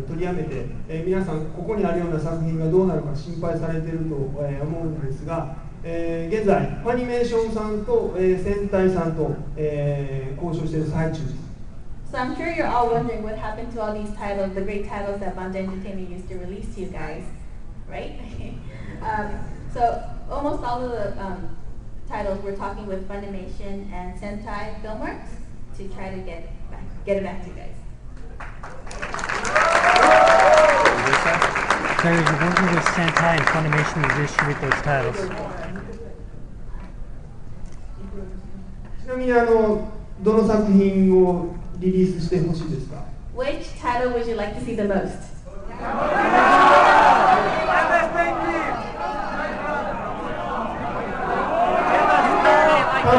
取りやめて、皆さんここにあるような作品がどうなるか心配されていると、思うんですが、現在ファニメーションさんと、戦隊さんと、交渉している最中です。So I'm sure you're all wondering what happened to all these titles, the great titles that Bandai Entertainment used to release to you guys, right? So almost all of the titles we're talking with Funimation and Sentai Filmworks to try to get it back to you guys. So you're working with Sentai and Funimation to distribute those titles. ちなみにどの作品をリリースしてほしいですか？ Which title would you like to see the most? ア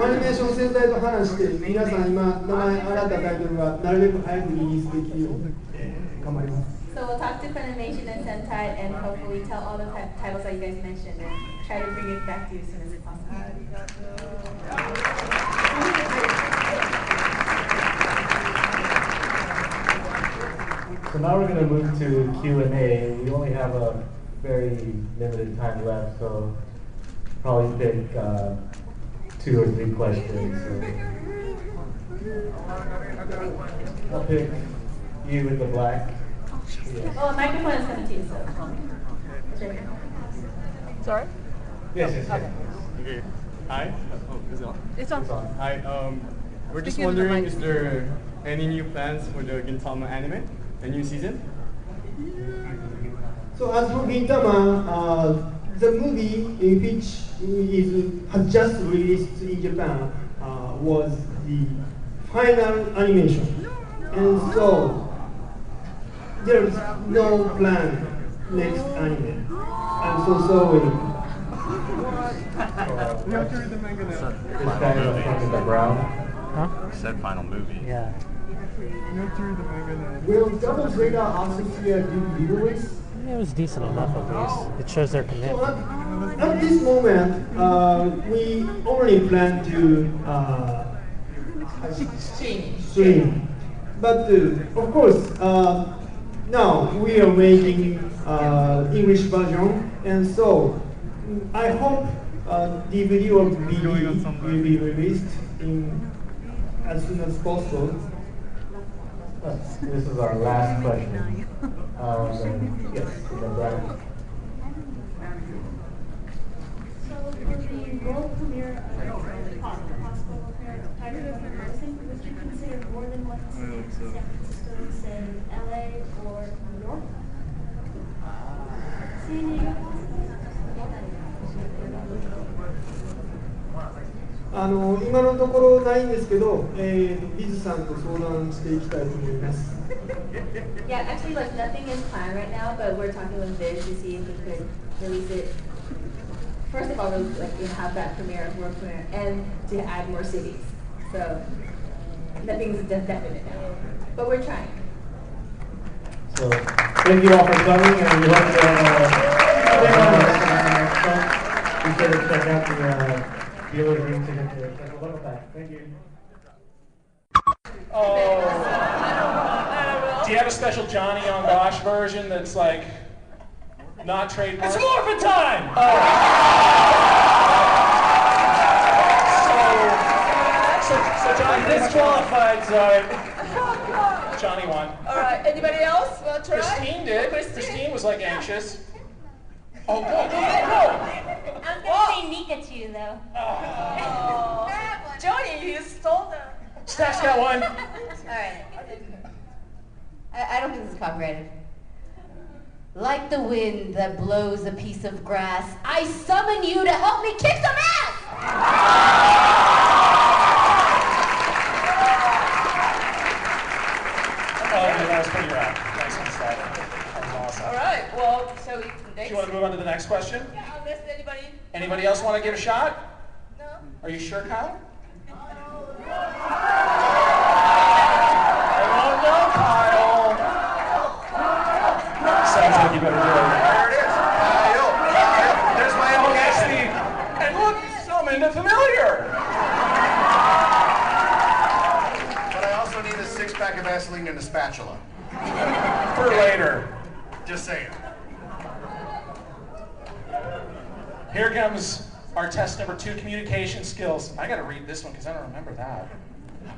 ニメーション戦隊と話して皆さん今名前上がったタイトルがなるべく早くリリースできるように、頑張ります。So we'll talk to Funimation and Sentai and hopefully tell all the titles that you guys mentioned and try to bring it back to you as soon as it's possible. So now we're going to move to Q&A. We only have a very limited time left, so probably take 2 or 3 questions. So I'll pick you with the black. Yes. Oh, a microphone is coming to you, so. It's right here. Sorry? Yes. Okay. Hi. Oh, is it on? It's on. Hi. We're just wondering, is there any new plans for the Gintama anime, the new season? So as for Gintama, the movie which has just released in Japan was the final animation, and so there's no plan next anime. I'm so sorry. You have to read the manga now. This guy was from the ground. Huh? Said final movie. Yeah. You have to read the manga now. Will Double Zeta obviously a DVD release? It was decent enough at least. It shows their commitment. At this moment, we only plan to stream. But of course, now we are making English version, and so I hope DVD or BD will be released as soon as possible. This is our last question. Yes, in the back. So for the world premiere of possible Tiger of Medicine, would you consider more than one city, San Francisco, say LA or New York? San Diego? 今のところないんですけど、ビズさんと相談していきたいと思います。Yeah, actually, like nothing is planned right now, but we're talking with Viz to see if we could release it. First of all, like have that premiere, world premiere, and to add more cities. So nothing's definite now, but we're trying. So thank you all for coming, and we hope you have be sure to check out the dealer room to get the special back. Thank you. Oh. Do you have a special Johnny on Gosh version that's like not trademarked? It's Morphin' time! So Johnny disqualified, sorry. Johnny won. All right, anybody else want to try? Christine did. Christine was like anxious. Oh, go. I'm going to say Mikachu, though. Oh. Jody, you stole them. Stack's got one. All right. I don't think this is copyrighted. Like the wind that blows a piece of grass, I summon you to help me kick some ass! Oh, yeah, that was pretty rad. Nice one, Stack. That was awesome. All right, well, so next. Do you want to move on to the next question? Yeah, unless anybody. Anybody else want to give a shot? No. Are you sure, Kyle? Oh, no, Kyle. Sounds like you better do it. There it is. Kyle. There's my application. And look, summoned a familiar. But I also need a 6-pack of Vaseline and a spatula. For later. Just saying. Here comes our test number 2, communication skills. I gotta read this one because I don't remember that.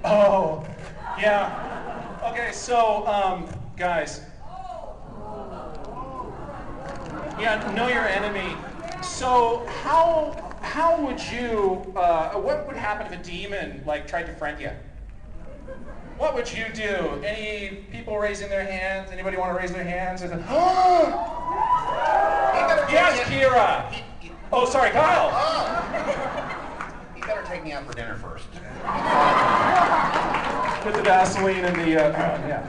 Oh, yeah. Okay, so, guys. Yeah, know your enemy. So, how would you, what would happen if a demon, like, tried to friend you? What would you do? Any people raising their hands? Anybody want to raise their hands? Oh! Yes, Kira! Oh, sorry, Kyle! You better take me out for dinner first. With the Vaseline and the, yeah.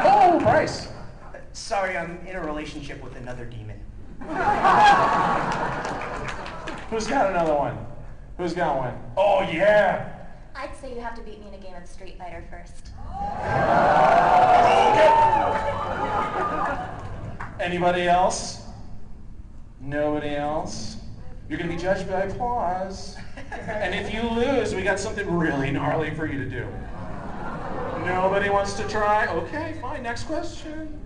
Oh, Bryce! Sorry, I'm in a relationship with another demon. Who's got another one? Who's got one? Oh, yeah! I'd say you have to beat me in a game of Street Fighter first. Anybody else? Nobody else? You're going to be judged by applause. And if you lose, we got something really gnarly for you to do. Nobody wants to try? Okay, fine. Next question.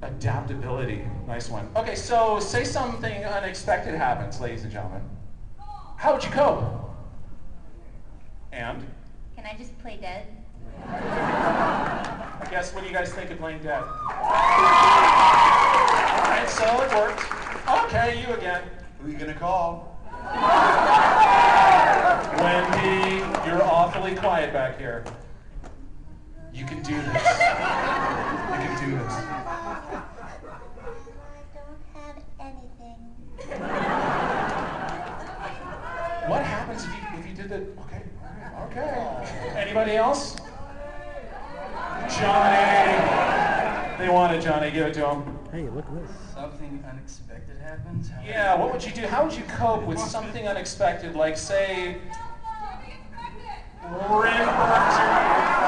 Adaptability. Nice one. Okay, so say something unexpected happens, ladies and gentlemen. How would you cope? And? Can I just play dead? I guess, what do you guys think of playing dead? Alright, so it worked. Okay, you again. Who are you gonna call? Wendy, you're awfully quiet back here. You can do this. You can do this. What happens if you did the, okay. Anybody else? Johnny. They want it, Johnny. Give it to them. Hey, look at this. Something unexpected happens? Yeah, what would you do? How would you cope with something unexpected, like, say, Rin burns your...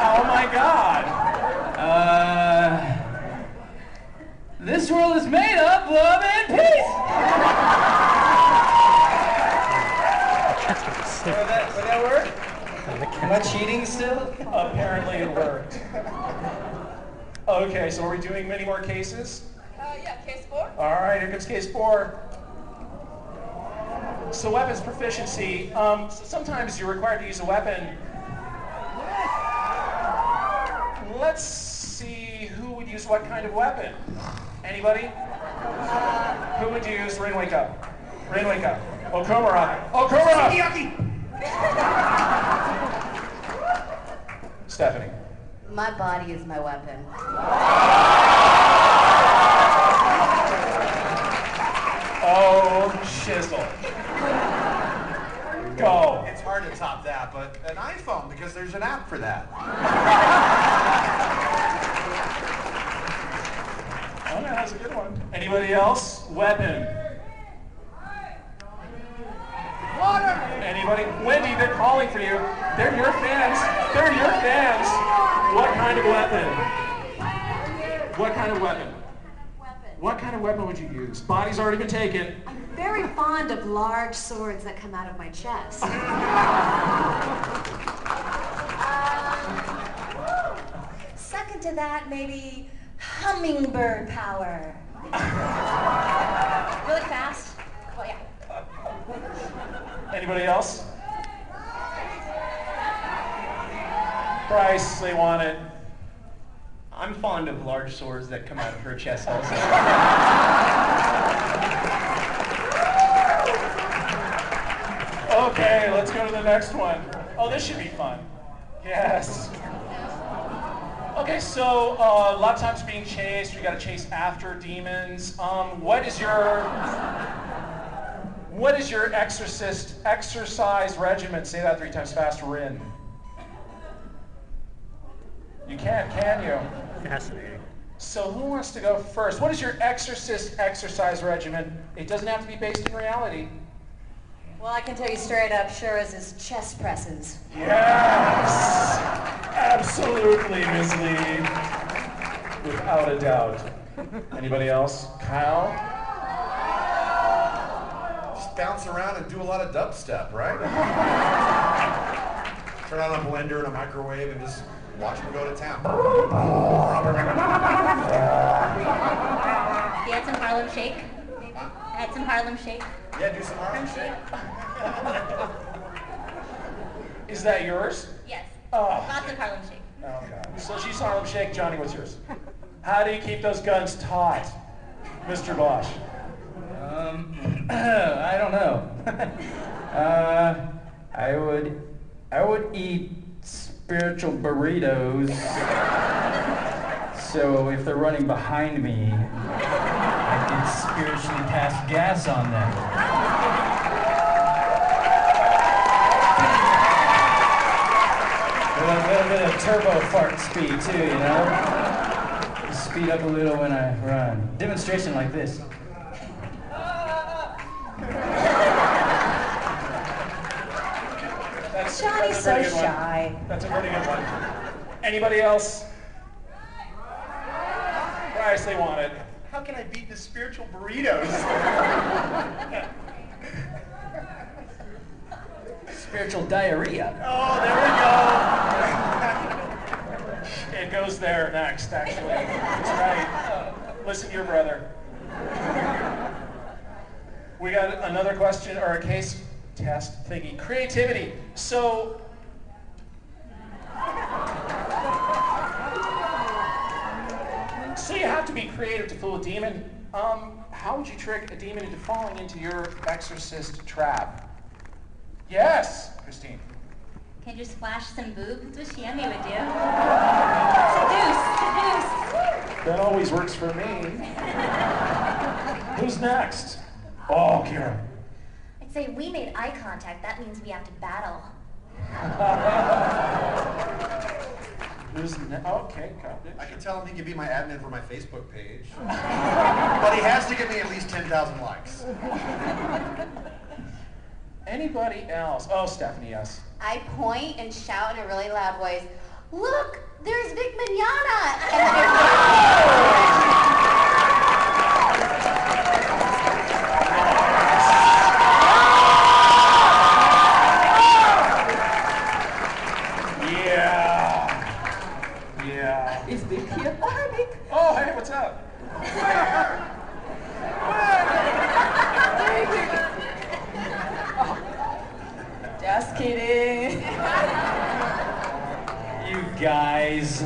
Oh my god! This world is made of love and peace! Would that work? Am I cheating still? Apparently it worked. Okay, so are we doing many more cases? Yeah, case 4. All right, here comes case 4. So weapons proficiency. So sometimes you're required to use a weapon. Let's see who would use what kind of weapon. Anybody? Who would use Rin Wake Up? Rin Wake Up. Okumura. Okumura! Stephanie. My body is my weapon. Oh, shizzle. Go. It's hard to top that, but an iPhone, because there's an app for that. Oh, that was a good one. Anybody else? Weapon. Water. Anybody? Wendy, they're calling for you. They're your fans. They're your fans. What kind of weapon? What kind of weapon? What kind of weapon would you use? Body's already been taken. I'm very fond of large swords that come out of my chest. Second to that, maybe hummingbird power. Really fast? Well, yeah. Anybody else? Bryce, they want it. I'm fond of large swords that come out of her chest also. Okay, let's go to the next one. Oh, this should be fun. Yes. Okay, so a lot of times being chased, you got to chase after demons. What is your Exorcist exercise regimen? Say that 3 times fast, Rin. You can't, can you? Fascinating. So who wants to go first? What is your Exorcist exercise regimen? It doesn't have to be based in reality. Well, I can tell you straight up, sure as his chest presses. Yes! Absolutely, Ms. Lee. Without a doubt. Anybody else? Kyle? Just bounce around and do a lot of dubstep, right? Turn on a blender and a microwave and just watch them go to town. You had some Harlem Shake? I had some Harlem Shake. Yeah, do some Harlem Shake. Is that yours? Yes. Oh. Lots of Harlem Shake. Oh, God. So she's Harlem Shake. Johnny, what's yours? How do you keep those guns taut, Mr. Bosch? I don't know. I would eat spiritual burritos. So if they're running behind me, I can spiritually pass gas on them. A little bit of turbo fart speed too, you know? Just speed up a little when I run. Demonstration like this. Johnny's so shy. That's a pretty good one. Anybody else? Bryce, they want it. How can I beat the spiritual burritos? Spiritual diarrhea. Oh, there we go. It goes there next, actually. That's right. Listen to your brother. We got another question, or a case test thingy. Creativity. So, you have to be creative to fool a demon. How would you trick a demon into falling into your exorcist trap? Yes, Christine. Can you just flash some boobs? That's what Shiemi would do. Seduce. That always works for me. Who's next? Oh, Kira. I'd say we made eye contact. That means we have to battle. Okay, got it. I can tell him he can be my admin for my Facebook page. But he has to give me at least 10,000 likes. Anybody else? Oh, Stephanie, yes. I point and shout in a really loud voice, "Look, there's Vic Mignogna!" And Yeah. Is Vic here? Oh, hi, Vic. Oh, hey, what's up? Just kidding. You guys.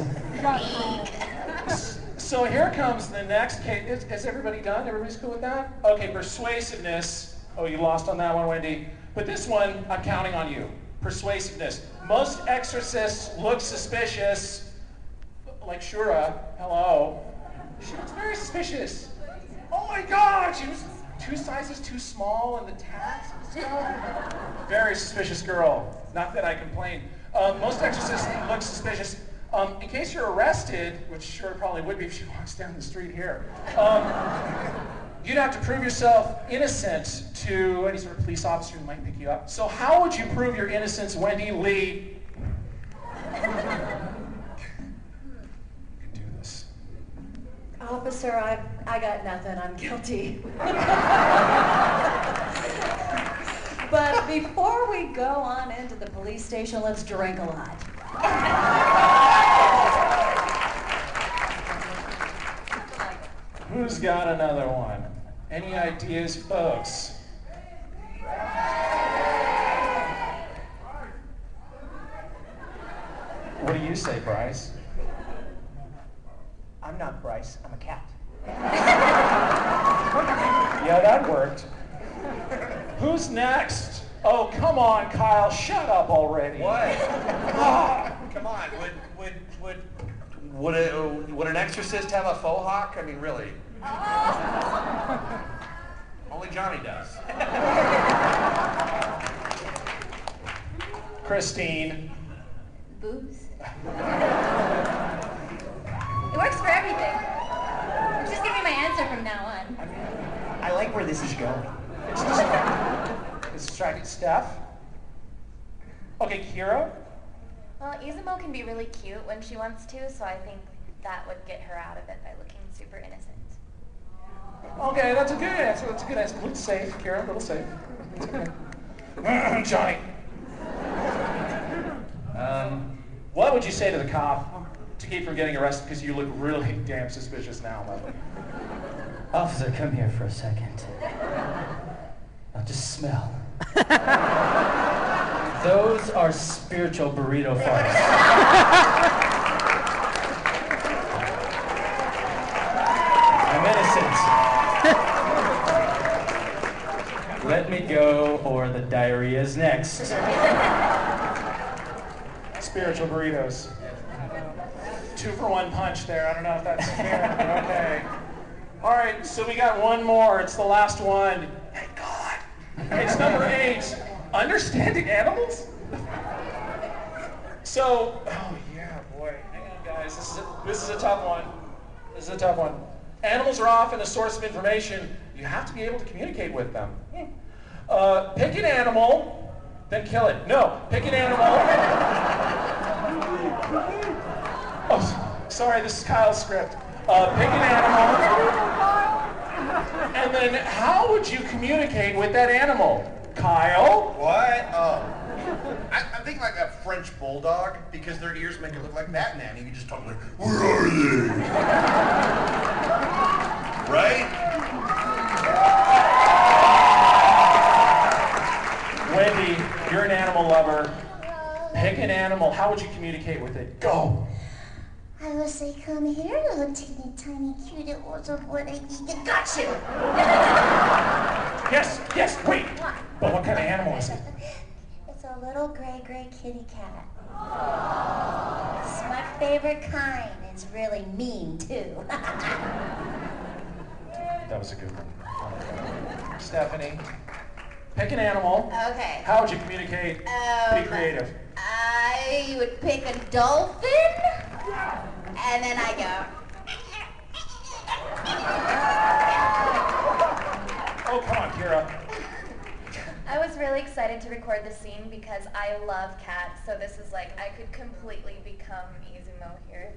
So here comes the next case. Is everybody done? Everybody's cool with that? Okay, persuasiveness. Oh, you lost on that one, Wendy. But this one, I'm counting on you. Persuasiveness. Most exorcists look suspicious. Like Shura. Hello. She looks very suspicious. Oh my God, she was 2 sizes too small in the tats and stuff. Very suspicious girl. Not that I complain. Most exorcists look suspicious. In case you're arrested, which Shura probably would be if she walks down the street here, you'd have to prove yourself innocent to any sort of police officer who might pick you up. So how would you prove your innocence, Wendy Lee? You can do this. Officer, I got nothing. I'm guilty. But before we go on into the police station, let's drink a lot. Who's got another one? Any ideas, folks? What do you say, Bryce? I'm not Bryce, I'm a cat. Yeah, that worked. Who's next? Oh, come on, Kyle, shut up already. What? Come on, would an exorcist have a faux hawk? I mean, really? Only Johnny does. Christine. Boobs. It works for everything. Just give me my answer from now on. I like where this is going. It's distracting. Steph? Okay, Kira? Well, Izumo can be really cute when she wants to, so I think that would get her out of it by looking super innocent. Okay, that's a good answer. That's a good answer. A little safe, Kira, a little safe. It's okay. Johnny. What would you say to the cop to keep from getting arrested? Because you look really damn suspicious now, Officer, come here for a second. Now just smell. Those are spiritual burrito farts. I'm innocent. Let me go, or the diarrhea is next. Spiritual burritos. 2-for-1 punch there. I don't know if that's fair, but okay. All right, so we got one more. It's the last one. Thank God. It's number 8. Understanding animals? So, oh yeah, boy. Hang on, guys. This is a tough one. This is a tough one. Animals are often a source of information. You have to be able to communicate with them. Pick an animal, then kill it. No, pick an animal. Oh, sorry, this is Kyle's script. Pick an animal, and then how would you communicate with that animal? Kyle? What? Oh. I think like a French bulldog, because their ears make it look like Batman. You can just talk like, where are they? Right? Wendy, you're an animal lover. Pick an animal. How would you communicate with it? Go. I will say, come here, little teeny tiny cute little boy. I got you. Yes, wait. But what kind of animal is it? It's a little gray kitty cat. It's my favorite kind. It's really mean, too. That was a good one. Stephanie, pick an animal. Okay. How would you communicate? Be creative. I would pick a dolphin. And then I go. Oh, come on, Kira. I was really excited to record this scene because I love cats, so this is like, I could completely become Izumo here.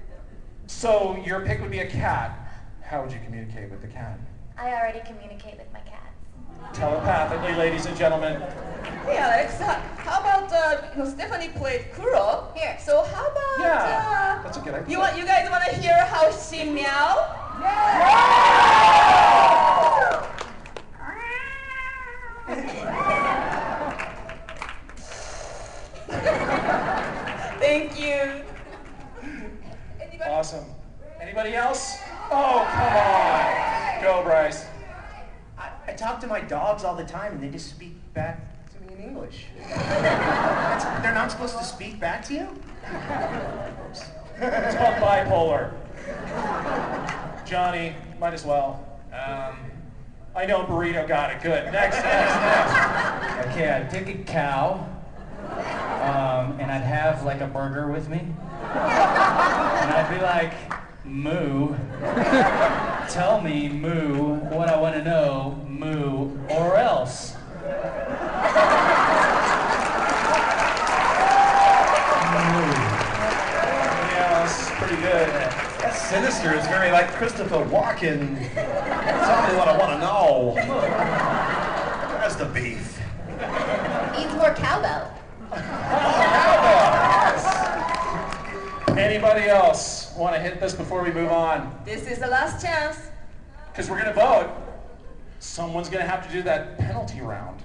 So your pick would be a cat. How would you communicate with the cat? I already communicate with my cats. Telepathically, ladies and gentlemen. Hey Alex, how about Stephanie played Kuro? Here. So how about That's a good idea. you guys want to hear how she meow? Thank you. Awesome. Anybody else? Oh, come on. Go, Bryce. I talk to my dogs all the time, and they just speak back to me in English. They're not supposed to speak back to you? It's called bipolar. Johnny, might as well. I know Burrito got it. Good. Next. Okay, I'd pick a cow, and I'd have like a burger with me. And I'd be like, moo. Tell me, moo, what I want to know, moo, or else. Yeah, that's pretty good. That's sinister. It's very like Christopher Walken. Tell me what I want to know. There's the beef. Needs more cowbell. Anybody else want to hit this before we move on? This is the last chance. Because we're going to vote. Someone's going to have to do that penalty round.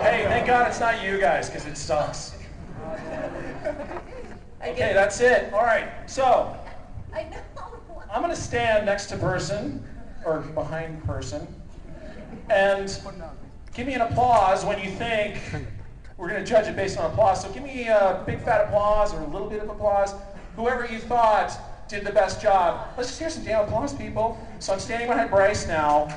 Hey, thank God it's not you guys, because it sucks. Okay, that's it. All right, so I'm going to stand next to person, or behind person, and give me an applause when you think. We're going to judge it based on applause, so give me a big fat applause or a little bit of applause. Whoever you thought did the best job. Let's just hear some damn applause, people. So I'm standing behind Bryce now.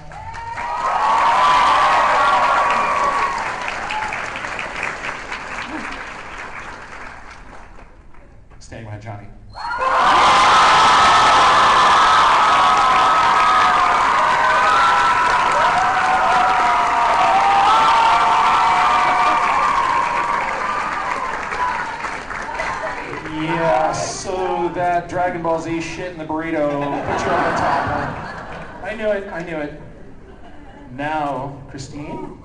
Standing behind Johnny. Yeah, so that Dragon Ball Z shit in the burrito put you on the top. I knew it, I knew it. Now, Christine?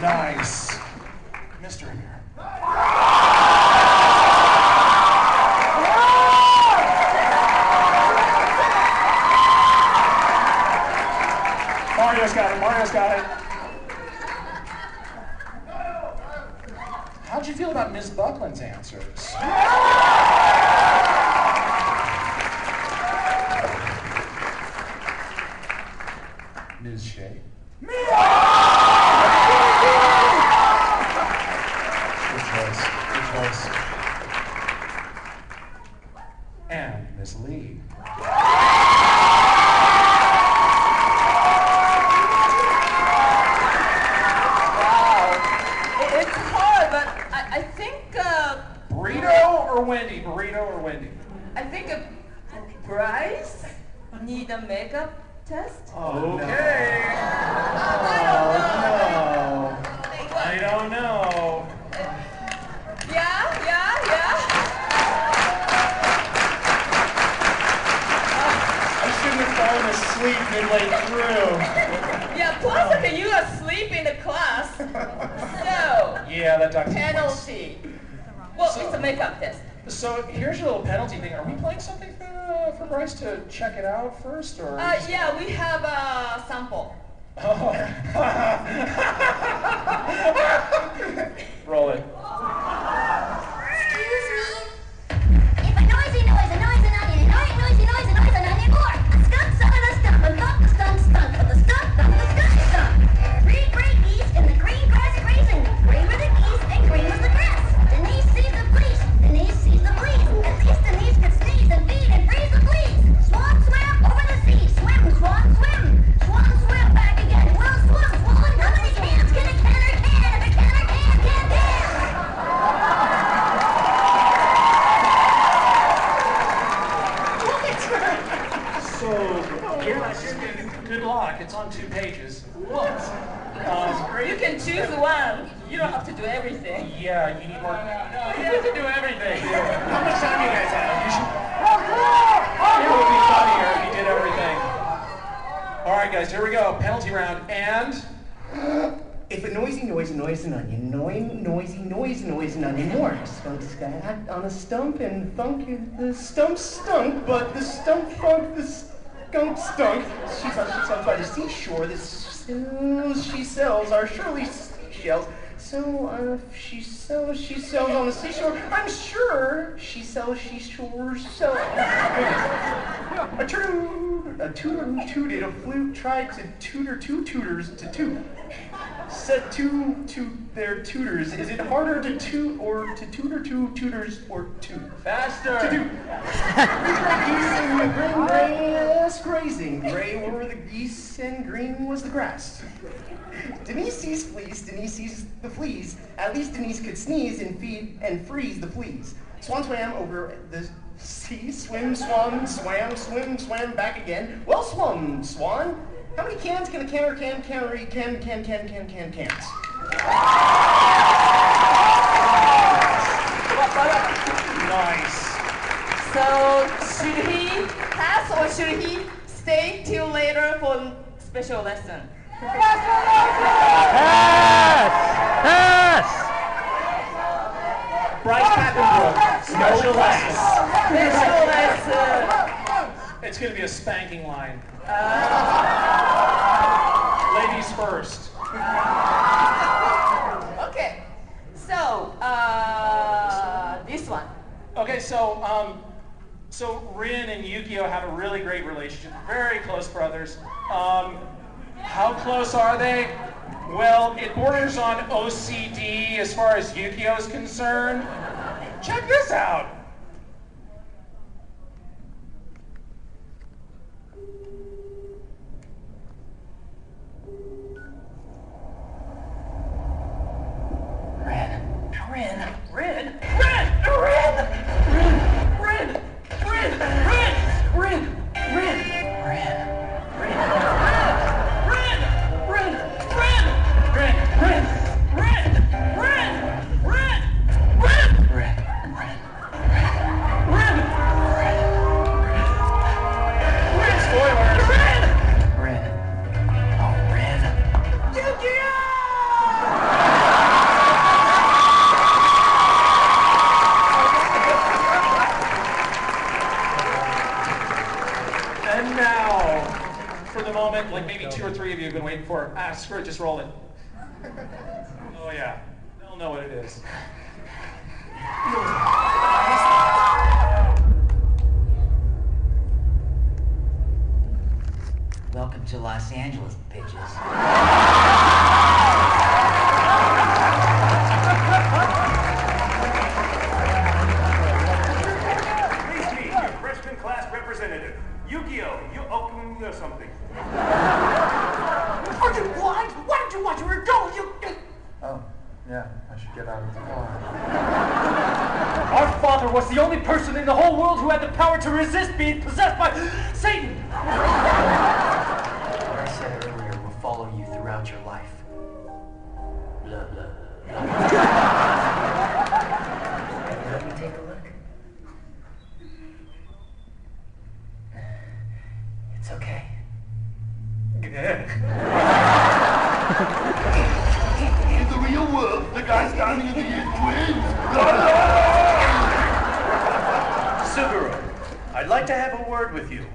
Nice. Mr. Hebert. Mario's got it, Mario's got it. How'd you feel about Ms. Buckland's answers? Ms. Shea? Good choice, good choice. And Ms. Lee. I think Burrito or Wendy? Burrito or Wendy? I think Bryce need a makeup test. Okay. I don't know. Yeah. I shouldn't have fallen asleep midway through. Yeah, plus if you are asleep in the class, so Yeah, that doctor. penalty. Well, it's a makeup test. So here's your little penalty thing. Are we playing something for Bryce to check it out first, or? Yeah, we have a sample. Oh. Roll it. Excuse me. If a noisy noise, a noise, an onion, a noisy noise, a noise, an onion, or a skunk, son of a stump, a thump, a stunk, stunk, of the skunk, thump, the skunk, stunk. 3 gray geese in the green grass grazing. Gray were the geese and green was the grass. Denise sees the fleece, Denise sees the fleece. At least Denise could sneeze and feed and freeze the fleece. Swan swam over the sea, swim, swan swim. Swan swim back again, well swim, swan, how many hands? guys, good luck. It's on 2 pages. What? You can choose one. You don't have to do everything. Yeah, you need more. No, you have to do everything. How much time do you guys have? It would be funnier if you did everything. All right, guys, here we go. Penalty round, and... If a noisy an onion, noisy an onion more. Skunk sky on a stump and thunk, the stump stunk, but the stump thunk, the skunk stunk. She sells by the seashore, she sells are surely seashells. So, she sells on the seashore. I'm sure she sells seashore. So, a tutor who tooted a flute tried to tutor 2 tutors to toot. Said to their tutors, is it harder to toot or to tutor 2 tutors or toot? Faster! To do. Geese and grass grazing. Gray were the geese and green was the grass. Denise sees fleas, Denise sees the fleas. At least Denise could sneeze and feed and freeze the fleas. Swan swam over the sea, swam back again. Well swum, Swan. How many cans can a canner carry? Cans. Nice. So, should he pass or should he stay till later for special lesson? Pass! Bryce Pappenbrook, special lesson. Special lesson. It's going to be a spanking line. Ladies first. Okay. So, this one. Okay, so Rin and Yukio have a really great relationship. Very close brothers. How close are they? Well, it borders on OCD as far as Yukio is concerned. Check this out. Screw it, just roll it. Oh yeah, they'll know what it is. Welcome to Los Angeles, bitches. Please meet your freshman class representative, Yukio. Something. Are you blind? Why did you watch her go? Oh, yeah, I should get out of the car. Our father was the only person in the whole world who had the power to resist being possessed by Satan! What I said earlier will follow you throughout your life. Blah, blah, blah. Let me take a look. It's okay. In the real world, the guy standing in the end wins. Suguru, I'd like to have a word with you.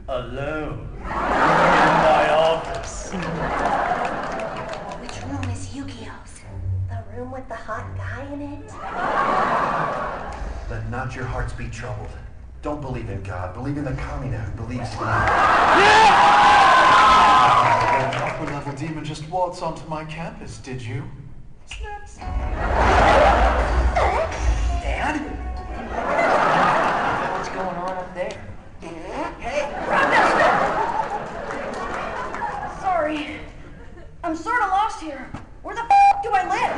Alone. In my office. Which room is Yukio's? The room with the hot guy in it? Let not your hearts be troubled. Don't believe in God. Believe in the Kamina who believes in you. An upper-level demon just waltzed onto my campus, did you? Dad? What's going on up there? Hey! Sorry. I'm sort of lost here. Where the f*** do I live?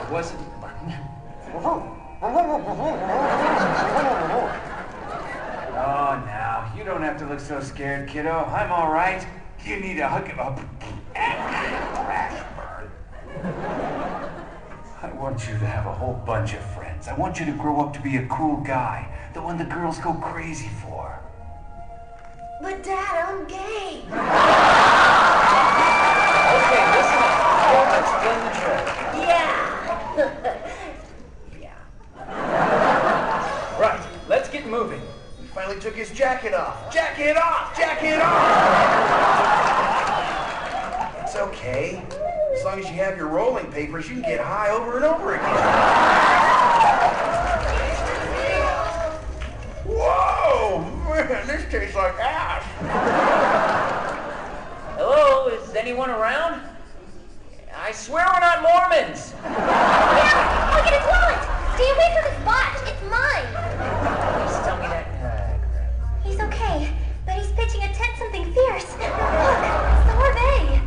It wasn't. look so scared, kiddo. I'm all right. You need a hook up. I want you to have a whole bunch of friends. I want you to grow up to be a cool guy, the one the girls go crazy for. But Dad, I'm gay. Okay, listen up. Let's explain the show. Yeah. Right, let's get moving. He finally took his jacket off. Jacket off! Jacket off! It's okay. As long as you have your rolling papers, you can get high over and over again. Whoa! Man, this tastes like ass. Hello, is anyone around? I swear we're not Mormons. Yeah, look at his wallet. Stay away from his watch. It's mine. Please tell me that. He's okay, but he's pitching a tent something fierce. Look, so are they.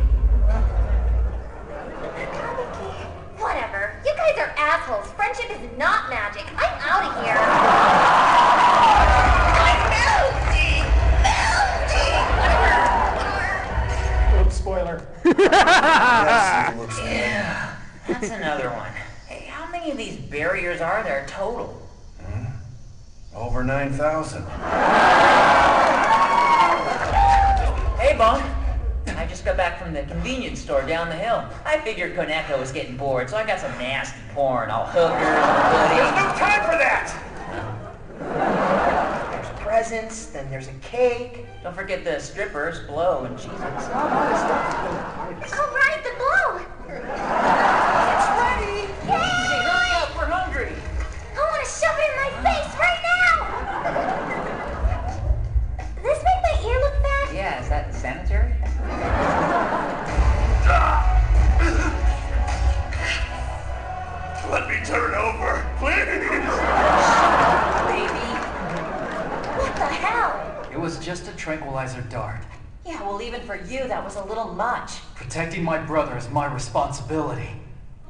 Whatever. You guys are assholes. Friendship is not magic. I'm out of here. Oops, spoiler. Yeah, that's another one. Hey, how many of these barriers are there total? Over 9,000. Hey, Bone. I just got back from the convenience store down the hill. I figured Koneko was getting bored, so I got some nasty porn, all hookers and There's goodies. no time for that! There's presents, then there's a cake. Don't forget the strippers, blow, and cheeses. All right, the blow. It's ready! Yay! Hey, hurry up, we're hungry! I want to shove it in my face right now. Does this make my ear look fat? Yeah, is that sanitary? Let me turn over, please! Baby. What the hell? It was just a tranquilizer dart. Yeah, well, even for you, that was a little much. Protecting my brother is my responsibility.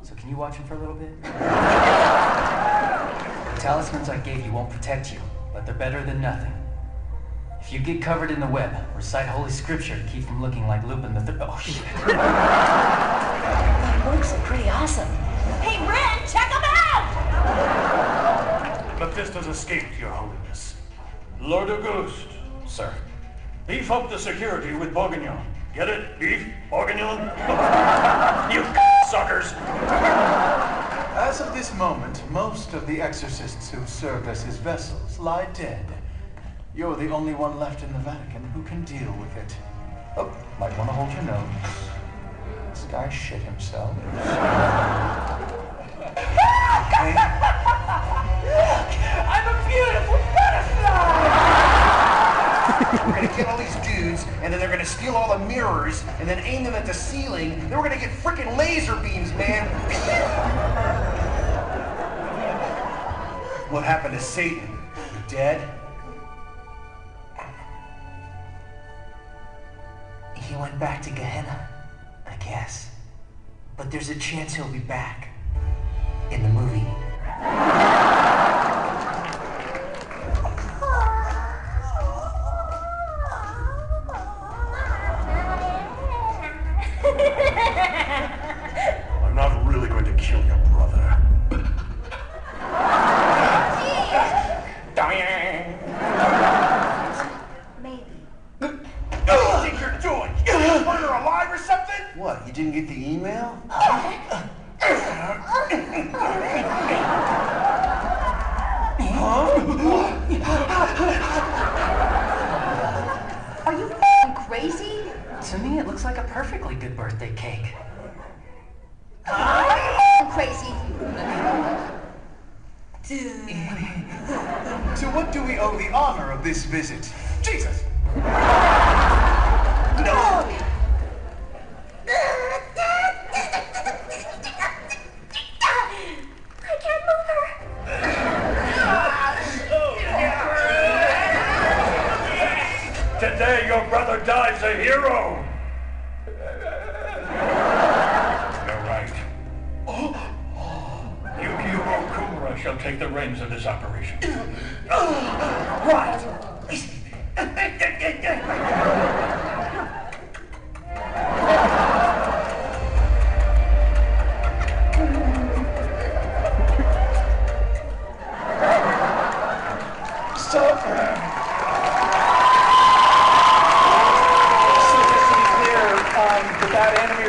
So can you watch him for a little bit? The talismans I gave you won't protect you, but they're better than nothing. If you get covered in the web, recite Holy Scripture to keep from looking like Lupin the Third. Oh, shit. That looks pretty awesome. Hey, Ren, check them out! Mephisto's escaped, Your Holiness. Lord Auguste. Sir. Beef up the security with Bourguignon. Get it? Beef? Bourguignon? You suckers! As of this moment, most of the exorcists who served as his vessels lie dead. You're the only one left in the Vatican who can deal with it. Oh, might want to hold your nose. This guy shit himself. Okay. I'm a beautiful butterfly! We're gonna get all these dudes, and then they're gonna steal all the mirrors, and then aim them at the ceiling, then we're gonna get freaking laser beams, man! What happened to Satan? You dead? He went back to Gehenna, I guess. But there's a chance he'll be back. In the movie. I'm not really going to kill your brother. Maybe. What do you think you're doing? You murder alive or something? What, you didn't get the email? Are you f***ing crazy? To me, it looks like a perfectly good birthday cake. I'm crazy. To what do we owe the honor of this visit? Jesus! No! I can't move her. Today your brother dies a hero! You're right. Yukihiro Kumura shall take the reins of this operation. Right!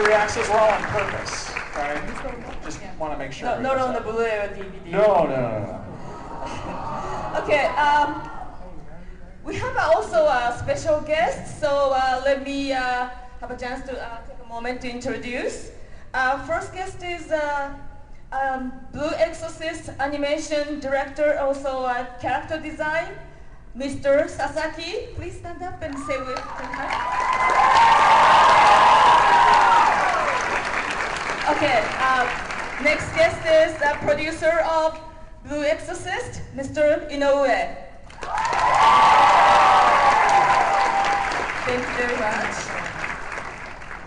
Reactions were all on purpose, right? Just want to make sure. Not on the Blu-ray or DVD. No. Okay. We have also a special guest, so let me have a chance to take a moment to introduce. First guest is Blue Exorcist animation director, also character design, Mr. Sasaki. Please stand up and say with Okay, next guest is the producer of Blue Exorcist, Mr. Inoue. Thank you very much.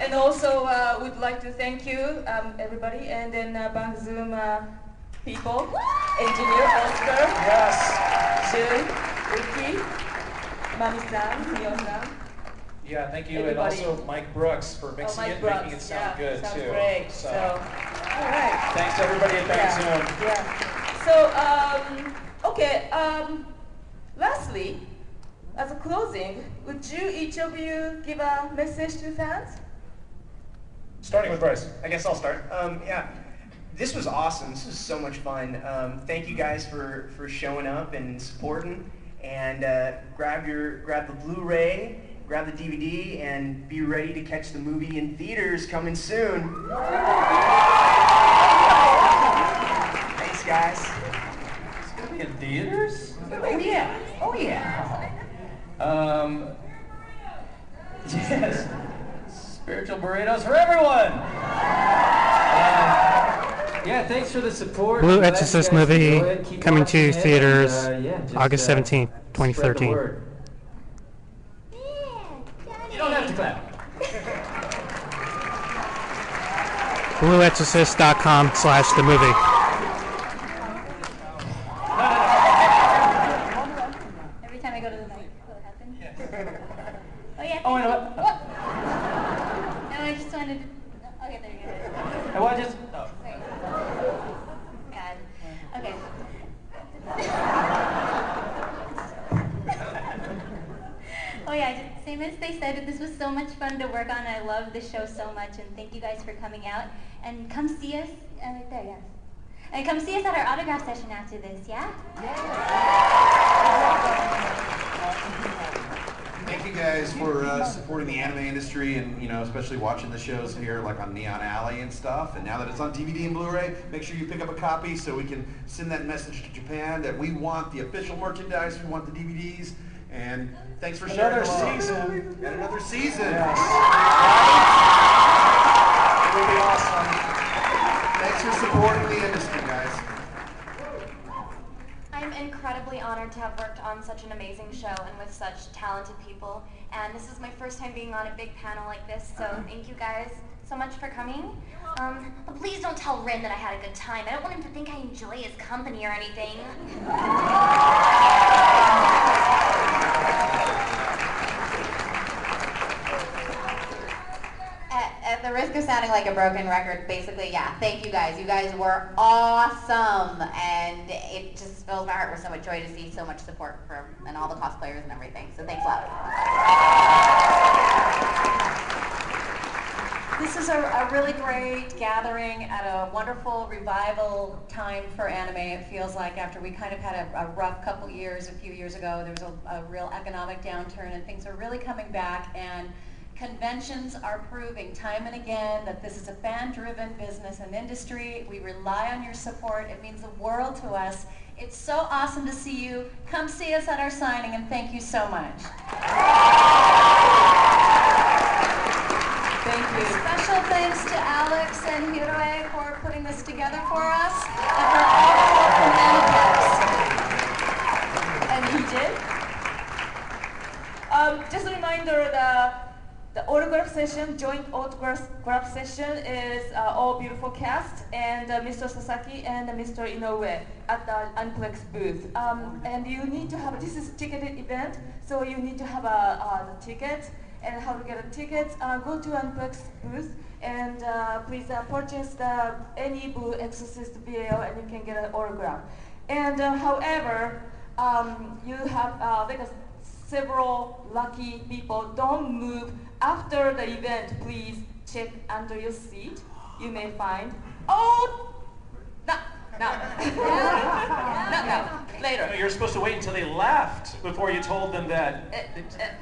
And also, we'd like to thank you, everybody, and then Bang Zoom people, engineer Oscar, yes, Jun, Ricky, Mami-san, Mio-san. Yeah, thank you, Everybody. and also Mike Brooks for mixing Mike it, Brooks, making it sound good sounds too. Great. So, all right. Thanks to everybody at Bang Zoom. Yeah. So, okay. Lastly, as a closing, would you each of you give a message to fans? Starting with Bryce. I guess I'll start. Yeah, this was awesome. This was so much fun. Thank you guys for showing up and supporting. And grab the Blu-ray, grab the DVD, and be ready to catch the movie in theaters coming soon. Thanks, guys. It's gonna be in theaters? Oh yeah. Oh yeah. Yes. Spiritual burritos for everyone. Yeah, thanks for the support. Blue Glad you Exorcist guys movie enjoy it. Keep coming watching to it, theaters and, just, August 17th, spread the 2013. word. You don't have to clap. BlueExorcist.com/the-movie. Every time I go to the mic, will it happen? Oh yeah. Oh, I know what? No, I just wanted to. Okay, there you go. I want just. Oh. Wait. God. Okay. Oh yeah, same as they said, this was so much fun to work on. I love the show so much, and thank you guys for coming out. And come see us right there, yes. And come see us at our autograph session after this, yeah? Thank you guys for supporting the anime industry, and especially watching the shows here like on Neon Alley and stuff. And now that it's on DVD and Blu-ray, make sure you pick up a copy so we can send that message to Japan that we want the official merchandise, we want the DVDs, and thanks for sharing. Another season. And another season. Yes. It would be awesome. Thanks for supporting the industry, guys. I'm incredibly honored to have worked on such an amazing show and with such talented people. And this is my first time being on a big panel like this, so thank you guys so much for coming. But please don't tell Rin that I had a good time. I don't want him to think I enjoy his company or anything. At the risk of sounding like a broken record, basically, yeah, thank you guys. You guys were awesome, and it just fills my heart with so much joy to see so much support from and all the cosplayers and everything. So thanks a lot. This is a really great gathering at a wonderful revival time for anime. It feels like after we kind of had a rough couple years, a few years ago, there was a real economic downturn and things are really coming back, and conventions are proving time and again that this is a fan-driven business and industry. We rely on your support. It means the world to us. It's so awesome to see you. Come see us at our signing, and thank you so much. Thank you. Special thanks to Alex and Hiroe for putting this together for us, and for all the work from Anime. And he did. Just a reminder, the autograph session, joint autograph session is all beautiful cast and Mr. Sasaki and Mr. Inoue at the Unplex booth. And you need to have, this is a ticketed event, so you need to have the ticket. And how to get a ticket, go to Unplex booth and please purchase any Blue Exorcist video and you can get an autograph. And however, you have, because several lucky people don't move after the event, please check under your seat. You may find, oh, no, later. No, you're supposed to wait until they left before you told them that.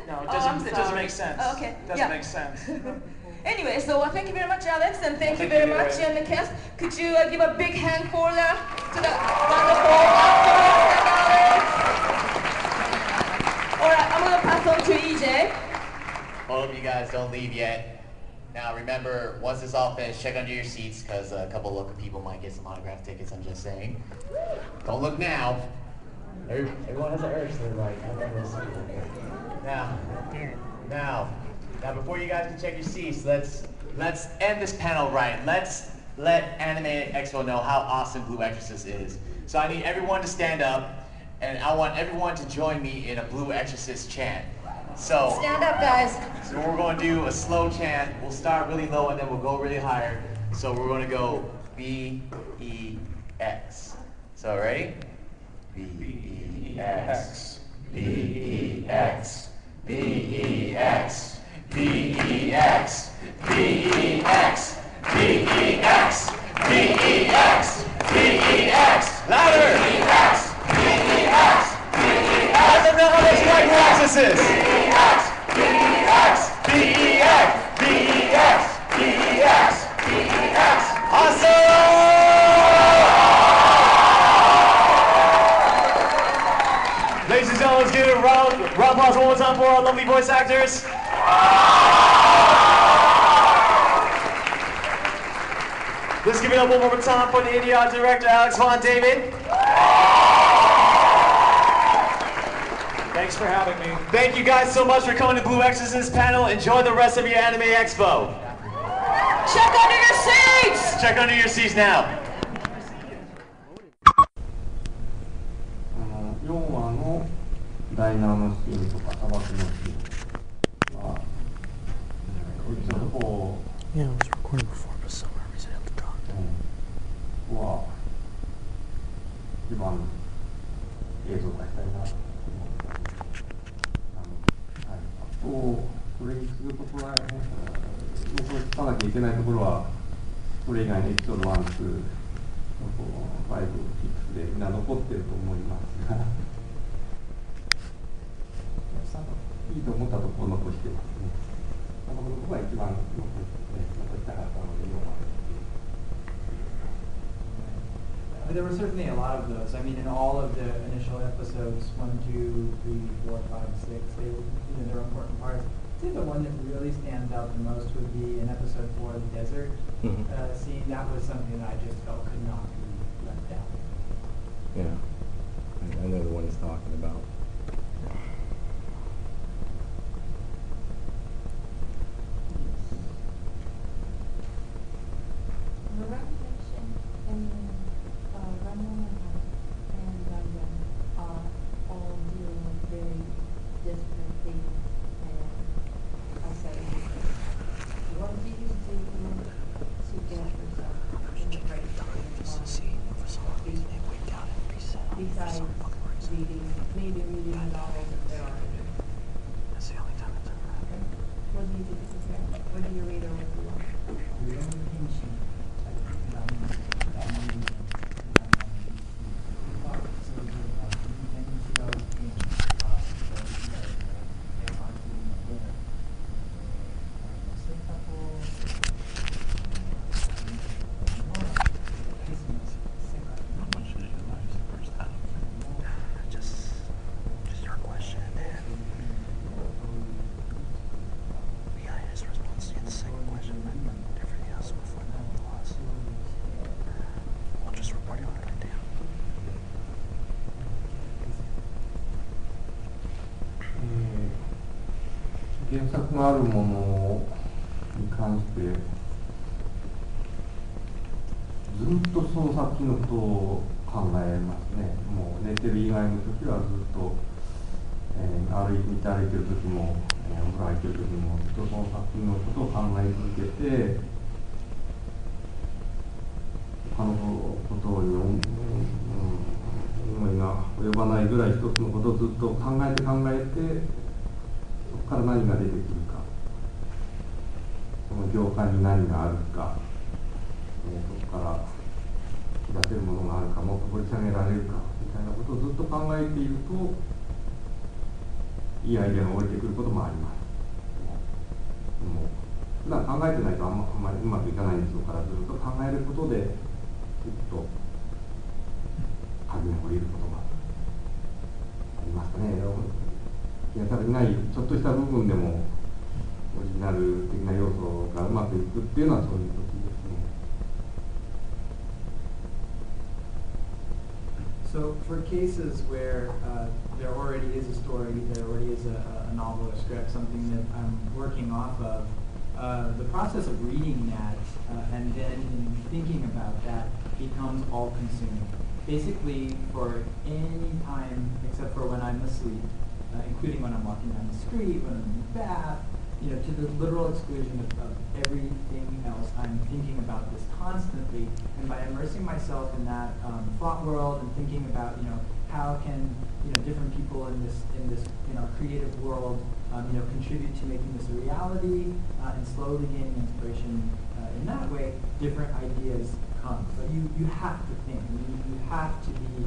No, it doesn't make sense. Okay. It doesn't make sense. Anyway, so thank you very much, Alex, and thank you very much, and the cast. Could you give a big hand for to the wonderful actors and Alex? All right, I'm gonna pass on to EJ. Hope you guys don't leave yet. Now remember, once it's all finished, check under your seats because a couple local people might get some autograph tickets, I'm just saying. Don't look now. Everyone has an urge, so they're like, I'm gonna see it. Now, before you guys can check your seats, let's end this panel right. Let's let Anime Expo know how awesome Blue Exorcist is. So I need everyone to stand up, and I want everyone to join me in a Blue Exorcist chant. So stand up, guys. So we're going to do a slow chant. We'll start really low and then we'll go really higher. So we're going to go B-E-X. So ready? B-E-X. B-E-X. B-E-X. B-E-X. B-E-X. B-E-X. B-E-X. B-E-X. Louder! B-E-X. B-E-X. Let them know how much you like Blue Exorcist. B-E-X. B-E-X. B-E-X. B-E-X. B-E-X. B-E-X. Awesome! Ladies and gentlemen, let's give it a round of applause one more time for our lovely voice actors. Let's give it up one more time for the indie art director, Alex Von David. Thanks for having me. Thank you guys so much for coming to Blue Exorcist panel. Enjoy the rest of your Anime Expo. Check under your seats! Check under your seats now. 4話のダイナーのシーンとか砂漠のシーンはちょっとこう Yeah, I was recording before, but so I was able to talk. ここは一番映像化したいなと思ってあとそれに次ぐところは僕が聞かなきゃいけないところはそれ以外にエピソード1、2、5、6でみんな残ってると思いますがいいと思ったところを残してますね。僕は一番残したかったのでThere were certainly a lot of those. I mean, in all of the initial episodes, 1, 2, 3, 4, 5, 6, they were, there were important parts. I think the one that really stands out the most would be in episode 4, the desert scene. That was something that I just felt could not be left out. Yeah, I know the one he's talking about. The recognition and Gundamn and Gundamn are all dealing with very different things and also what do you do to get yourself in the right besides reading novels if there are any? That's the only time it's ever happened. What do you do to prepare? What do you read or what do you watch? Just your question, and yeah, his response to the second question, but everything else before that was. I'll just report on it right down. 原作のあるもの関して、ずっとその先のことを考えますね。もう寝てる以外の時はずっと、道歩いてる時も、お風呂入ってる時もずっとその先のことを考え続けて、他のことに思いが及ばないぐらい一つのことをずっと考えて、そこから何が出てくるか、その業界に何があるか、そこから引き出せるものがあるか、もっと掘り下げられるかみたいなことをずっと考えていると、いいアイデアが降りてくることもあります。普段考えてないとあんまりうまくいかないんですから、ずっと考えることでずっと鍵が降りることがありますかね。原作にないちょっとした部分でもオリジナル的な要素がうまくいくっていうのはそういう時ですね。So for cases where there already is a story, there already is a novel or script, something that I'm working off of, the process of reading that and then thinking about that becomes all-consuming. Basically, for any time except for when I'm asleep, including when I'm walking down the street, when I'm in the bath, to the literal exclusion of everything else, I'm thinking about this constantly. And by immersing myself in that thought world and thinking about, how can different people in this creative world contribute to making this a reality, and slowly gaining inspiration in that way, different ideas come. But you have to think, you have to be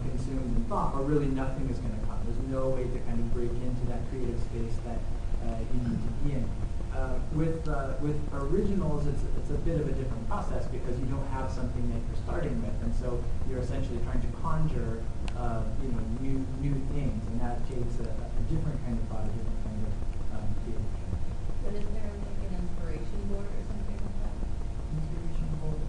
consumed in thought, or really nothing is going to come. There's no way to kind of break into that creative space that you need to be in. With originals, it's a bit of a different process because you don't have something that you're starting with, and so you're essentially trying to conjure new things, and that takes a different kind of thought, a different kind of creative. But is there like an inspiration board or something like that? Inspiration board.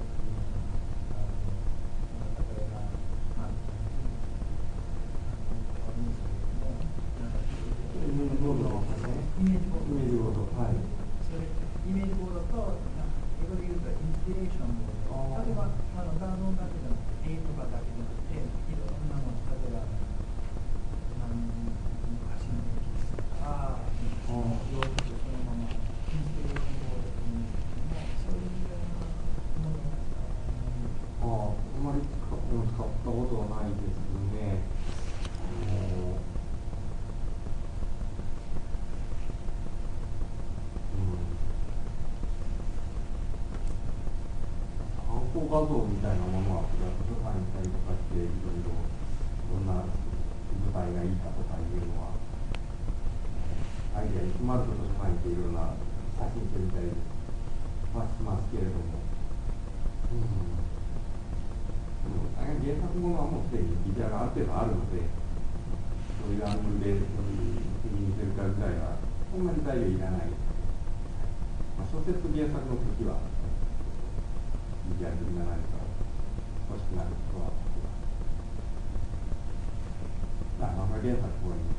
画像みたいなものは図書館に行ったりとかしていろいろどんな舞台がいいかとかいうのはアイデアに詰まると図書館に行っていろんな写真集みたりはしますけれども、原作ものはもうすでにビジュアルがある程度あるので、そういうアングルでそういう国に出るかぐらいはそんなに材料いらない。小説原作の時はビジュアルになられたら欲しくなることは原作を見て。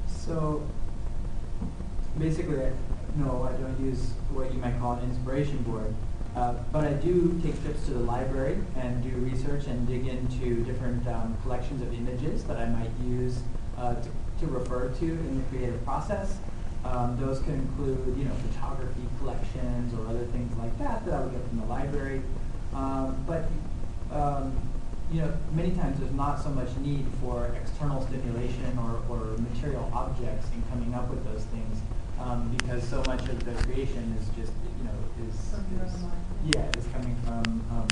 So basically, no, I don't use what you might call an inspiration board, but I do take trips to the library and do research and dig into different collections of images that I might use to refer to in the creative process. Those can include, photography collections or other things like that I would get from the library. But many times there's not so much need for external stimulation or material objects in coming up with those things, because so much of the creation is just, is coming from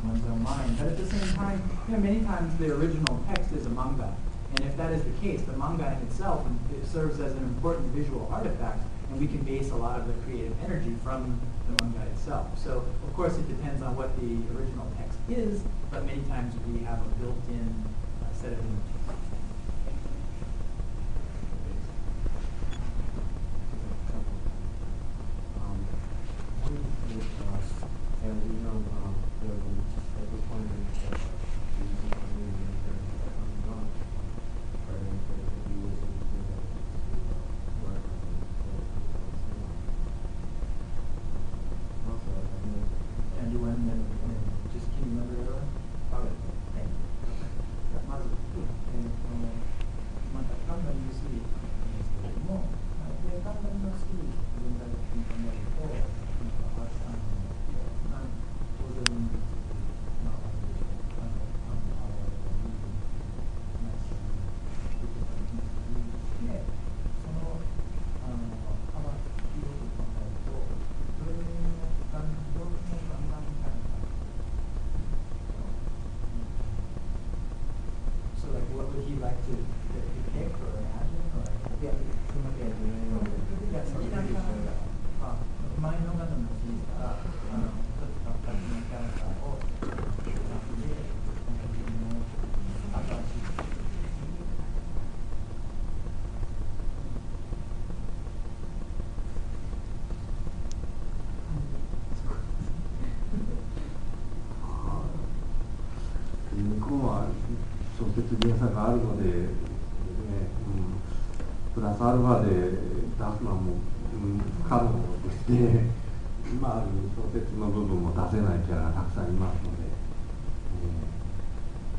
one's own mind. But at the same time, many times the original text is a manga. And if that is the case, the manga in itself it serves as an important visual artifact, and we can base a lot of the creative energy from the manga itself. So, of course, it depends on what the original text is, but many times we have a built-in set of images. のガンダムのシリーズから、一つか二つのキャラクターを出版で、本格的の新しい。向こうは小説原作があるので、プラスアルファで出すのはもう、不可能ですね。今ある小説の部分も出せないキャラがたくさんいますので。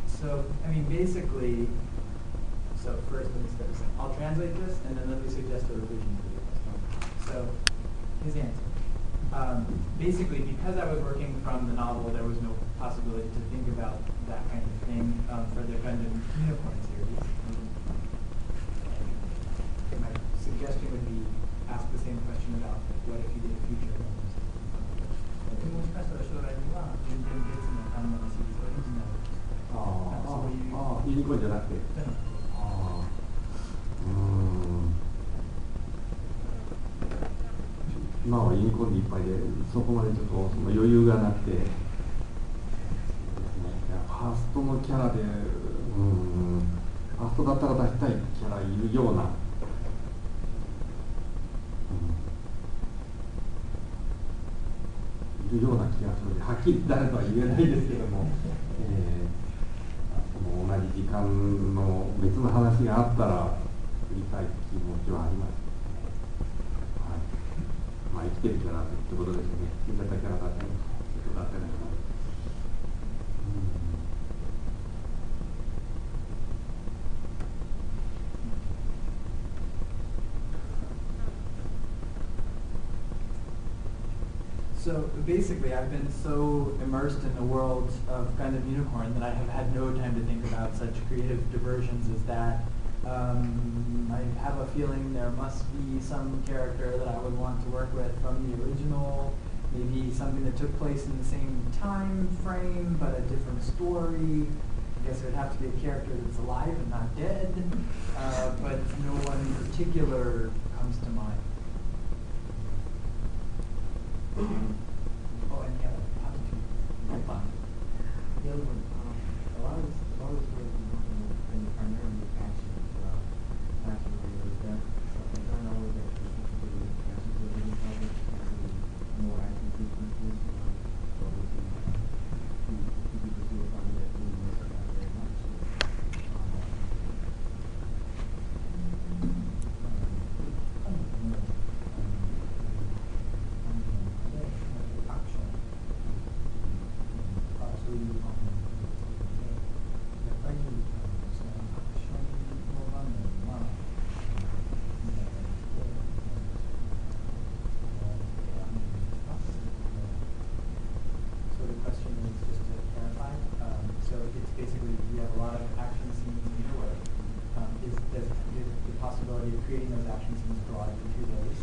So, I mean, basically, so first let me start this. I'll translate this and then let me suggest a revision for you. So, his answer. Basically, because I was working from the novel, there was no possibility to think about that kind of thing for the Gundam Unicorn series. My suggestion would be ask the same question about what if you did a future Gundam series. もしかしたら将来には全然別のガンダムシリーズオリジナルそういうユニコーンじゃなくて。今はユニコーンでいっぱいで、そこまでちょっとその余裕がなくて、ファーストのキャラで、ファーストだったら出したいキャラいるような、いるような気がするので、はっきり誰とは言えないですけども、その同じ時間の別の話があったら、言いたい気持ちはあります。まあ、生きてるキャラってことですよね。死んじゃったキャラだって人だってないから。So basically, I've been so immersed in the world of Gundam Unicorn that I have had no time to think about such creative diversions as that. I have a feeling there must be some character that I would want to work with from the original, maybe something that took place in the same time frame but a different story. I guess it would have to be a character that's alive and not dead, but no one in particular comes to mind. Oh, and yeah, the other one, a lot of this work has been primarily action, action related. That I don't know that action related projects, more action sequences, or we can people do it on that movement very much. creating those action scenes broad into those.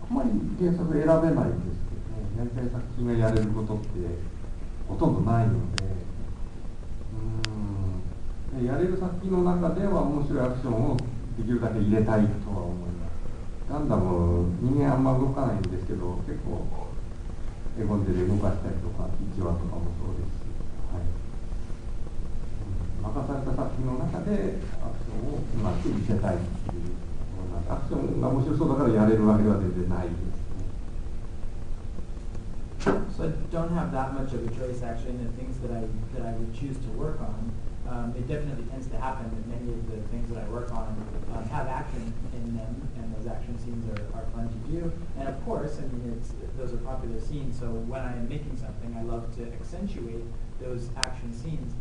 あまり原作選べないんですけどね、やりたい作品がやれることってほとんどないので、やれる作品の中では面白いアクションをできるだけ入れたいとは思います。ガンダム、人間あんま動かないんですけど、結構絵コンテで動かしたりとか、1話とかもそうですし、任された作品の中でアクションをうまく見せたいっていう、アクションが面白そうだからやれるわけでは全然ないですね。So I don't have that much of a choice actually in the things that I would choose to work on. It definitely tends to happen that many of the things that I work on have action in them, and those action scenes are fun to do. And of course, I mean, those are popular scenes, so when I am making something, I love to accentuate those action scenes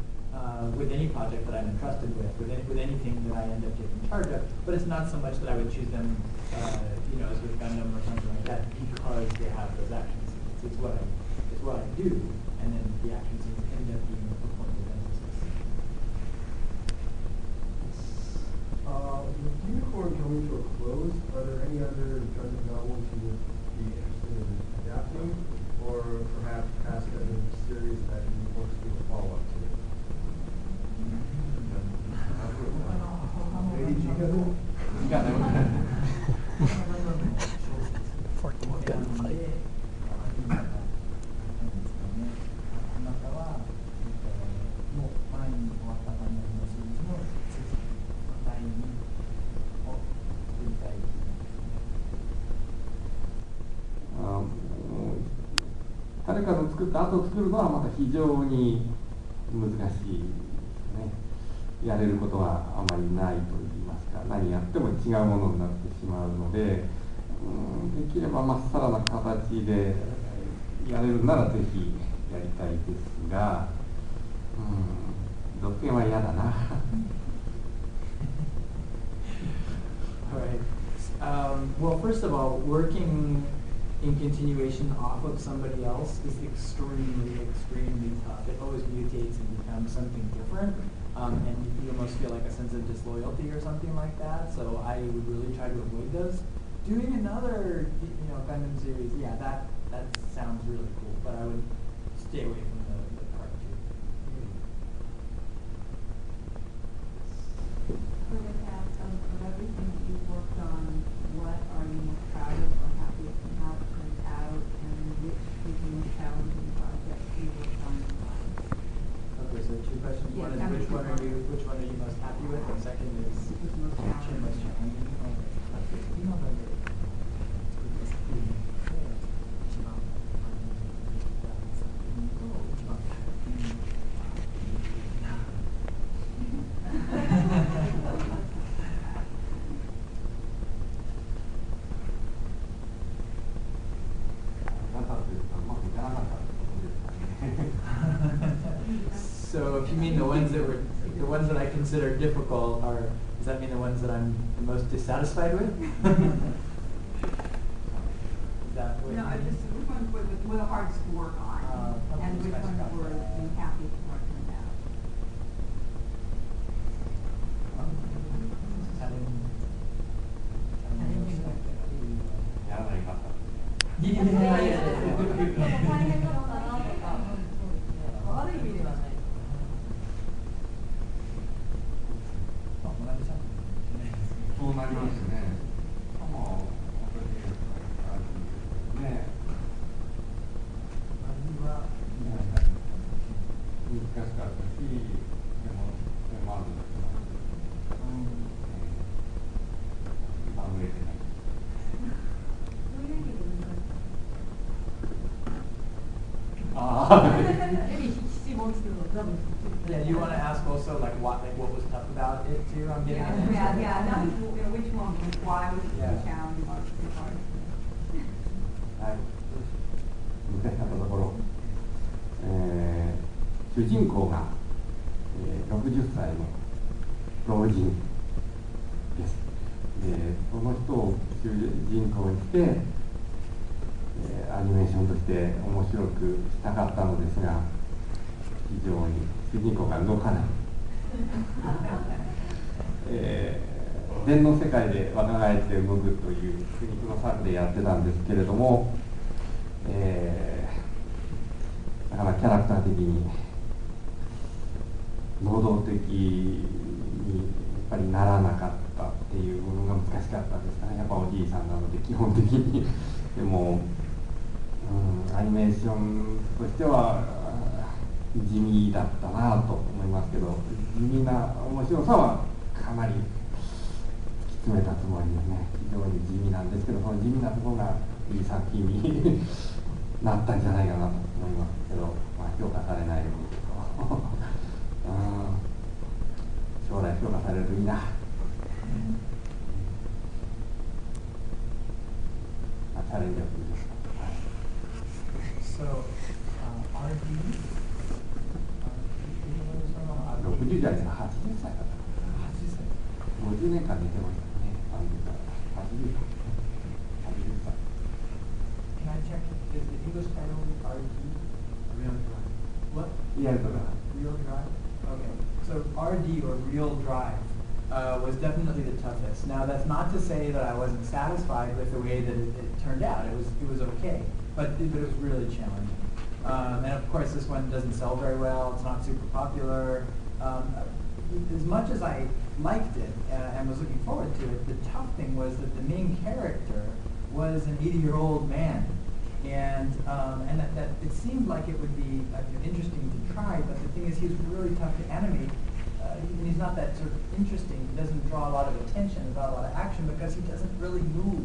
with any project that I'm entrusted with anything that I end up taking charge of. But it's not so much that I would choose them, as with Gundam or something like that, because they have those action scenes. It's what I do, and then the action scenes end up being a point of emphasis. we're coming to a close, are there any other Gundam novels you would be interested in adapting, or perhaps past Gundam series that you want to do a follow-up to? Lady Chica? You got that one. Um, 誰かの作った後を作るのはまた非常に難しいですね。やれることはあまりないと言いますか、何やっても違うものになってしまうので、できればまっさらな形でやれるならぜひやりたいですが、続編は嫌だな。Right. Well, first of all, working in continuation off of somebody else is extremely, extremely tough. It always mutates and becomes something different, and you almost feel like a sense of disloyalty or something like that. So I would really try to avoid those. Doing another, Gundam series, yeah, that sounds really cool, but I would stay away from the cartoon. For the past of everything that you've worked on, what are you most proud of or happiest in how it turned out, and which is the most challenging project you worked on in life? Okay, so two questions. Yeah, One is which one are you most happy with, and second is which is most challenging. Okay. So if you mean the ones that I consider difficult, does that mean the ones that I'm the most dissatisfied with? No, I just which ones were the hardest to work on, and which ones were you happy with how it turned out? Yeah, you want to ask also what was tough about it too? I'm getting Yeah. Which one? Why was it so challenging or so hard? はい。難しかったところ、主人公が、60歳の老人です。その人を主人公にして、アニメーションとして面白くしたかったのですが、非常に主人公が動かない。禅の世界で若返って動くという苦肉の策でやってたんですけれども、だからキャラクター的に能動的にやっぱりならなかったっていう部分が難しかったですかね。やっぱおじいさんなので基本的にでも、アニメーションとしては地味だったなと思いますけど、地味な面白さはかなり突き詰めたつもりですね。非常に地味なんですけど、その地味なところがいい作品になったんじゃないかなと思いますけど、評価されないので将来評価されるといいな。チャレンジをするです。So, RD? 60代ですが80歳だったかな。50年間寝てましたね。80歳。Can I check? Is the English title RD? Real Drive. What? Real Drive. Real Drive? Okay. So RD or Real Drive was definitely the toughest. Now that's not to say that I wasn't satisfied with the way that it turned out. It was okay, but it was really challenging. And of course, this one doesn't sell very well. It's not super popular. As much as I liked it and was looking forward to it, the tough thing was that the main character was an 80-year-old man. And that it seemed like it would be interesting to try, but the thing is he's really tough to animate. And he's not that sort of interesting. He doesn't draw a lot of attention, not a lot of action, because he doesn't really move.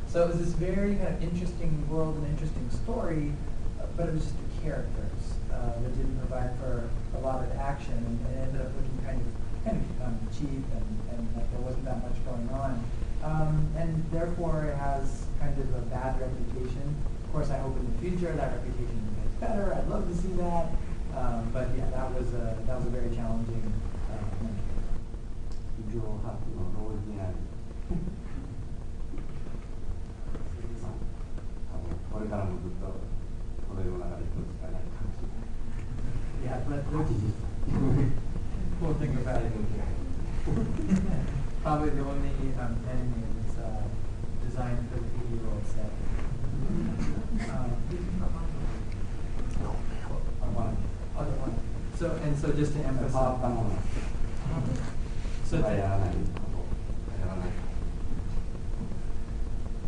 So it was this very kind of interesting world and interesting story, but it was just the characters that didn't provide for a lot of action, and it ended up looking kind of cheap, and like there wasn't that much going on. And therefore it has kind of a bad reputation. Of course, I hope in the future that reputation gets better. I'd love to see that. But yeah, that was a very challenging mentor. 上発の同時にありこれからもずっとこの世の中で一つしかないかもしれない。 Yeah, but cool thing about it, probably the only anime that's designed for the 80-year-old set. So just to emphasize.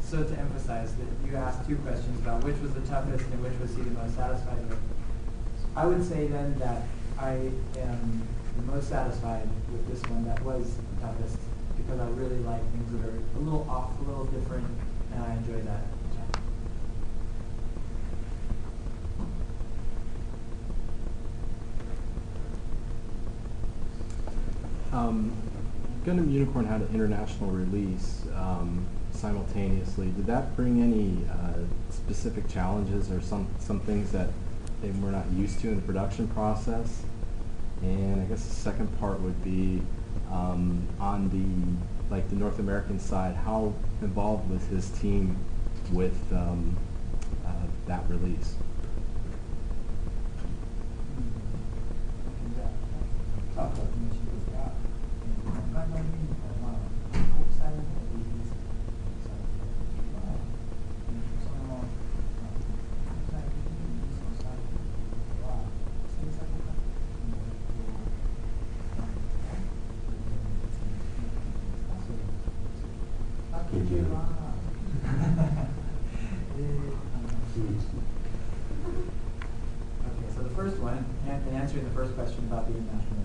So to emphasize that you asked two questions about which was the toughest and which was he the most satisfied with. I would say then that I am the most satisfied with this one that was the toughest, because I really like things that are a little off, a little different, and I enjoy that. Gundam Unicorn had an international release simultaneously. Did that bring any specific challenges or some things that they were not used to in the production process? And I guess the second part would be on the North American side, how involved was his team with that release? So the first one, and answering the first question about the international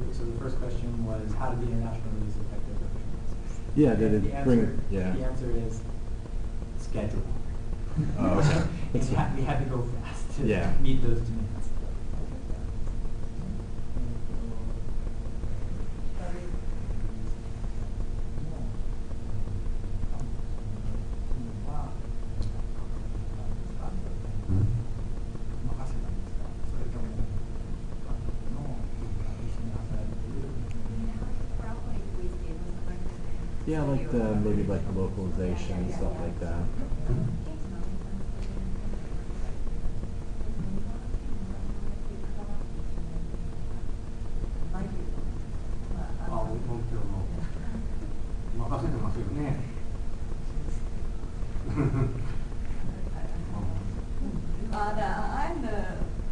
release. So the first question was, how did the international release affect the production process? Yeah, did it The answer is schedule. Oh, okay. We had to go fast to Yeah. meet those demands. Yeah, like maybe like the localization and stuff like that.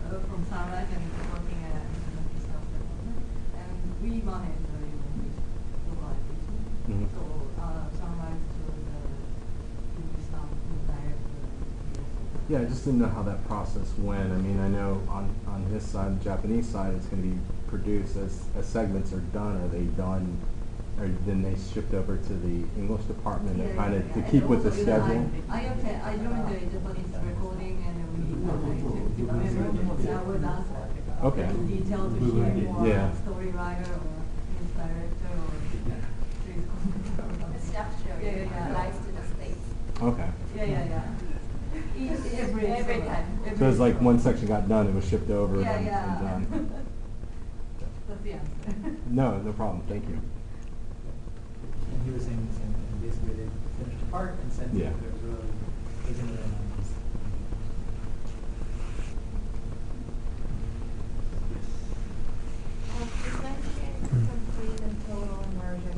I'm from Sunrise and working at self development, and we manage the localization. Mhm. So Sunrise to the some direct. Yeah, I just didn't know how that process went. I mean, I know on his side, the Japanese side, it's going to be produced as segments are done. Are they done? Or then they shipped over to the English department to kind of to keep with the schedule? I joined the Japanese recording and we that was us. Okay. Detail to hear more Yeah. story writer or news director or The staff show flies to the States. Okay. Yeah. Every time. So it's like one section got done, it was shipped over Yeah, and yeah. done. That's the answer. No problem. Thank you. And he was saying the same thing. Basically, they finished a part and sent it. Yeah. It was in their minds. Besides getting complete and total immersion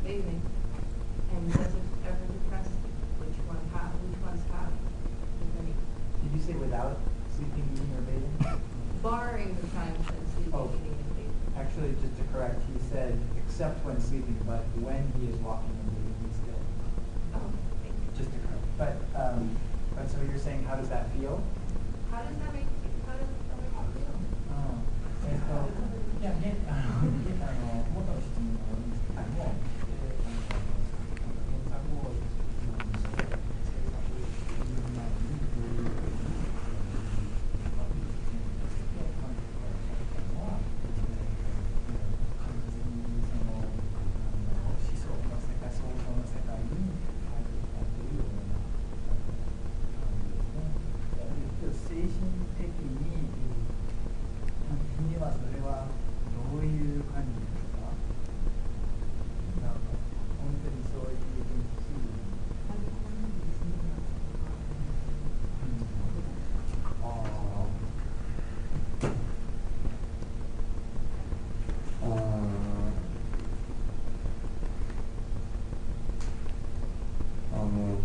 bathing. And does it ever depress you? Which one's how? Did you say without sleeping, eating, or bathing? Barring the times when sleeping, eating, and bathing. Actually, just to correct, he said except when sleeping, but when he is walking and bathing, he's still. Oh, thank you. Just to correct. But so you're saying, how does that feel? How does that make you feel?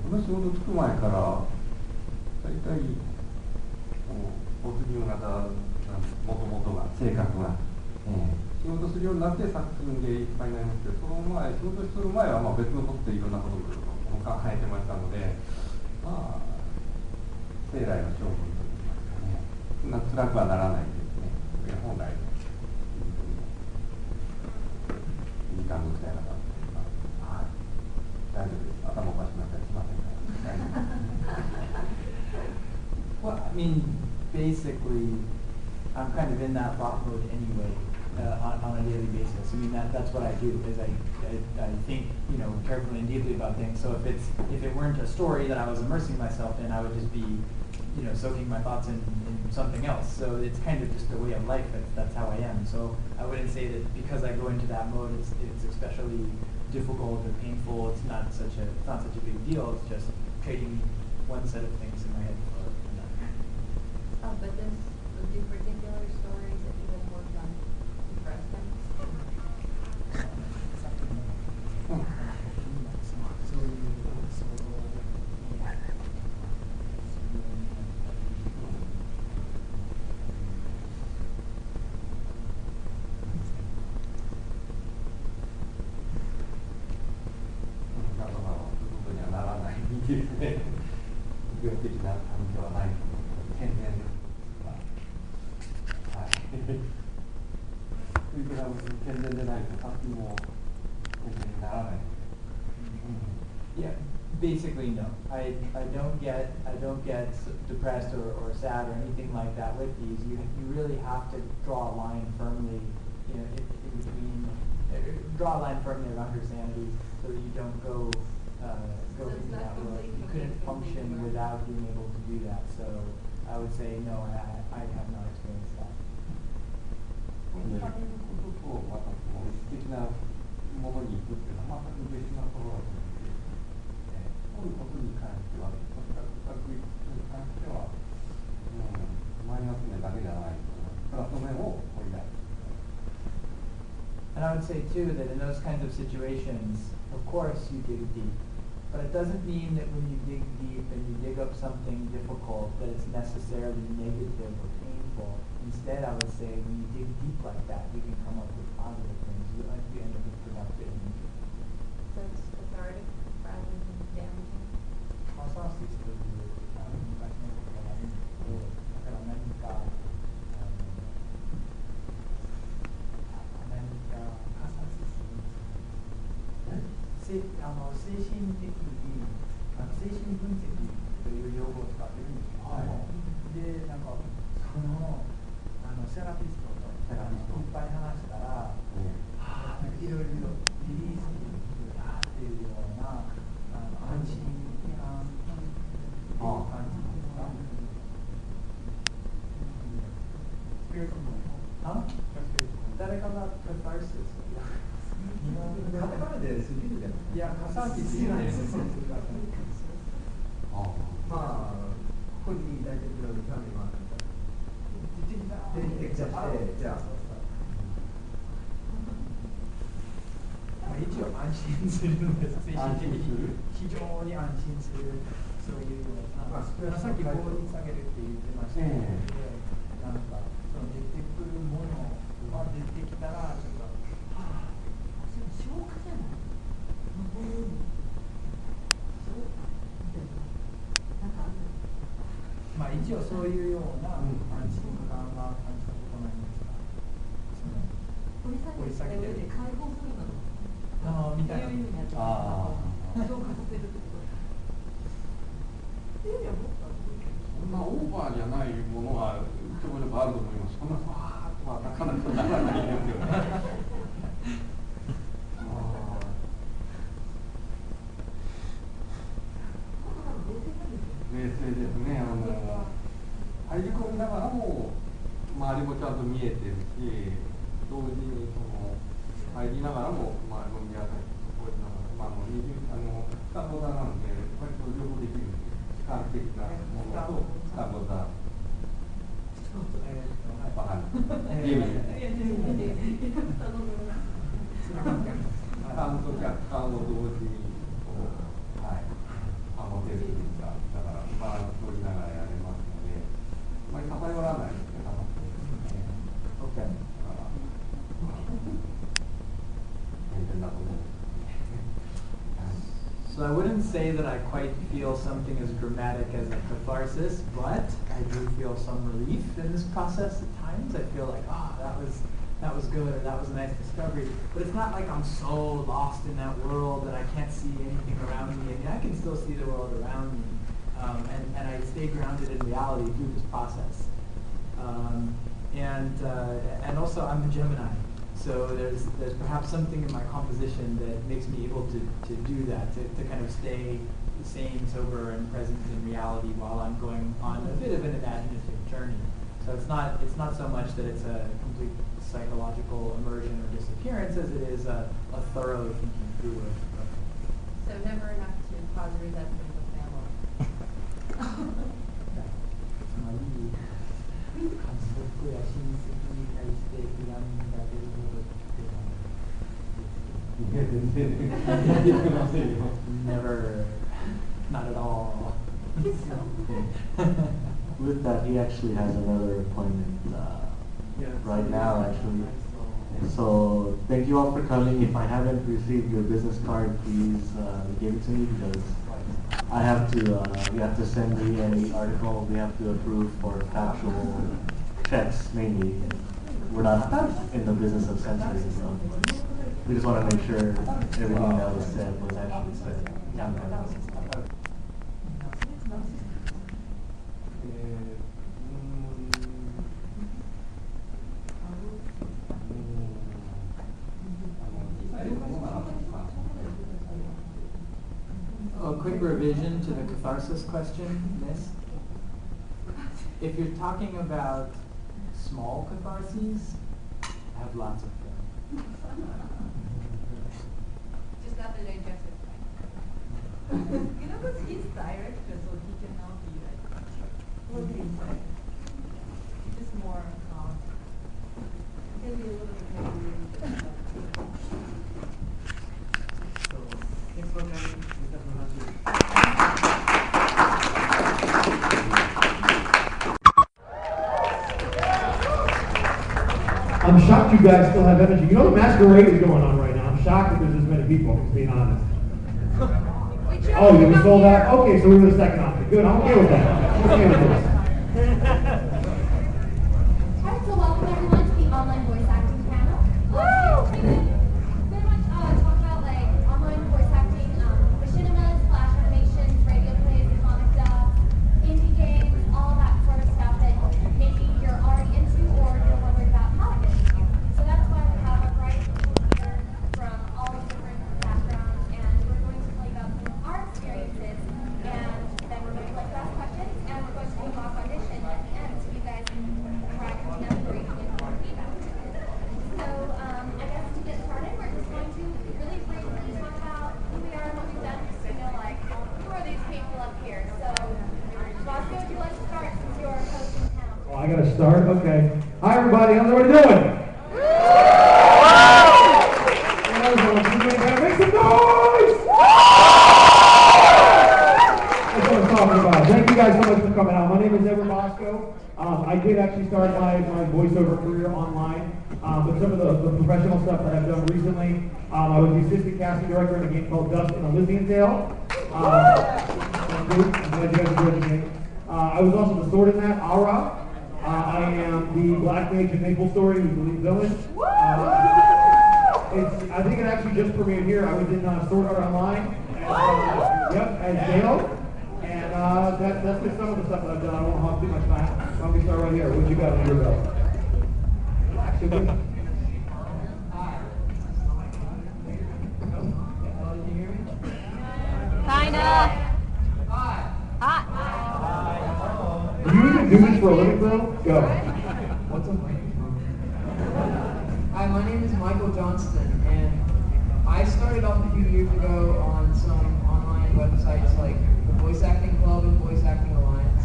この仕事つく前から大体没入型もともとが性格が、仕事するようになって作品でいっぱいになりますけど、その前仕事する前は別のことでいろんなことを考えてましたので、まあ生来の勝負といいますかね、そんな辛くはならないですね。これ本来の時間の使い方というか、はい、大丈夫です。頭おかしくなったりしませんから。Well, I mean, basically, I'm kind of in that thought mode anyway, on a daily basis. I mean, that's what I do. Is I think, carefully and deeply about things. So if it weren't a story that I was immersing myself in, I would just be, soaking my thoughts in something else. So it's kind of just a way of life. That's how I am. So I wouldn't say that because I go into that mode, it's especially difficult or painful. It's not such a big deal. It's just trading one set of things in my head for another. Oh, but do particular stories that you have worked on impress them? Yeah, basically no. I don't get depressed or sad or anything like that with these. You really have to draw a line firmly, in between. Draw a line firmly around your sanity so that you don't go into that world. You couldn't function without being able to do that. So I would say no. I have not experienced that. ものに行くっていうのは全く別なところだと思っていて、そういうことに関しては、学育に関しては、マイナス面だけじゃない、プラス面を掘り出す。And I would say too that in those kinds of situations, of course you dig deep, but it doesn't mean that when you dig deep and you dig up something difficult that it's necessarily negative or painful. Instead, I would say when you dig deep like that, you can come up with positive things. You end up with productive and interesting. So it's cathartic rather than damaging? そうすると昔のことがあるんですけど、だから何か観察する精神的に精神分析という用語を使ってるんですけども、でなんかそのセラピストといっぱい話したら、いろいろリリースっていうような安心感っていう感じですか。誰かがカタルシス。カタカナで過ぎるじゃない。いや、カタルシス過ぎないです。まあ、ここに大体いろいろ興味がある。で、じゃあ、一応安心するんです。精神的に非常に安心する、そういうような、さっき棒に下げるって言ってましたけど、なんかその出てくるものが出てきたらちょっと、はぁ、消化じゃない。まあ一応そういうような安心感は感じたことないんですが、掘り下げて解放するのみたいな。消化させるってこと。そんなオーバーじゃないものはちょこちょこあると思います。そんなわーっとはなかなかならないですよね。冷静ですね。入り込みながらも周りもちゃんと見えてるし、同時にその入りながらも周りも見渡してこうしながら、双子座なんで割と両方できるんで、主観的なものと双子座。わかんない。ゲームで。主観と客観を同時にこう、はい、保てるというか、だからバランス取りながらやれますので、あまり偏らないですね。So I wouldn't say that I quite feel something as dramatic as a catharsis, but I do feel some relief in this process at times. I feel like, oh, that was good, or that was a nice discovery. But it's not like I'm so lost in that world that I can't see anything around me. I mean, I can still see the world around me, and I stay grounded in reality through this process. And also I'm a Gemini. So there's perhaps something in my composition that makes me able to do that, to kind of stay sane, sober, and present in reality while I'm going on a bit of an imaginative journey. So it's not so much that it's a complete psychological immersion or disappearance as it is a thorough thinking through of things. So never enough to cause resentment of family. Never, not at all. With that, he actually has another appointment right now, actually. So thank you all for coming. If I haven't received your business card, please give it to me, because I have to. We have to send me any article we have to approve for factual checks mainly. We're not in the business of censoring, so we just want to make sure everything that was said was actually said. A quick revision to the catharsis question, Miss. If you're talking about small catharses, I have lots of them. Just got the digestive tract. You know, because he's director, so he cannot be like, what do you say? Just more, maybe a little bit more. So, thanks for coming. I'm shocked you guys still have energy. You know the masquerade is going on right now. I'm shocked that there's this many people, if being honest. Oh, you were sold out? Okay, so we were the second option. Good, I'm okay with that. I'm okay with this. Alright, so welcome everyone to the online voice acting panel. Very much talk about like online voice acting, machinimas, flash animations, radio plays, comic dubs, indie games, all that sort of stuff that maybe you're already into or you're wondering about how to get into. So that's why we have a variety of people here from all different backgrounds, and we're going to tell you about some of our experiences, and then we're going to let you ask questions, and we're going to do a mock audition at the end so you guys can try coming up or even get more feedback. So I guess to get started, we're just going to really briefly talk about who we are and what we've done, just to know like who are these people up here. So Bosco, would you like to start since you're hosting the panel? Oh, I gotta start? Okay. Hi everybody, how's everybody doing? voiceover career online, but some of the professional stuff that I've done recently, I was the assistant casting director in a game called Dust and Elysian Tale. I'm glad you guys enjoyed the game. I was also the sword in that, Ara. I am the Black Mage in Maple Story, who's the lead villain. I think it actually just premiered here. I was in Sword Art Online. As Dale. And that's just some of the stuff that I've done. I won't hog too much time. Why don't we start right here? What you got under your belt? Actually, Kinda. Hot. do you even do this for a living, bro? Go. What's up? Hi, my name is Michael Johnston, and I started off a few years ago on some online websites like the Voice Acting Club and Voice Acting Alliance,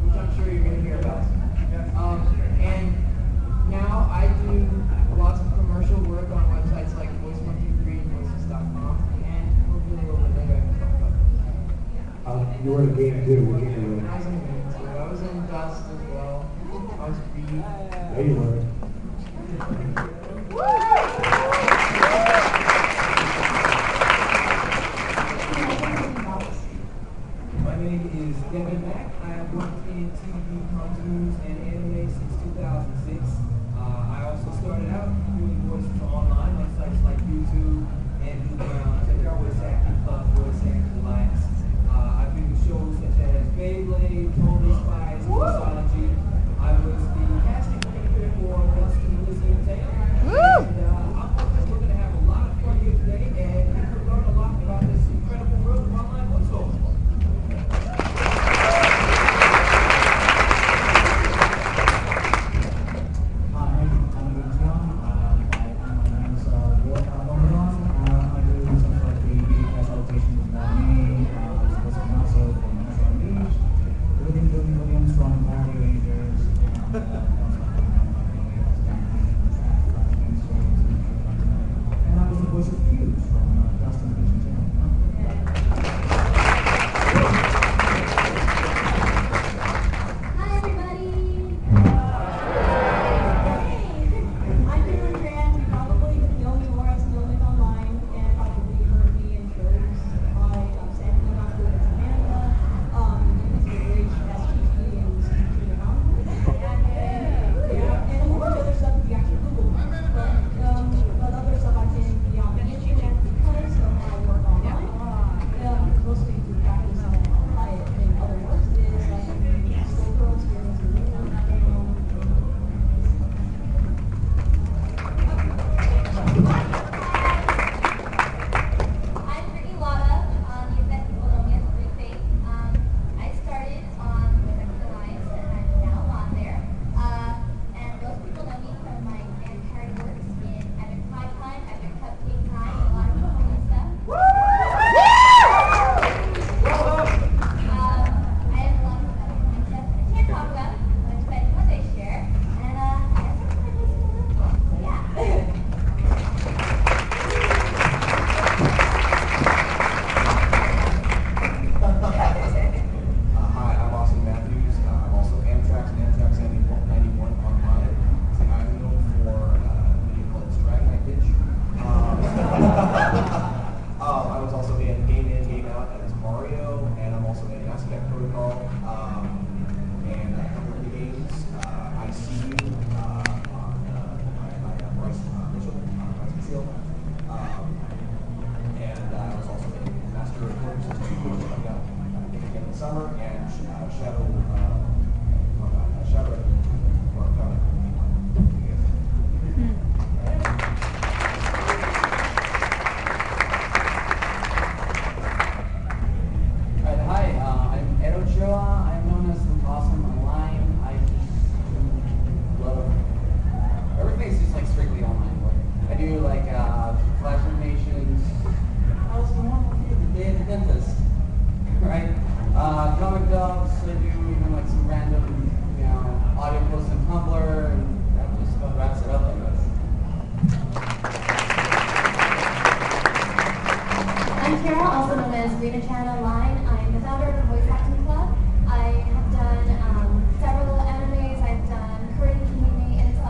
which I'm sure you're going to hear about. And now I do lots of commercial work on websites like Voice123 and Voices.com, and hopefully a little bit later I can talk about it. You were in a game too. What game were you in? I was in a game too. I was in Dust as well. I was Reed. There you were. My name is Devin Mack. I have worked in TV, cartoons, and anime since 2006. I also started out doing voices online on sites like YouTube and Gundamn, Voice Acting Club, Voice Acting Alliance. I've been in shows such as Beyblade, Totally Spies, Mythology. I was the casting director for Dust and Elysian Tale. And I'm hoping we're going to have a lot of fun here today, and we can learn a lot about this incredible world of online voiceover. Several animes. I've done Korean community, and it's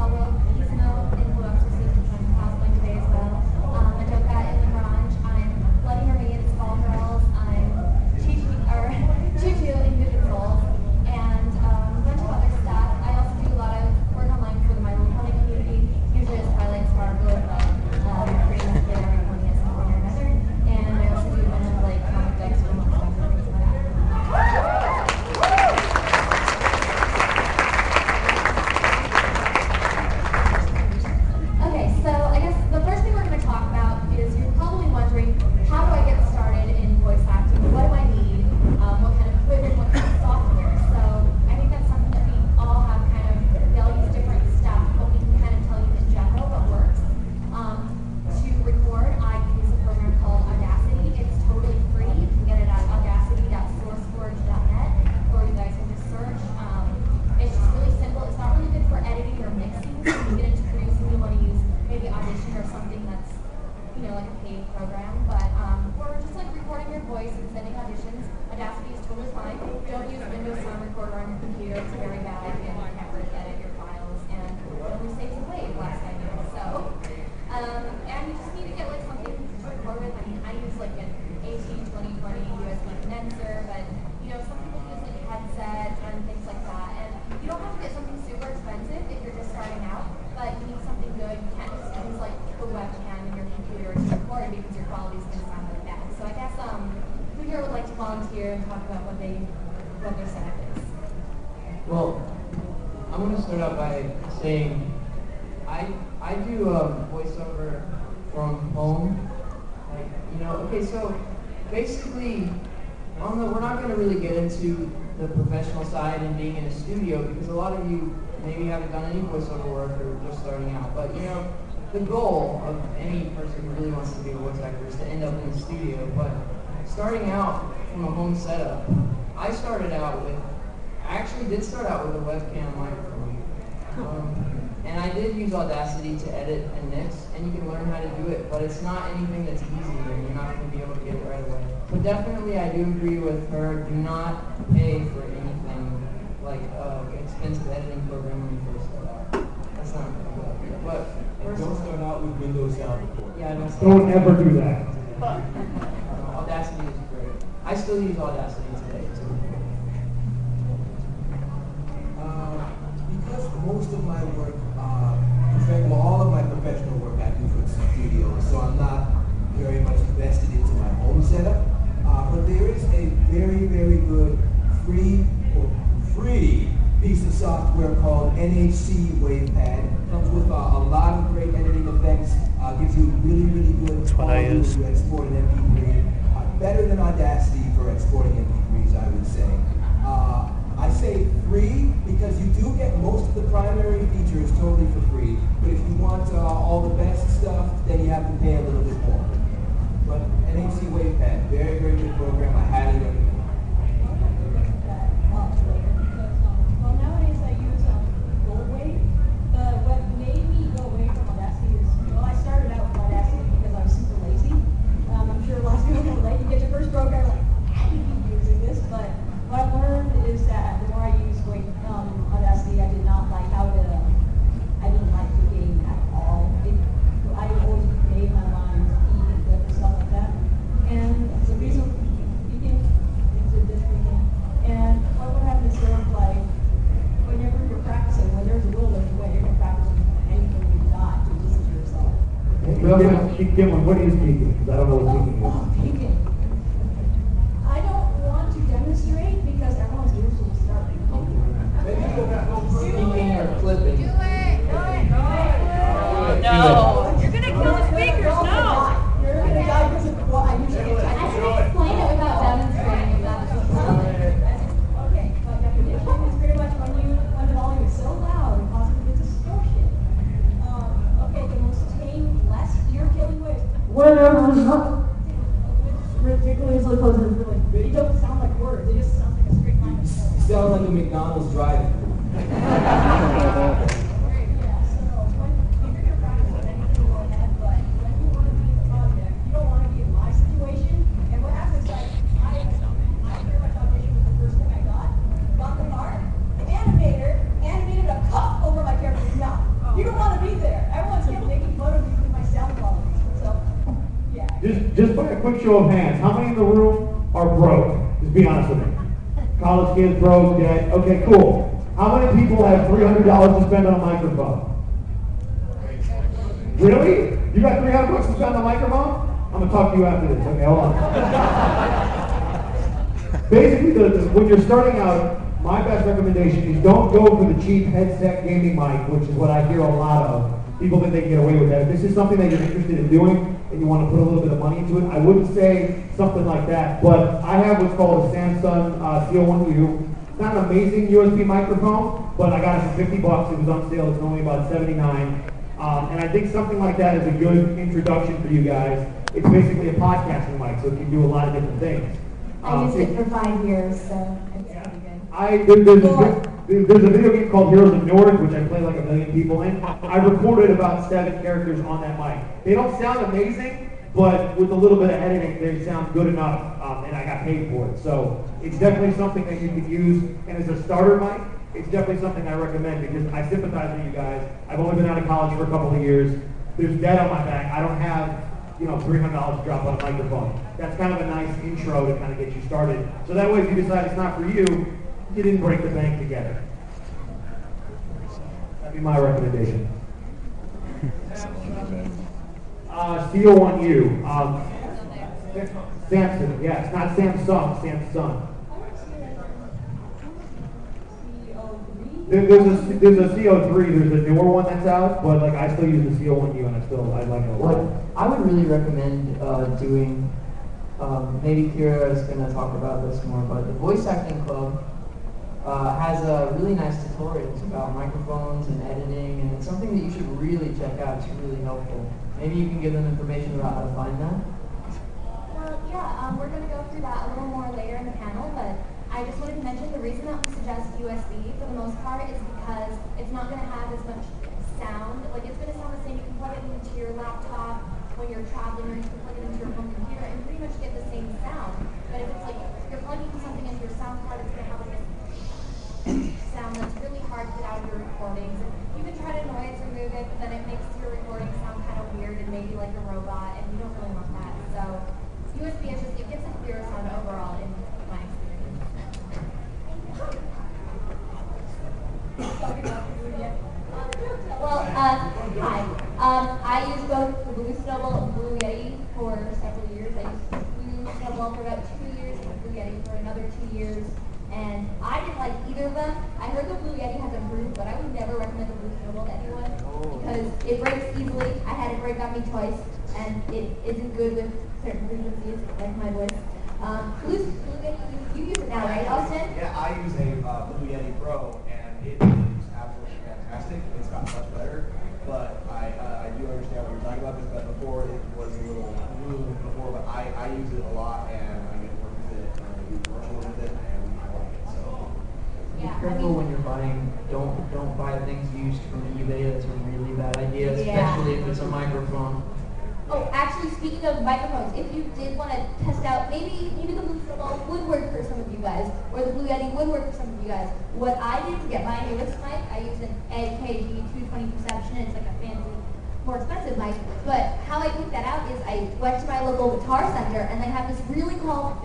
here and talk about what their setup is. Well, I'm going to start out by saying I do voiceover from home. Like, you know, okay, so basically, we're not going to really get into the professional side and being in a studio because a lot of you maybe haven't done any voiceover work or just starting out. But, you know, the goal of any person who really wants to be a voice actor is to end up in the studio. But starting out from a home setup, I actually did start out with a webcam microphone. And I did use Audacity to edit and mix, and you can learn how to do it, but it's not anything that's easy, and you're not going to be able to get it right away. But definitely I do agree with her, do not pay for anything like expensive editing program when you first start out. That's not a good idea. But don't start out with Windows Sound Recorder. Yeah, don't ever do that. Audacity is great. I still use Audacity today, too. Because most of my work, all of my professional work I do for studios, so I'm not very much invested into my home setup. But there is a very, very good free piece of software called MAHQ WavePad. Comes with a lot of great editing effects. Gives you really, really good quality to export an MP3. Better than Audacity for exporting MP3s, I would say. I say free because you do get most of the primary features totally for free. But if you want all the best stuff, then you have to pay a little bit more. But MAHQ WavePad, very, very good program. I highly recommend it. Well, nowadays I use Goldwave. What made me go away from Audacity is, well, I started out with Audacity because I was super lazy. I'm sure lots of people can relate. You get your first program, like, I can be using this, but what I've learned is that the more I use Audacity, I didn't like the game at all. I always made my lines and stuff like that. And the reason and what would happen is sort of like, whenever you're practicing, when there's a will, there's a way. You're going to practice anything you've got to listen to yourself. Keep going. What is peaking? Because I don't know what peaking is. Peaking. I don't want to demonstrate because everyone's ears will start Speaking or flipping. Do it! No! You're gonna kill the speakers, no! You're gonna die because of what I usually get. I can explain it without demonstrating. Okay, but definition is pretty much when the volume is so loud it causes a distortion. Okay, the most tame, less ear-killing ways. Whatever. Ridiculously close to the really. They don't sound like words. They just sound like a straight line. You sound like a McDonald's drive-thru. Just by a quick show of hands, how many in the room are broke? Just be honest with me. College kids, broke, dead. Okay, cool. How many people have $300 to spend on a microphone? Really? You got $300 to spend on a microphone? I'm going to talk to you after this. Okay, hold on. Basically, when you're starting out, my best recommendation is don't go for the cheap headset gaming mic, which is what I hear a lot of. People think they can get away with that. If this is something that you're interested in doing and you want to put a little bit of money into it, I wouldn't say something like that. But I have what's called a Samsung CO1U. It's not an amazing USB microphone, but I got it for $50. It was on sale. It's only about $79. And I think something like that is a good introduction for you guys. It's basically a podcasting mic, so it can do a lot of different things. I used it for 5 years, so it's pretty good. There's a video game called Heroes of North, which I play like 1 million people in. I recorded about 7 characters on that mic. They don't sound amazing, but with a little bit of editing, they sound good enough, and I got paid for it. So it's definitely something that you can use, and as a starter mic, it's definitely something I recommend because I sympathize with you guys. I've only been out of college for a couple of years. There's debt on my back. I don't have, $300 to drop on a microphone. That's kind of a nice intro to kind of get you started. So that way, if you decide it's not for you, you didn't break the bank together. That'd be my recommendation. CO1U. Samson, yeah, it's not Samsung, Samsung. There's a CO3, there's a newer one that's out, but like I still use the CO1U and I like it a lot. What I would really recommend doing, maybe Kira is going to talk about this more, but the Voice Acting Club has really nice tutorials about microphones and editing, and it's something that you should really check out. It's really helpful. Maybe you can give them information about how to find that. Well, yeah, we're going to go through that a little more later in the panel, but I just wanted to mention the reason that we suggest USB for the most part is because it's not going to have as much sound. Like, it's going to sound the same. You can plug it into your laptop when you're traveling, or you can plug it into your home computer and pretty much get the same sound. But if it's like you're plugging something into your sound card, it's going to have like this sound that's really hard to get out of your recordings. And you can try to noise remove it, but then it makes your recording sound kind of weird and maybe like a robot, and you don't really want that. So USB is just, it gets a clearer sound overall in my experience. Well, hi. I use both the Blue Snowball and Blue Yeti for several years. I used Blue Snowball for about 2 years and Blue Yeti for another 2 years. And I didn't like either of them. I heard the Blue Yeti has improved, but I would never recommend the Blue Snowball to anyone because it breaks easily. I had it break on me twice, and it isn't good with certain frequencies, like my voice. Blue Yeti, you use it now, right, Austin? Yeah, I use a Blue Yeti Pro, and it is absolutely fantastic. It's gotten much better, but I do understand what you're talking about, because before it was a little blue before, but I use it a lot, and I get to work with it, and I do commercials with it, and I like it. So be careful when you're buying. Don't buy things used from eBay. That's a really bad idea, especially if it's a microphone. Oh, actually, speaking of microphones, if you did want to test out, maybe the Blue Snowball would work for some of you guys, or the Blue Yeti would work for some of you guys. What I did to get my newest mic, I used an AKG 220 Perception. It's like a fancy, more expensive mic. But how I picked that out is I went to my local guitar center, and they have this really cool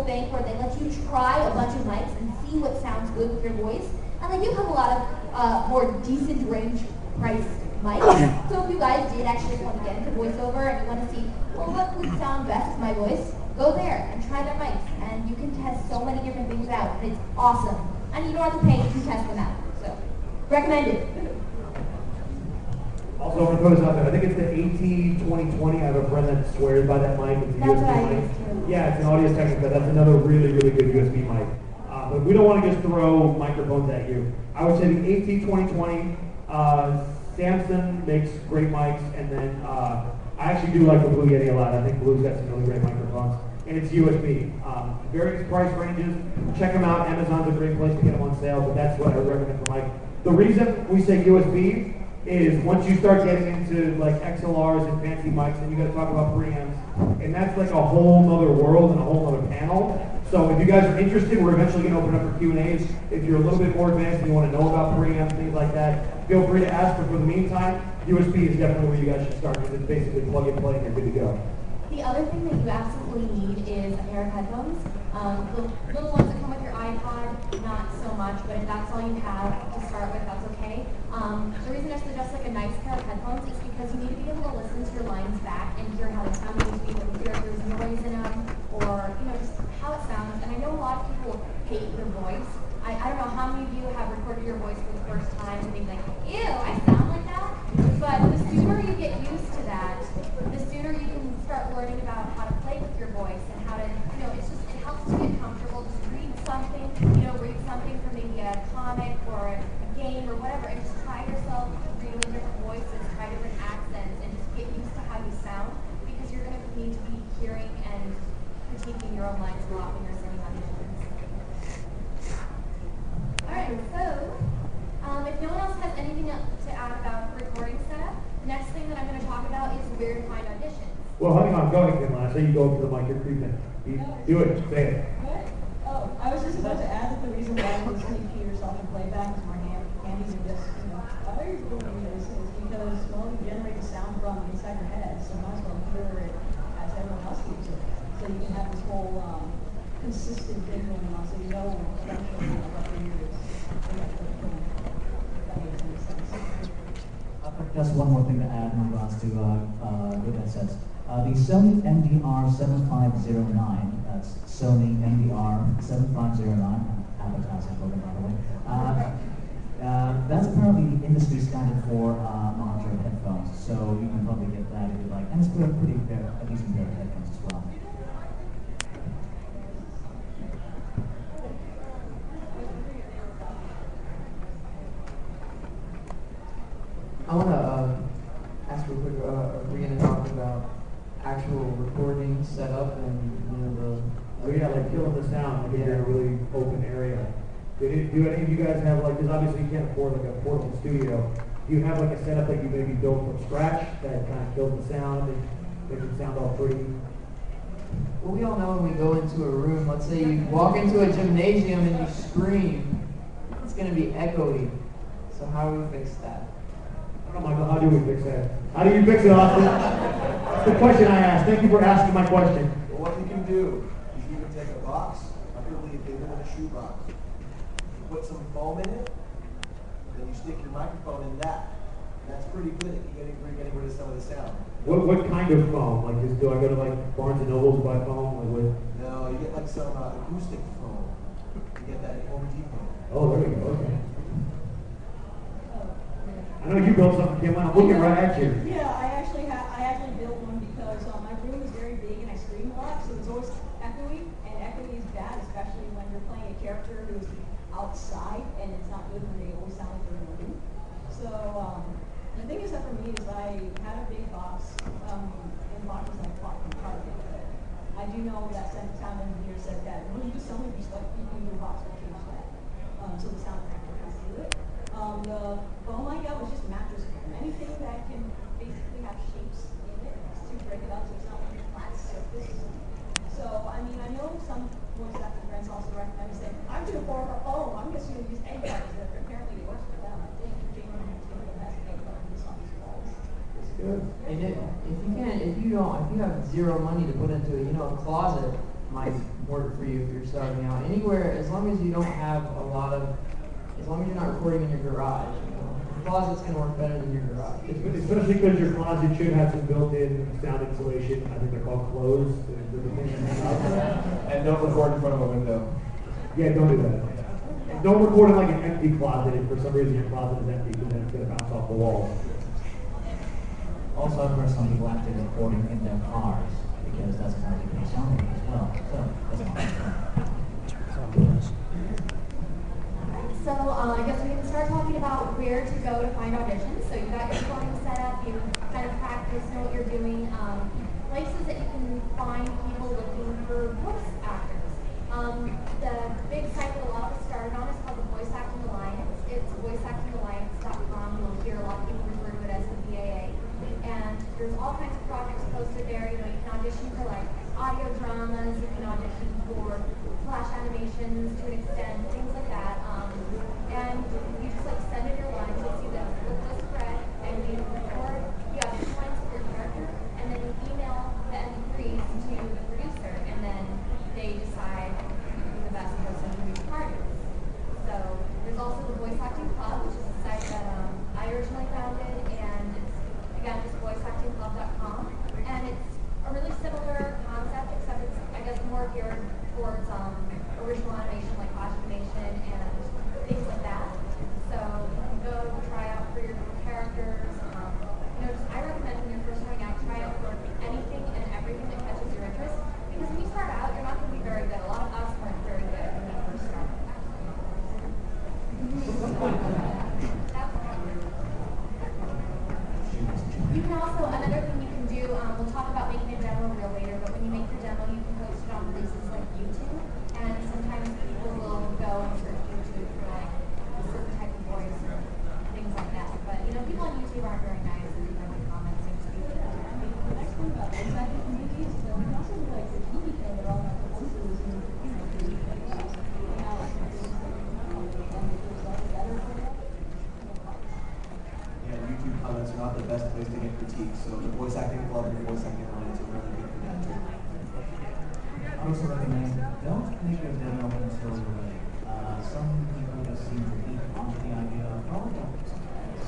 thing where they let you try a bunch of mics and see what sounds good with your voice. And they do have a lot of more decent range price mics. So if you guys did actually want to get into voiceover and you want to see, well, what would sound best with my voice, go there and try their mics. And you can test so many different things out, and it's awesome. And you don't have to pay to test them out. So, recommended. Also, I'm going to throw this out there. I think it's the AT2020. I have a friend that swears by that mic. It's a USB mic. Yeah, it's an Audio Technica. That's another really, really good USB mic. But we don't want to just throw microphones at you. I would say the AT2020, Samson makes great mics, and then I actually do like the Blue Yeti a lot. I think Blue's got some really great microphones. And it's USB. Various price ranges. Check them out. Amazon's a great place to get them on sale, but that's what I would recommend for mic. The reason we say USB is once you start getting into like XLRs and fancy mics, then you got to talk about preamps, and that's like a whole nother world and a whole nother panel. So if you guys are interested, we're eventually going to open up for Q&As. If you're a little bit more advanced and you want to know about preamps, things like that, feel free to ask. But for the meantime, USB is definitely where you guys should start, because it's basically plug and play and you're good to go. The other thing that you absolutely need is a pair of headphones. The little ones that come with your iPod, not so much, but if that's all you have to start with, that's okay. The reason I suggest like a nice pair of headphones is because you need to be able to listen to your lines back and hear how they sound. You need to be able to hear if there's noise in them, or just how it sounds. And I know a lot of people hate their voice. I don't know how many of you have recorded your voice for the first time and think like, ew, I sound like that. But the sooner you get used to that, the sooner you can start learning about how to play with your voice and how to, it helps to get comfortable. Just read something, read something from maybe a comic or a game or whatever, and just try yourself reading different voices, try different accents, and just get used to how you sound, because you're going to need to be hearing and critiquing your own lines a lot when you're singing auditions. Alright, so if no one else has anything else to add about recording setup, the next thing that I'm going to talk about is where to find auditions. Well, hang on, go ahead, Kim. I say you go up to the mic, you're creeping. Do it, say it. What? Oh, I was just about to add that the reason why you speak to yourself in playback is more handy than just, how are you doing this? Is because, well, you generate the sound from inside your head, so might as well hear it as everyone else hears it. So you can have this whole consistent thing going on, so you know eventually what the ear is. That makes any sense. Just one more thing to add in regards to good headsets. The Sony MDR 7509, that's Sony MDR 7509, advertising program by the way. That's apparently the industry standard for monitor headphones, so you can probably get that if you like. And it's a decent pair of headphones as well. I want to ask real quick, we're going to talk about actual recording setup and like killing the sound like in a really open area. Do any of you guys have like, because obviously you can't afford like a portable studio, do you have like a setup that you maybe built from scratch that kind of kills the sound and makes it sound all pretty? Well, we all know when we go into a room, let's say you walk into a gymnasium and you scream, it's going to be echoey. So how do we fix that? I don't know, Michael, how do we fix that? How do you fix it, Austin? That's the question I asked. Thank you for asking my question. Well, what you can do is you can take a box, preferably a bigger than a shoe box, you put some foam in it, then you stick your microphone in that. That's pretty good at getting rid of some of the sound. What kind of foam? Like, do I go to like Barnes and Nobles and buy foam? Like what? No, you get like some acoustic foam. You get that at Home Depot. Oh, there you go. Okay. I know you built something, Kim. I'm looking right at you. Yeah, I actually built one because my room is very big and I scream a lot, so it's always echoey, and echoey is bad, especially when you're playing a character who's outside, and it's not good when they always sound like they're in the room. So the thing is that for me is I had a big box, and boxes like bought from Target. But I do know that some sound engineer said that when you do something, just like keeping your box will change that, so the sound factor can do it. The foam I got was just mattress foam. Anything that can basically have shapes in it to break it up so it's not like a flat surface. So, I mean, I know some voice acting friends also recommend saying, I'm too poor for foam, I'm just going to use egg cutters. But apparently it works for them. I think Jane is the best egg cutter just on these walls. Good. And if you have zero money to put into it, a closet might work for you if you're starting out. Anywhere, as long as you don't have as long as you're not recording in your garage, the closet's going to work better than your garage. Especially because your closet should have some built-in sound insulation. I think they're called clothes. And don't record in front of a window. Yeah, don't do that. Don't record in like an empty closet if for some reason your closet is empty, because then it's going to bounce off the wall. Also, I've heard some people actually recording in their cars because that's how they can sound as well. So that's So I guess we can start talking about where to go to find auditions. So you got your recording set up, you kind of practice, know what you're doing. Places that you can find people looking for voice actors. The big site that a lot of us started on is called the Voice Acting Alliance. It's voiceactingalliance.com. You'll hear a lot of people refer to it as the VAA. And there's all kinds of projects posted there. You can audition for like audio dramas, you can audition for flash animations to an extent, things like that. And you just like send in your lines, you'll see the list spread, and you record the audition lines of your character, and then you email the MP3s to the producer, and then they decide who the best person to be part of. So there's also the Voice Acting Club, which is a site that I originally founded, and it's again just voiceactingclub.com, and it's a really similar concept, except it's I guess more geared towards original animation like flash animation and things like that. So you can go try out for your characters. I recommend when you're first starting out, try out for anything and everything that catches your interest. Because when you start out, you're not going to be very good. A lot of us weren't very good when we first started. You can also, another thing you can do, we'll talk about making a demo real later, but when you make your demo, you can post it on places like YouTube. And sometimes people will go and search YouTube for like a certain type of voice or things like that. But people on YouTube aren't very nice and they don't comment, so to speak. The next thing about voice acting community is that we can also do like the TV show that all my voices and YouTube comments are not the best place to get critiques, so the Voice Acting Club and the Voice Acting Alliance are really good for that too. I also recommend don't make your demo until you're ready. Some people just seem to eat onto the idea of, oh,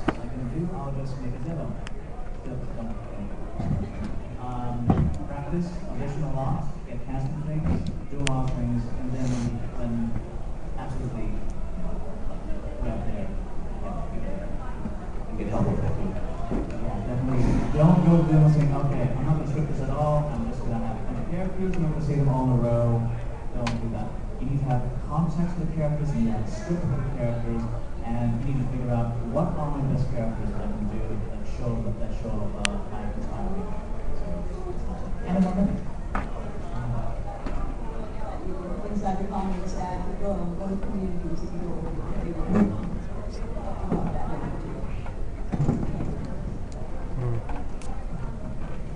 I can do, I'll just make a demo. Don't. practice, audition a lot, get casting things, do a lot of things, and then absolutely go out there and get help with it. Yeah, definitely. Don't go to them and saying, okay, I'm not going to script this at all, I'm just going to have 20 characters, I'm going to say them all in a row. Don't do that. You need to have context for the characters, and you have a script for the characters, and you need to figure out what are my best characters that I can do that show my inspiring. And I'm on Inside the comments that go to communities if you go over there.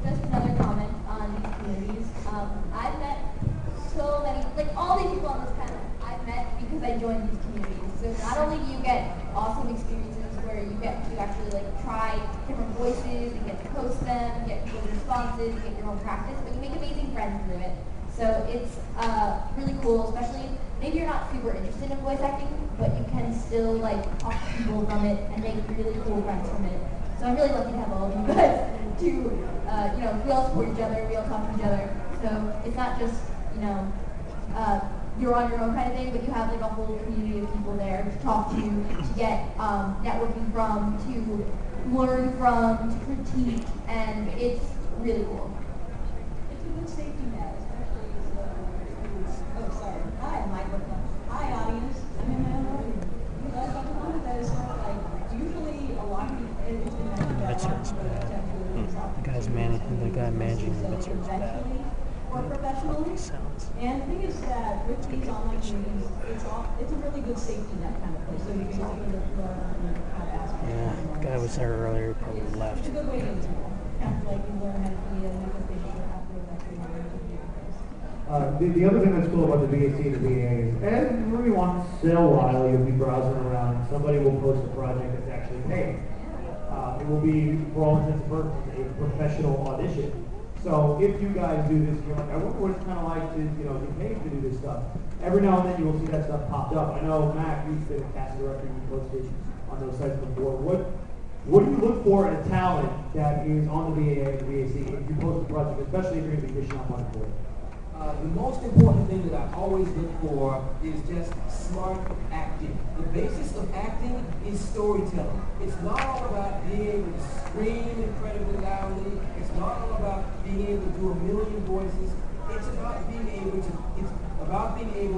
Just another comment on these communities. I've met so many, like all these people on this panel, I've met because I joined these communities. So not only do you get awesome experiences where you get to actually like try different voices and get to post them, get people's responses, get your own practice, but you make amazing friends through it. So it's really cool, especially maybe you're not super interested in voice acting, but you can still like talk to people from it and make really cool friends from it. So I'm really lucky to have all of you guys to, we all support each other, we all talk to each other. So it's not just, you're on your own kind of thing, but you have like a whole community of people there to talk to get networking from, to learn from, to critique, and it's really cool. It's a good safety net, especially Hi, Michael. Hi, audience. I'm in my own audience. You guys got to comment that is sort of like, usually a lot of people, it's been mentioned that a lot of people The guy's managing the midterms bad. or professionally. And the thing is that with these online communities, it's a really good safety net kind of place. So you can sort of learn how to ask questions. Yeah, the guy was there earlier, probably left. It's a good way to kind of like you learn how to be a negotiation after that. The other thing that's cool about the VAC and the VA is every once in a while you'll be browsing around and somebody will post a project that's actually paid. It will be, for all intents and purposes, a professional audition. So if you guys do this, you're like, I wonder what it's kind of like to, get paid to do this stuff. Every now and then you will see that stuff popped up. I know, Mac, you've been a casting director, you posted on those sites before. What do you look for in a talent that is on the VA and the VAC if you post a project, especially if you're going to be dishing out money for it? The most important thing that I always look for is just smart acting. The basis of acting is storytelling. It's not all about being able to scream incredibly loudly. It's not all about being able to do a million voices. It's about being able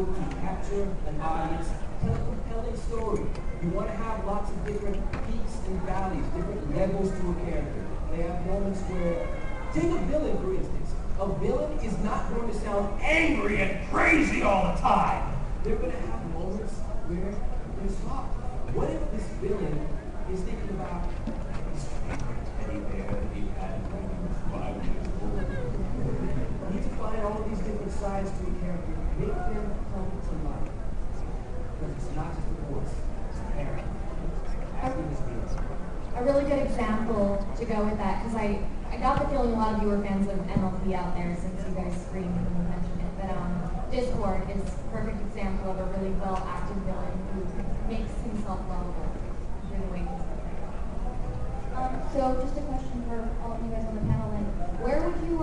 to capture an audience, tell a compelling story. You want to have lots of different peaks and valleys, different levels to a character. They have moments where, take a villain for instance. A villain is not going to sound angry and crazy all the time. They're going to have moments where they're soft. What if this villain is thinking about his favorite teddy bear that he had when he was 5 years old? You need to find all of these different sides to a character, make them come to life. Because it's not just a voice, it's a character. Acting is being. A really good example to go with that, because I got the feeling a lot of you were fans of MLP out there since you guys screamed and mentioned it, but Discord is a perfect example of a really well-acted villain who makes himself lovable through the way he's So just a question for all of you guys on the panel then. Where would you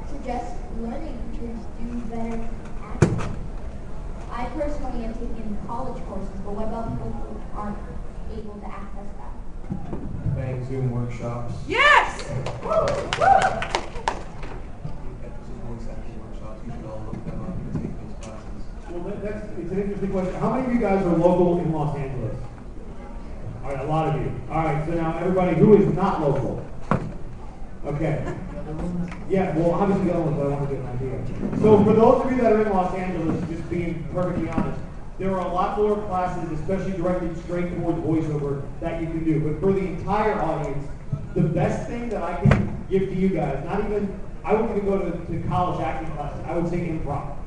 suggest learning to do better acting? I personally have taken college courses, but what about people who aren't able to access that? Bang Zoom workshops. Yes! Woo! Voice acting workshops. You should all look them up and take those classes. Well, it's an interesting question. How many of you guys are local in Los Angeles? All right, a lot of you. All right, so now everybody who is not local. Okay. Yeah, well, obviously the other ones, but I want to get an idea. So for those of you that are in Los Angeles, just being perfectly honest, there are a lot more classes, especially directed straight towards voiceover, that you can do. But for the entire audience, the best thing that I can give to you guys, I wouldn't even go to college acting classes, I would say improv.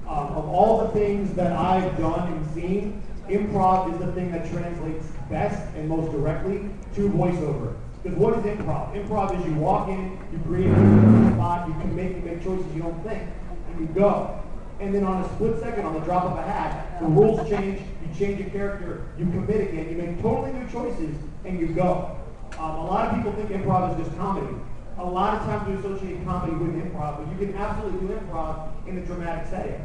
Of all the things that I've done and seen, improv is the thing that translates best and most directly to voiceover. Because what is improv? Improv is you walk in, you create a spot, you can make choices you don't think, and you go. And then on a split second, on the drop of a hat, the rules change, you change your character, you commit again, you make totally new choices, and you go. A lot of people think improv is just comedy. a lot of times we associate comedy with improv, but you can absolutely do improv in a dramatic setting.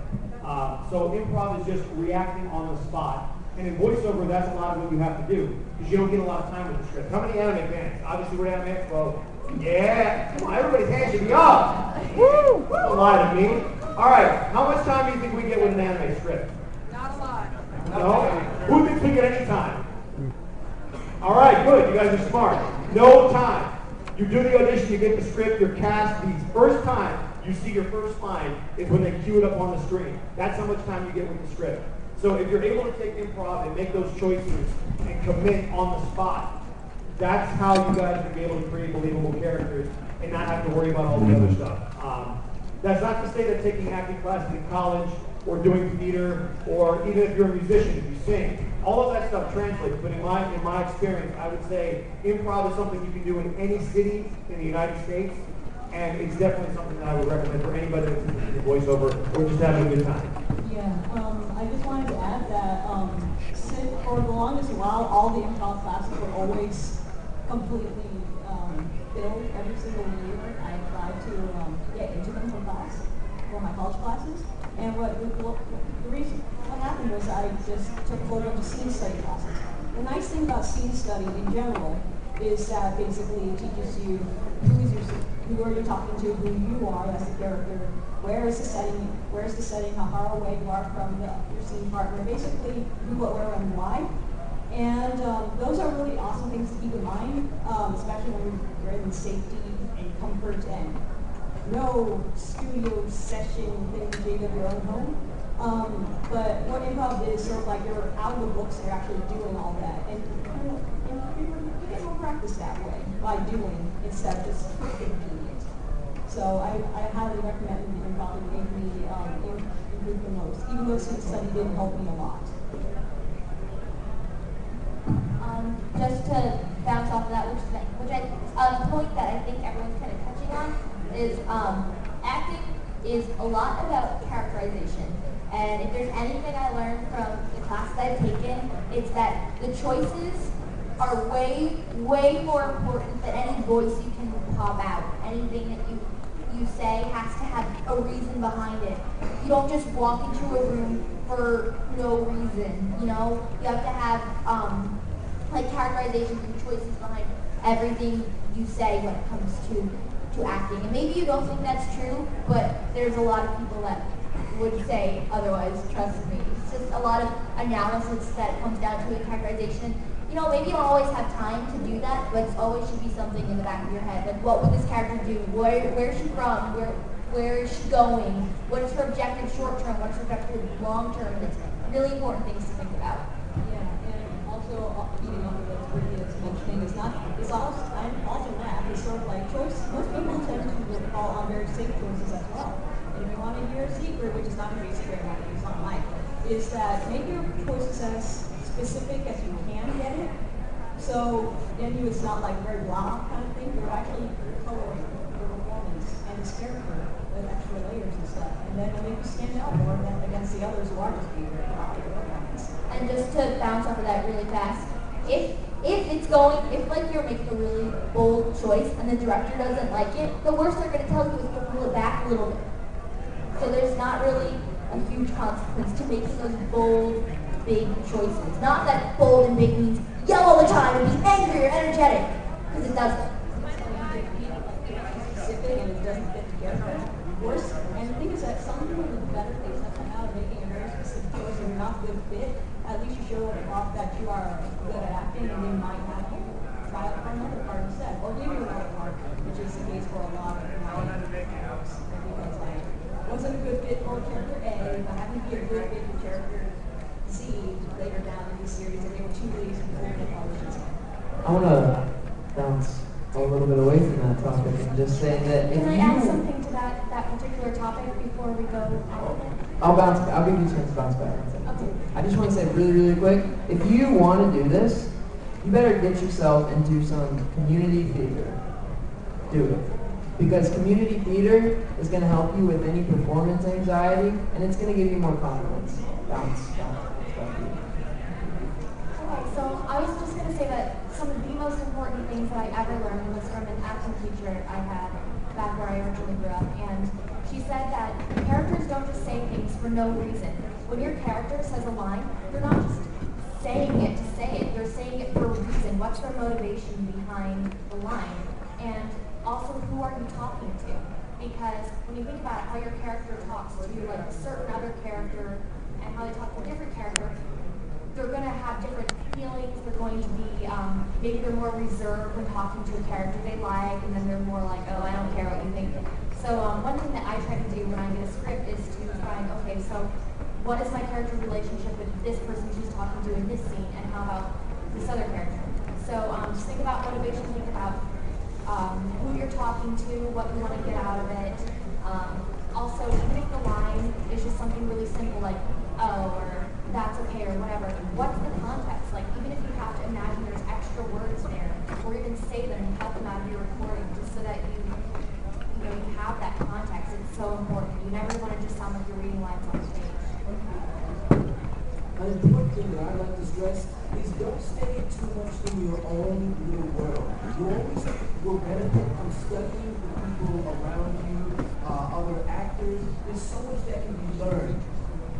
So improv is just reacting on the spot. And in voiceover, that's a lot of what you have to do, because you don't get a lot of time with the script. How many anime fans? Obviously, we're at Anime Expo. Yeah! Come on, everybody's hands should be up! Woo! Don't lie to me. All right, how much time do you think we get with an anime script? Not a lot. No? Who thinks we get any time? All right, good. You guys are smart. No time. You do the audition, you get the script, you're cast. The first time you see your first line is when they cue it up on the screen. That's how much time you get with the script. So if you're able to take improv and make those choices and commit on the spot, that's how you guys will be able to create believable characters and not have to worry about all the other stuff. That's not to say that taking acting classes in college or doing theater, or even if you're a musician, if you sing, all of that stuff translates. But in my experience, I would say improv is something you can do in any city in the United States, and it's definitely something that I would recommend for anybody that's interested in voiceover or just having a good time. Yeah, I just wanted to add that for the longest while, all the improv classes were always completely filled every single year. I tried to get into them for class, for my college classes. And what happened was I just took a whole bunch of scene study classes. The nice thing about scene study in general is that basically it teaches you who are you talking to, who you are as the character, where is the setting, how far away you are from your scene partner, basically who, what, where, and why. And those are really awesome things to keep in mind, especially when you're in safety and comfort and no studio session thing big of your own home. But what improv is sort of like you're out of the books and you're actually doing all that. And you get more practice that way by doing instead of just thinking it. So I highly recommend improv. It made me improve the most, even though scene study didn't help me a lot. Just to bounce off of that, a point that I think everyone's kind of touching on is acting is a lot about characterization. And if there's anything I learned from the classes I've taken, it's that the choices are way, way more important than any voice you can pop out. Anything that you say has to have a reason behind it. You don't just walk into a room for no reason, you know? You have to have like characterizations and choices behind everything you say when it comes to acting. And maybe you don't think that's true, but there's a lot of people that would say otherwise, trust me. It's just a lot of analysis that comes down to a characterization. You know, maybe you don't always have time to do that, but it always should be something in the back of your head. Like, what would this character do? Where is she from? Where is she going? What is her objective short term? What is her objective long term? It's really important things to think about. Yeah, and also feeding off of what Brittany is mentioning, it's also math. It's sort of like choice. Most people tend to fall on very safe choices as well. And if you want to hear a secret, which is not going to be a secret, it's not mine, is that make your choices as specific as you can get it. So then it's not like very blah kind of thing. You're actually coloring your performance and this character with extra layers and stuff. And then it'll make you stand out more than against the others who are just being very blah with their performance. And just to bounce off of that really fast, if like you're making a really bold choice and the director doesn't like it, the worst they're going to tell you is to pull it back a little bit. So there's not really a huge consequence to making those bold, big choices. Not that bold and big means yell all the time and be angry or energetic, because it doesn't. Specific and it doesn't fit the character. Worse, and the thing is that some people with better things that come out of making a very specific choice and not good fit, at least you show off that you are good at acting and they might have you try out for another part instead, or give you another part, which is the case for a lot of my actors. Because like, wasn't a good fit for character A, but happened to be a good fit for character Z later down in the series, and they were too lazy to hold the auditions. I want to bounce a little bit away from that topic and just say that if Can I you... add something to that particular topic before we go out of it? I'll give you a chance to bounce back. Okay. I just want to say really, really quick, if you want to do this, you better get yourself into some community theater. Do it. Because community theater is going to help you with any performance anxiety, and it's going to give you more confidence. Bounce. Okay, so I was just going to say that some of the most important things that I ever learned was from an acting teacher I had back where I originally grew up. And she said that characters don't just say things for no reason. When your character says a line, they're not just saying it to say it. They're saying it for a reason. What's their motivation behind the line? And also, who are you talking to? Because when you think about it, how your character talks to like a certain other character and how they talk to a different character, they're going to have different feelings. They're going to be, maybe they're more reserved when talking to a character they like, and then they're more like, oh, I don't care what you think. So one thing that I try to do when I get a script is to find, okay, so what is my character's relationship with this person she's talking to in this scene, and how about this other character? So just think about motivation, think about who you're talking to, what you want to get out of it. Also, even if the line is just something really simple like, oh, or that's okay, or whatever, what's the context? Like, even if you have to imagine there's extra words there, or even say them and help them out of your recording, just so that you have that context. It's so important. You never want to just sound like you're reading lines on stage. An important thing that I like to stress is don't stay too much in your own little world. You always will benefit from studying the people around you, other actors. There's so much that can be learned.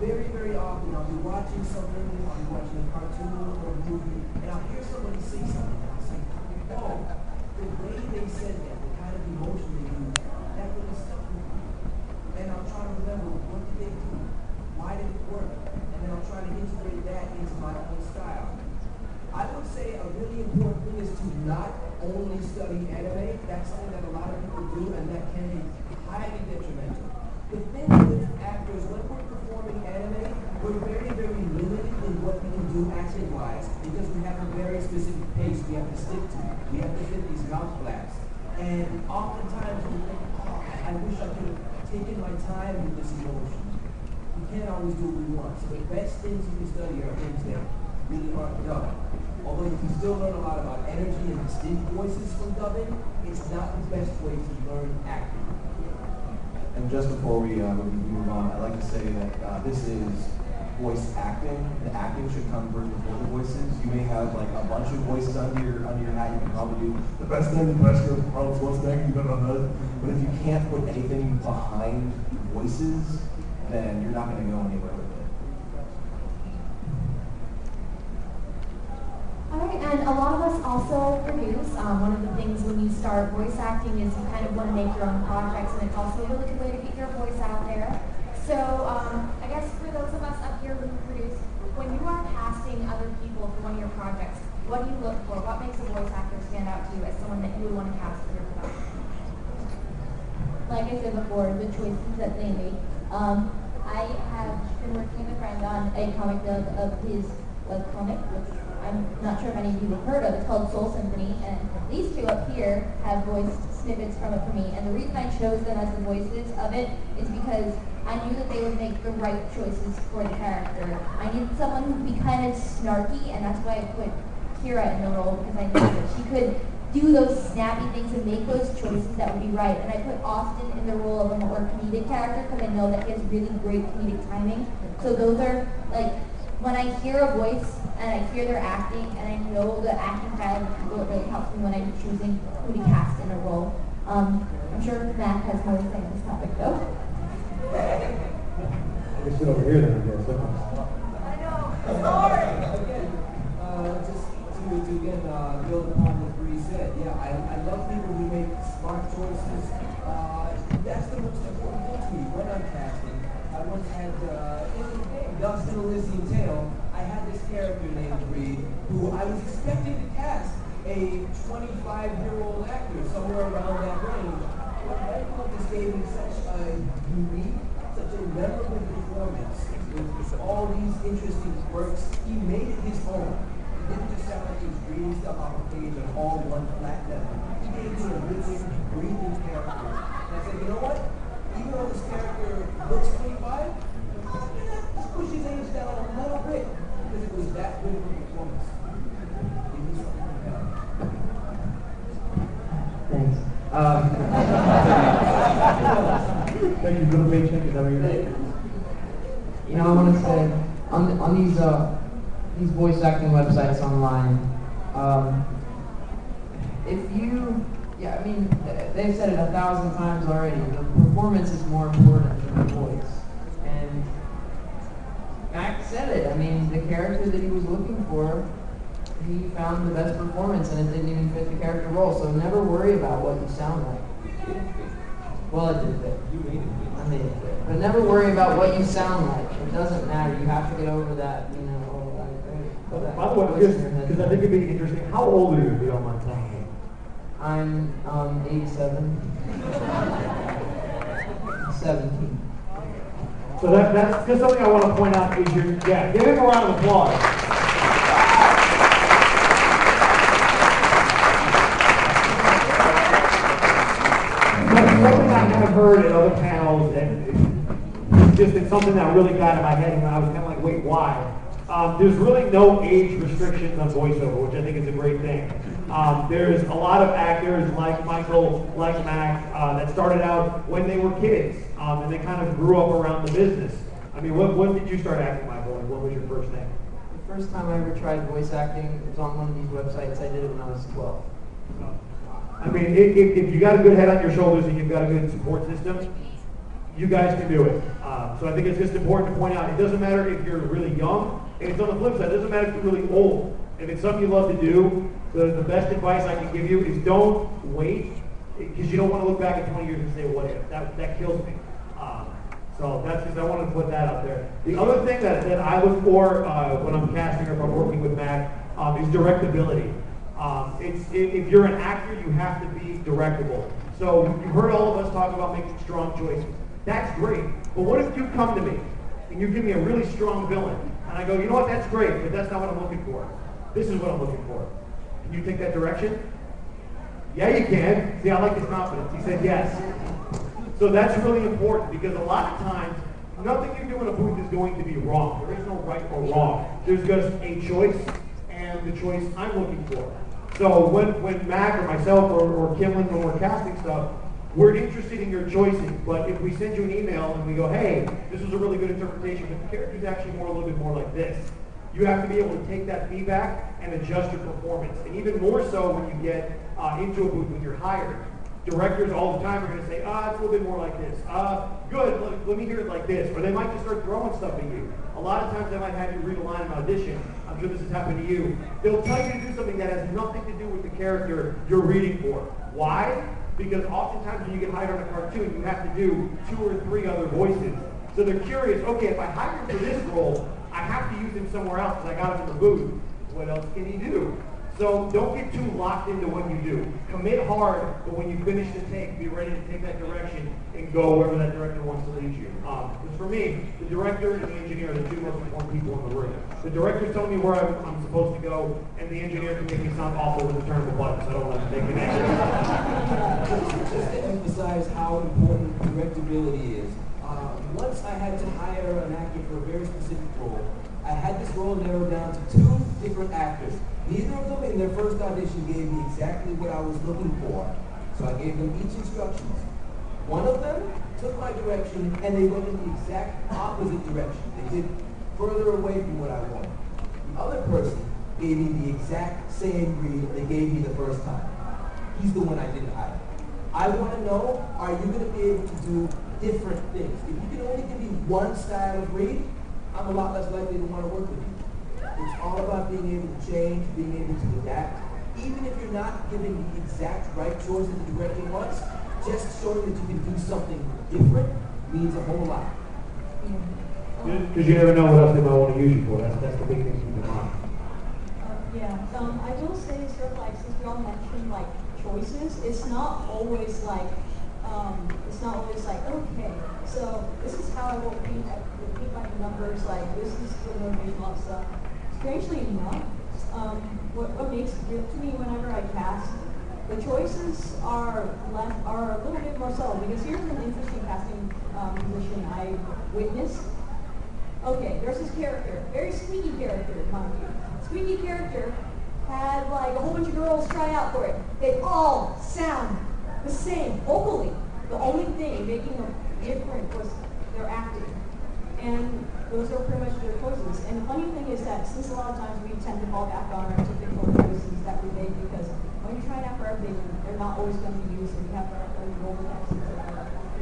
Very, very often I'll be watching something, I'll be watching a cartoon or a movie, and I'll hear somebody say something, and I'll say, oh, the way they said that, the kind of emotion they used, that really stuck with me. And I'll try to remember, what did they do? Why did it work? And then I'll try to integrate that into my own style. I would say a really important thing is to not only study anime. That's something that a lot of people do, and that can be highly detrimental. The thing with actors, when we're performing anime, we're very, very limited in what we can do acting-wise, because we have a very specific pace we have to stick to. We have to fit these mouth flaps. And oftentimes we think, oh, I wish I could have taken my time with this emotion. We can't always do what we want. So the best things you can study are things that really aren't dubbed. Although you can still learn a lot about energy and distinct voices from dubbing, it's not the best way to learn acting. And just before we move on, I'd like to say that this is voice acting. The acting should come first before the voices. You may have like a bunch of voices under your hat. You can probably do the best thing, the best girl, Arnold Schwarzenegger, but if you can't put anything behind voices, then you're not going to go anywhere with it. Alright, and a lot of us also produce. One of the things when you start voice acting is you kind of want to make your own projects, and it's also a really good way to get your voice out there. So I guess for those of us up here who produce, when you are casting other people for one of your projects, what do you look for? What makes a voice actor stand out to you as someone that you would want to cast for your production? Like I said before, the choices that they make. I have been working with a friend on a comic dub of his comic, which I'm not sure if any of you have heard of. It's called Soul Symphony, and these two up here have voiced snippets from it for me. And the reason I chose them as the voices of it is because I knew that they would make the right choices for the character. I needed someone who would be kind of snarky, and that's why I put Kira in the role, because I knew that she could do those snappy things and make those choices that would be right. And I put Austin in the role of a more comedic character because I know that he has really great comedic timing. So those are like, when I hear a voice and I hear their acting and I know the acting style of the people, it really helps me when I'm choosing who to cast in a role. I'm sure Matt has more to say on this topic though. We sit over here then, I guess. I know. Sorry. Again, just to again build upon what Bree said. Yeah, I love people who make smart choices. That's the most important thing to me when I'm casting. I once had in Dustin Elysian Tale, I had this character named Bree who I was expecting to cast a 25-year-old actor somewhere around that range. But Michael just gave me such a unique, such a memorable performance with all these interesting quirks. He made it his own. It didn't just sound like he was reading stuff off a page on all one flat level. He gave me a living, breathing character. And I said, you know what? Even though this character looks 25, let's push his age down a little bit because it was that good of a performance. Give me something compelling. Thanks. Thank you for the paycheck. Is that what you're saying? You know, I want to say on these voice acting websites online, if you, yeah, I mean, they've said it 1,000 times already. The performance is more important than the voice. And Mac said it. I mean, the character that he was looking for, he found the best performance, and it didn't even fit the character role. So never worry about what you sound like. Well, it did fit. You made it fit. I made it fit. But never worry about what you sound like. It doesn't matter. You have to get over that, you know. By the way, because I think it'd be interesting, how old are you, if you don't mind telling me? I'm 87. 17. So that's just something I want to point out. Is yeah, give him a round of applause. Something I have heard at other panels, and it's something that really got in my head, and I was kind of like, wait, why? There's really no age restrictions on voiceover, which I think is a great thing. There's a lot of actors like Michael, like Mac, that started out when they were kids, and they kind of grew up around the business. I mean, when did you start acting, Michael, and what was your first thing? The first time I ever tried voice acting was on one of these websites. I did it when I was 12. I mean, if you got a good head on your shoulders and you've got a good support system, you guys can do it. So I think it's just important to point out, it doesn't matter if you're really young, and it's on the flip side, it doesn't matter if you're really old. If it's something you love to do, the best advice I can give you is don't wait, because you don't want to look back in 20 years and say, what if? That kills me. So that's just, I wanted to put that out there. The other thing that I look for when I'm casting or if I'm working with Mac is directability. If you're an actor, you have to be directable. So you've heard all of us talk about making strong choices. That's great. But what if you come to me and you give me a really strong villain, and I go, you know what, that's great, but that's not what I'm looking for. This is what I'm looking for. Can you take that direction? Yeah, you can. See, I like his confidence. He said yes. So that's really important, because a lot of times, nothing you do in a booth is going to be wrong. There is no right or wrong. There's just a choice, and the choice I'm looking for. So when Mac or myself or Kimlin, when we're casting stuff, we're interested in your choices, but if we send you an email and we go, hey, this was a really good interpretation, but the character's actually a little bit more like this, you have to be able to take that feedback and adjust your performance. And even more so when you get into a booth when you're hired. Directors all the time are going to say, it's a little bit more like this. Good, let me hear it like this. Or they might just start throwing stuff at you. A lot of times they might have you read a line in audition. I'm sure this has happened to you. They'll tell you to do something that has nothing to do with the character you're reading for. Why? Because oftentimes when you get hired on a cartoon, you have to do 2 or 3 other voices. So they're curious, okay, if I hire him for this role, I have to use him somewhere else because I got him in the booth. What else can he do? So don't get too locked into what you do. Commit hard, but when you finish the take, be ready to take that direction and go wherever that director wants to lead you. Because for me, the director and the engineer are the 2 most important people in the room. The director's telling me where I'm supposed to go, and the engineer can make me sound awful with the turn of the button, so I don't want to make connections. Just to emphasize how important directability is. Once I had to hire an actor for a very specific role, I had this role narrowed down to 2 different actors. Neither of them in their first audition gave me exactly what I was looking for. So I gave them each instructions. One of them took my direction and they went in the exact opposite direction. They did further away from what I wanted. The other person gave me the exact same read they gave me the first time. He's the one I didn't hire. I want to know, are you going to be able to do different things? If you can only give me one style of read, I'm a lot less likely to want to work with you. It's all about being able to change, being able to adapt. Even if you're not giving the exact right choice that the director wants, just showing that you can do something different means a whole lot. Because you never know what else they might want to use you for. That's the big thing to keep in mind. I will say, sort of like, since we all mentioned like choices, it's not always like, okay, so this is how I will read my numbers, like this is the motivational stuff. Strangely enough, what makes it good to me whenever I cast, the choices are a little bit more subtle, because here's an interesting casting position I witnessed. Okay, there's this character, very squeaky character, mind you. Squeaky character had like a whole bunch of girls try out for it. They all sound the same vocally. The only thing making them different was their acting. And those are pretty much their choices. And the funny thing is that since a lot of times we tend to fall back on our typical choices that we make because when you're trying out for everything, they're not always going to be used, and you have to roll the dice and say,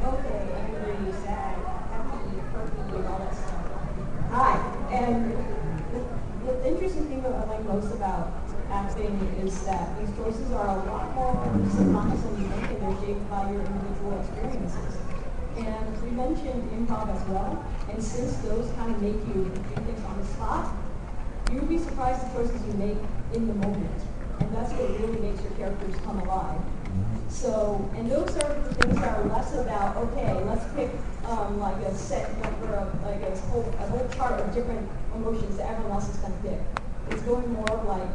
okay, angry, sad, happy, perky, and all that stuff. Hi, and the interesting thing that I like most about acting is that these choices are a lot more subconscious than you think, and they're shaped by your individual experiences. And we mentioned improv as well, and since those kind of make you do things on the spot, you would be surprised the choices you make in the moment. And that's what really makes your characters come alive. So, and those are the things that are less about, okay, let's pick like a set number of, like a whole chart of different emotions that everyone else is going to pick. It's going more of like,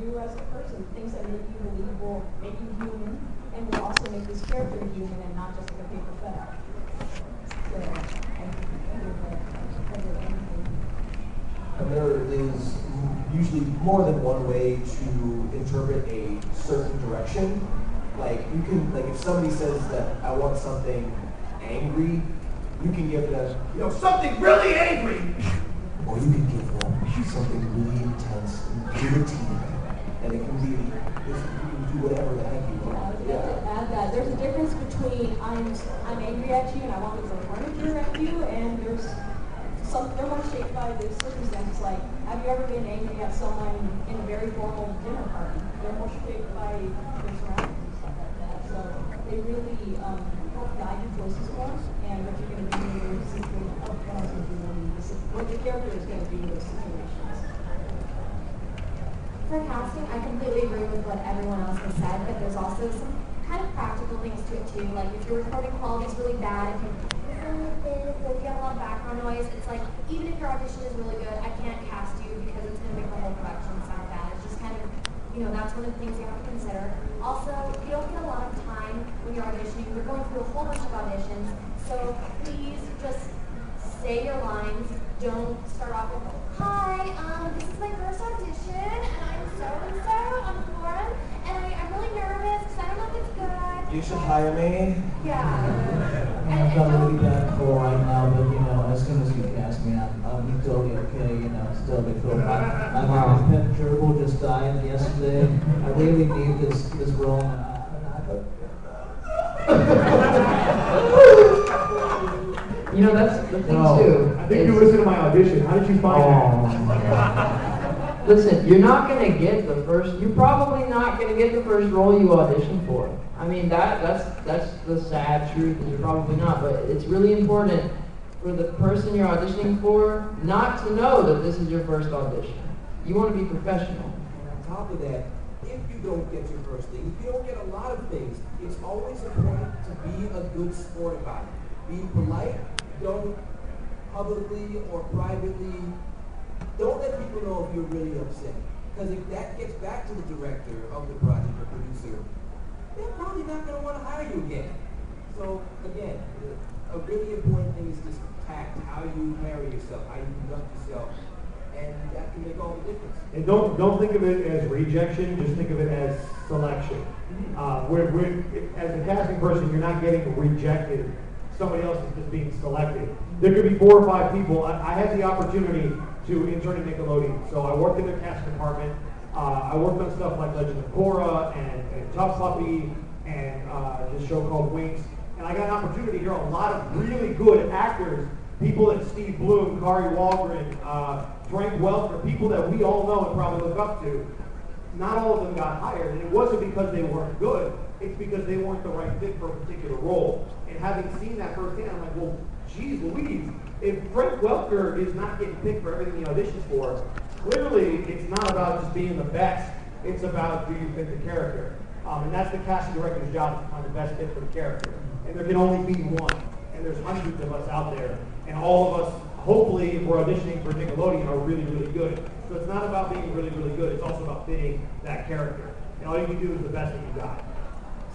you as a person, things that make you believable, make you human, and will also make this character human and not just like a paper file. So, and there is usually more than one way to interpret a certain direction. Like you can, like if somebody says that I want something angry, you can give them, something really angry, or you can give them something really intense and guillotine, and it can be, you can do whatever the heck you want. Yeah. To add that there's a difference between I'm angry at you and I want to throw furniture at you, and they're more shaped by the circumstances. Like, have you ever been angry at someone in a very formal dinner party? They're more shaped by their surroundings and stuff like that. So they really help guide your choices more, and what you're going to do in those situations, what your character is going to do in those situations. For casting, I completely agree with what everyone else has said, but there's also some kind of practical things to it too. Like if your recording quality is really bad, if you have a lot of background noise, it's like even if your audition is really good, I can't cast you because it's going to make the whole production sound bad. It's just kind of, that's one of the things you have to consider. Also, you don't get a lot of time when you're auditioning. You're going through a whole bunch of auditions, so please just say your lines. Don't start off with, hi, this is my first audition, and I'm so-and-so, I'm Lauren, and I'm really nervous because I don't know if it's good. You should hire me. Yeah. I've got a really bad cold right now, but as soon as you cast me, I'll be totally okay, still be cool. My mom was gerbil just died yesterday. I really need this role. That's the thing too. I think you listened to my audition. How did you find that? Listen, you're probably not gonna get the first role you audition for. I mean, that's the sad truth, is you're probably not, but it's really important for the person you're auditioning for not to know that this is your first audition. You want to be professional. And on top of that, if you don't get your first thing, if you don't get a lot of things, it's always important to be a good sport about it. Be polite. Don't publicly or privately, don't let people know if you're really upset. Because if that gets back to the director of the project or producer, they're probably not going to want to hire you again. So again, a really important thing is just tact, how you carry yourself, how you conduct yourself, and that can make all the difference. And don't think of it as rejection, just think of it as selection. As a casting person, you're not getting rejected. Somebody else is just being selected. There could be 4 or 5 people. I had the opportunity to intern at Nickelodeon, so I worked in their casting department. I worked on stuff like Legend of Korra and Tough Puppy and this show called Wings. And I got an opportunity to hear a lot of really good actors, people like Steve Bloom, Kari Waldron, Frank Welker, people that we all know and probably look up to. Not all of them got hired, and it wasn't because they weren't good. It's because they weren't the right fit for a particular role. And having seen that firsthand, I'm like, well, geez Louise, if Frank Welker is not getting picked for everything he auditions for, clearly it's not about just being the best. It's about do you fit the character. And that's the casting director's job, to find the best fit for the character. And there can only be one. And there's hundreds of us out there. And all of us, hopefully, if we're auditioning for Nickelodeon, are really, really good. So it's not about being really, really good. It's also about fitting that character. And all you can do is the best that you got.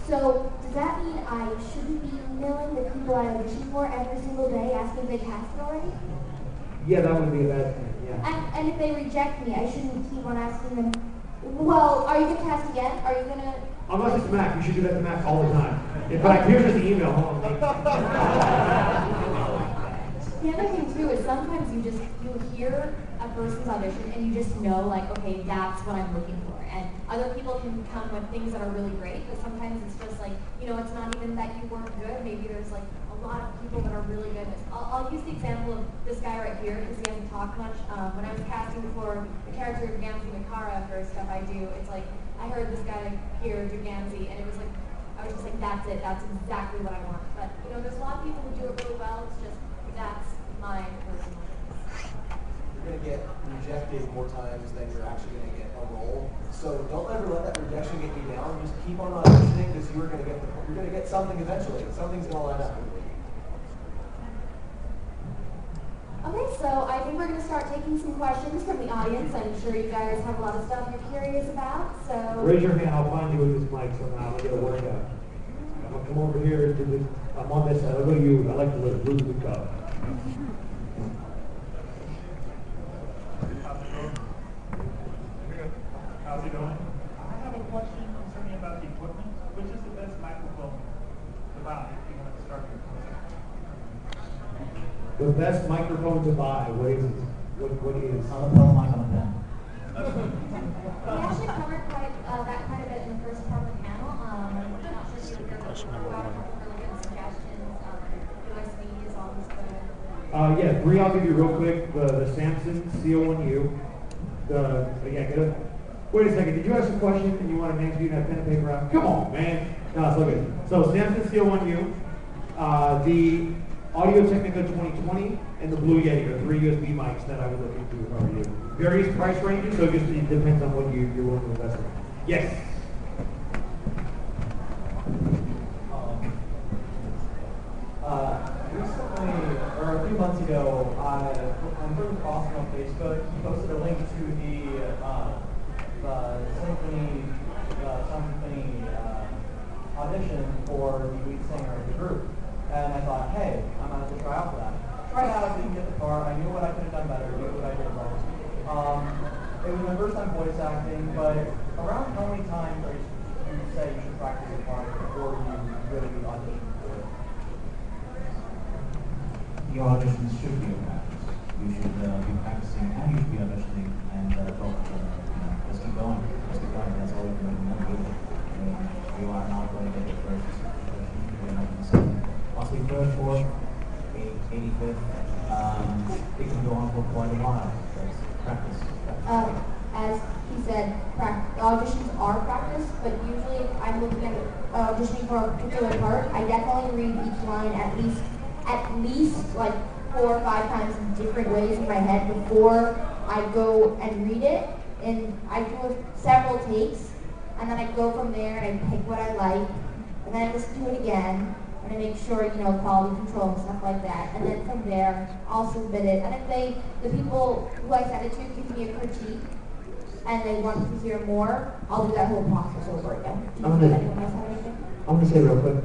So, does that mean I shouldn't be emailing the people I audition for every single day asking if they casted already? Yeah, that would be a bad thing, yeah. And if they reject me, I shouldn't keep on asking them, well, are you going to cast again? Are you going to... Unless it's Mac. You should do that to Mac all the time. In fact, here's his email. Hold on. The other thing too is sometimes you hear a person's audition and you just know like, okay, that's what I'm looking for. And other people can come with things that are really great, but sometimes it's just like, you know, it's not even that you weren't good. Maybe there's like a lot of people that are really good. I'll use the example of this guy right here because he hasn't talked much. When I was casting for the character of Gamzee Mikara for stuff I do, it's like I heard this guy here do Gamzee, and it was like I was just like, that's it. That's exactly what I want. But you know, there's a lot of people who do it really well. It's just that's my personal. You're going to get rejected more times than you're actually going to get a role. So don't ever let that rejection get you down. Just keep on auditioning because you're going to get something eventually. Something's going to line up. Okay, so I think we're going to start taking some questions from the audience. I'm sure you guys have a lot of stuff you're curious about. So raise your hand. I'll find you with this mic somehow. I'll get a workout. I'm gonna come over here to this. I'm on this side. I'll go to you. I like to lose the cup. How's it going? I have a question concerning about the equipment. Which is the best microphone to buy if you want to start your process? The best microphone to buy. What is it? What is? I'll tell my on that. we actually covered that quite a bit in the first part of the panel. I'm not sure if you heard about really good suggestions. USB is always good. Yeah, three I'll give you real quick. The Samson CO1U. Get it. Wait a second, did you ask a question and you want an answer? You have pen and paper out? Come on, man. No, it's all good. So Samson CO1U, the Audio Technica 2020, and the Blue Yeti are three USB mics that I would look into if I were you. Various price ranges, so it just depends on what you're willing to invest in. Yes? Recently, or a few months ago, I'm pretty awesome on Facebook. He posted a link to the symphony audition for the lead singer of the group. And I thought, hey, I might have to try out for that. Tried out, didn't get the part. I knew what I could have done better, knew what I did wrong. It was my first time voice acting, but around how many times do you say you should practice a part before you really audition for it? Your auditions should be a practice. You should be practicing and you should be auditioning and both, just keep going. Just keep going. That's all you can do. You are not going to get the first audition. You're not going to second. Also, third, fourth, 85th, it can go on for quite a while. That's practice. As he said, auditions are practice, but usually if I'm looking at auditioning for a particular part, I definitely read each line at least like 4 or 5 times in different ways in my head before I go and read it. And I do several takes, and then I go from there and I pick what I like, and then I listen to it again, and I make sure, quality control and stuff like that. And then from there, I'll submit it. And if the people who I send it to give me a critique, and they want to hear more, I'll do that whole process over again. I'm going to say real quick,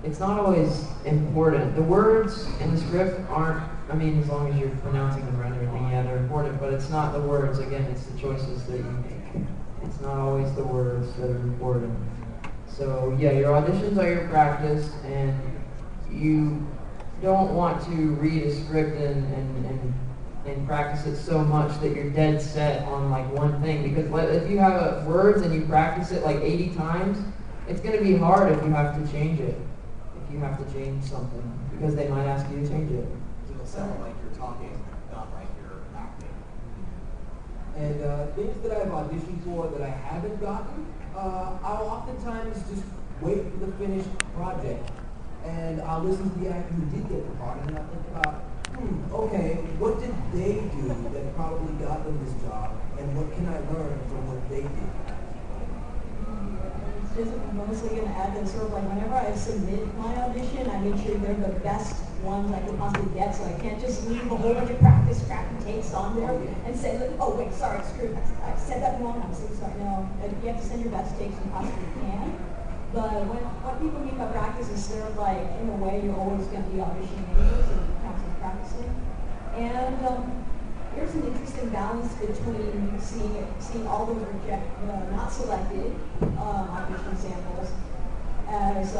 it's not always important. The words in the script aren't, as long as you're pronouncing them right and everything, yeah, they're important, but it's not the words. Again, it's the choices that you make. It's not always the words that are important. So, yeah, your auditions are your practice, and you don't want to read a script and practice it so much that you're dead set on like one thing, because if you have words and you practice it like 80 times, it's going to be hard if you have to change it, if you have to change something, because they might ask you to change it. It'll sound like you're talking, not like you're acting. And things that I've auditioned for that I haven't gotten, I'll oftentimes just wait for the finished project, and I'll listen to the actor who did get the part, and then I'll think about, okay, what did they do that probably got them this job, and what can I learn from what they did? It's just mostly going to add that sort of like whenever I submit my audition, I make sure they're the best ones I could possibly get, so I can't just leave a whole bunch of practice crappy takes on there and say, like, oh wait, sorry, screw, I said that wrong, I'm so sorry. No, you have to send your best takes you possibly can. But when people mean by practice, is sort of like, in a way, you're always going to be auditioning anyway, so you're constantly practicing. And there's an interesting balance between seeing all those not selected audition samples as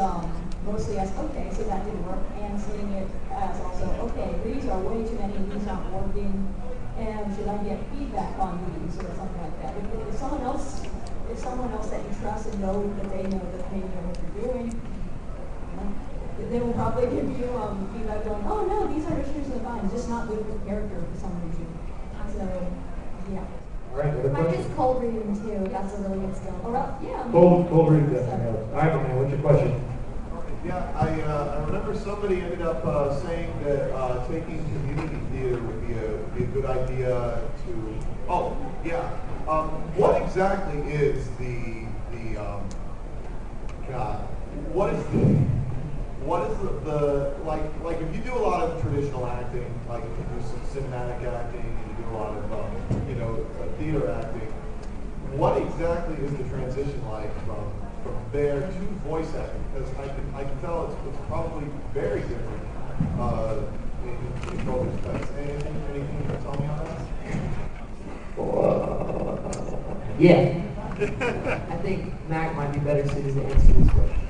mostly as, okay, so that didn't work, and seeing it as also, okay, these are way too many, these aren't working, and should I get feedback on these or something like that? If someone else that you trust and know that they know what you're doing, they will probably give you feedback going, oh no, these are issues of mine, just not with the character for some reason. So, yeah. All right, other Practice questions? cold reading too. That's a really good skill. Yeah. Cold reading definitely helps. All right, man, what's your question? Yeah, I remember somebody ended up saying that taking community theater would be a good idea to. Oh, yeah. What exactly is the like if you do a lot of traditional acting, like if you do some cinematic acting and you do a lot of theater acting, what exactly is the transition like from there to voice acting? Because I can tell it's probably very different in both respects. Anything you can tell me on that? Yeah. I think Mac might be better suited to answer this question.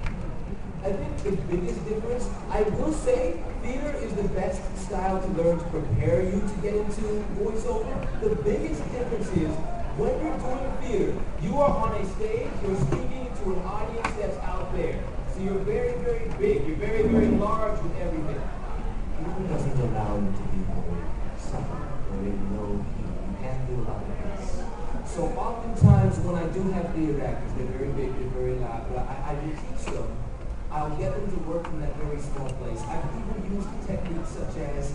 I think the biggest difference, I will say, theater is the best style to learn to prepare you to get into voiceover. The biggest difference is when you're doing theater, you are on a stage, you're speaking to an audience that's out there. So you're very, very big, you're very, very large with everything. Theater doesn't allow you to be more subtle, or you can't do a lot of things. So oftentimes when I do have theater actors, they're very big, they're very loud, but I do teach them. I'll get them to work in that very small place. I've even used techniques such as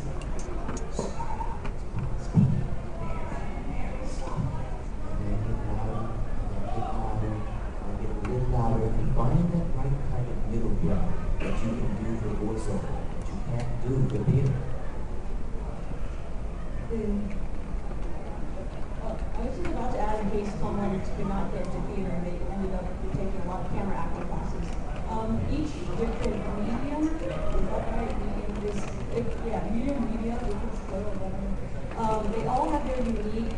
find that right kind of middle ground that you can do for voiceover, that you can't do for theater. I was just about to add in case someone did not get to theater and they ended up taking a lot of camera acting classes. Each different medium, is that right? Media, they all have their unique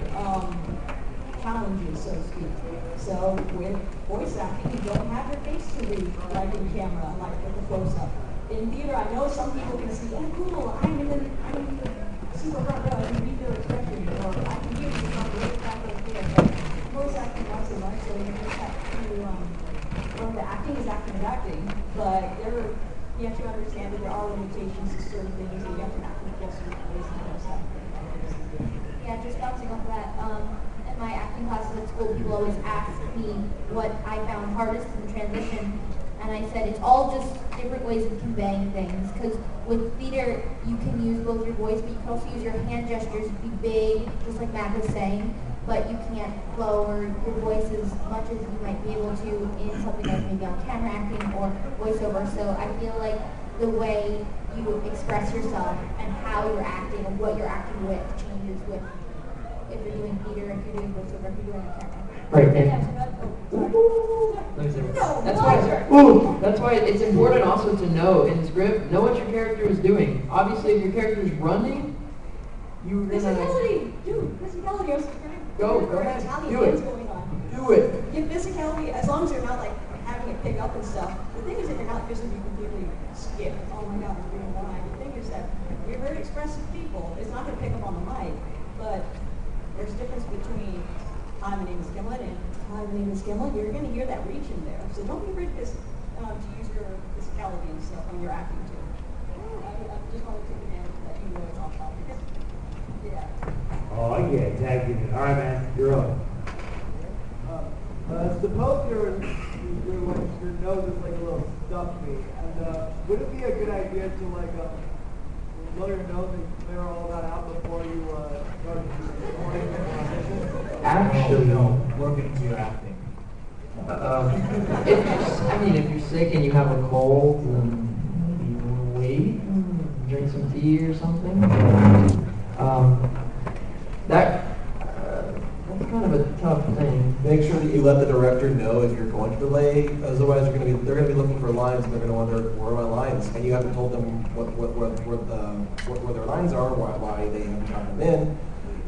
challenges, so to speak. So with voice acting, you don't have your face to read like in camera, like with the close-up. In theater, I know some people can see, oh cool, I'm in the super front row, I can read their expression, or I can hear you from the back of the theater. But voice acting not so much, so you just have to, the acting is acting, but you have to understand that there are limitations to certain things, and you have to act with closer to the voice and kind of stuff. Yeah, just bouncing off that. In my acting classes at school, people always ask me what I found hardest in the transition, and I said it's all just different ways of conveying things. Because with theater, you can use both your voice, but you can also use your hand gestures to be big, just like Matt was saying. But you can't lower your voice as much as you might be able to in something like maybe on camera acting or voiceover. So I feel like the way you express yourself and how you're acting and what you're acting with changes with if you're doing theater, if you're doing voiceover, if you're doing a camera. Right. That's why it's important also to know in script, know what your character is doing. Obviously, if your character is running, you're gonna physicality, dude. Physicality. I was go ahead, do it. Do it. Your physicality, as long as you're not like having it pick up and stuff. The thing is, if you're not physically completely skip, oh my god, I'm doing one. The thing is that you're very expressive people. It's not going to pick up on the mic, but there's a difference between hi, my name is Gimlet and hi, my name is Gimlet. You're going to hear that reach in there. So don't be afraid to use your physicality and stuff when you're acting too. I just want to take advantage that you know it's off topic. Yeah. Oh yeah, tag team. All right, man, you're up. Suppose your nose is like a little stuffy, and would it be a good idea to like blow your nose and clear all that out before you go to the recording and audition? Actually, work into your acting. if you're sick and you have a cold, then you want to wait, drink some tea or something. That's kind of a tough thing. Make sure that you let the director know if you're going to delay. Otherwise, they're going to be looking for lines, and they're going to wonder where are my lines, and you haven't told them where their lines are, why they haven't gotten them in,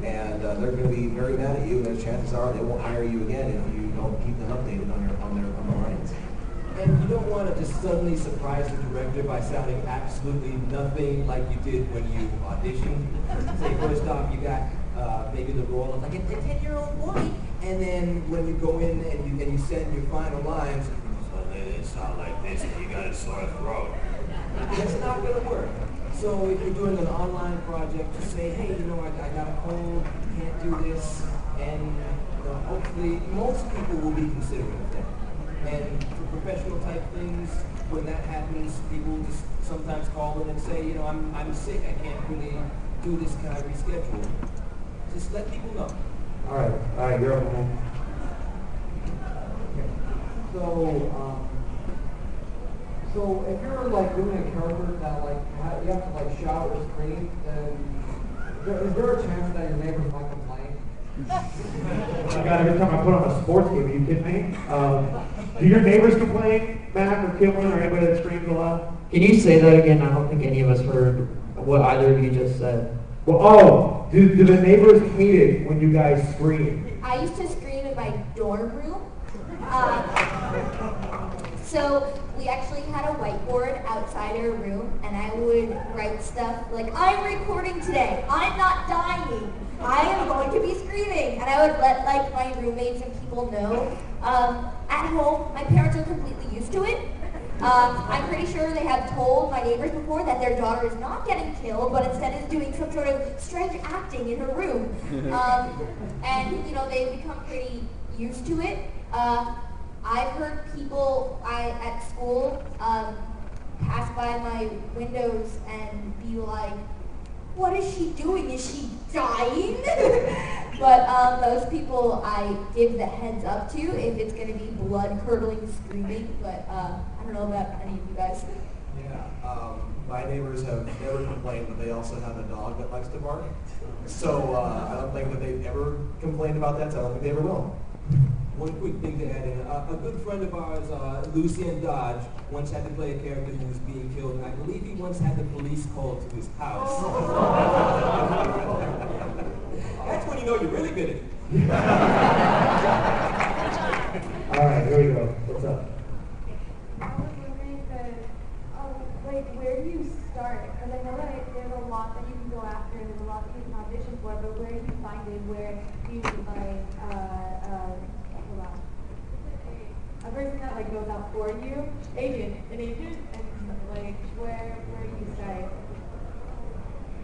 and they're going to be very mad at you. And there's chances are they won't hire you again if you don't keep them updated on the lines. And you don't want to just suddenly surprise the director by sounding absolutely nothing like you did when you auditioned. Say first off, you got maybe the role of like a 10-year-old boy, and then when you go in and you send your final lines, suddenly it sound like this, and you got a sore throat. That's not going to work. So if you're doing an online project, just say, hey, you know, I got a cold, can't do this, and hopefully most people will be considerate of that. And for professional type things, when that happens, people just sometimes call in and say, you know, I'm sick, I can't really do this, can I reschedule? Just let people know. All right, you're up, man. So if you're like doing a character that like you have to like shout or scream, then is there a chance that your neighbors might complain? God, every time I put on a sports game, are you kidding me? Do your neighbors complain, Mac or Killen, or anybody that screams a lot? Can you say that again? I don't think any of us heard what either of you just said. Well, do the neighbors hate it when you guys scream? I used to scream in my dorm room. So we actually had a whiteboard outside our room, and I would write stuff like, I'm recording today, I'm not dying, I am going to be screaming. And I would let like my roommates and people know. At home, my parents are completely used to it. I'm pretty sure they have told my neighbors before that their daughter is not getting killed, but instead is doing some sort of strange acting in her room. And you know, they've become pretty used to it. I've heard people at school pass by my windows and be like, what is she doing? Is she dying? But those people I give the heads up to if it's going to be blood-curdling screaming, but I don't know about any of you guys. Yeah, my neighbors have never complained, but they also have a dog that likes to bark. So I don't think that they've ever complained about that, so I don't think they ever will. One quick thing to add in. A good friend of ours, Lucien Dodge, once had to play a character who was being killed, and I believe he once had the police called to his house. That's when you know you're really good at it. All right, here we go. What's up? I was wondering like, where do you start? Because I know that there's a lot that you can go after, and there's a lot that you can audition for, but where do you find it? Where you, like, a person that, like, goes out for you? An agent, and, like, where do you start?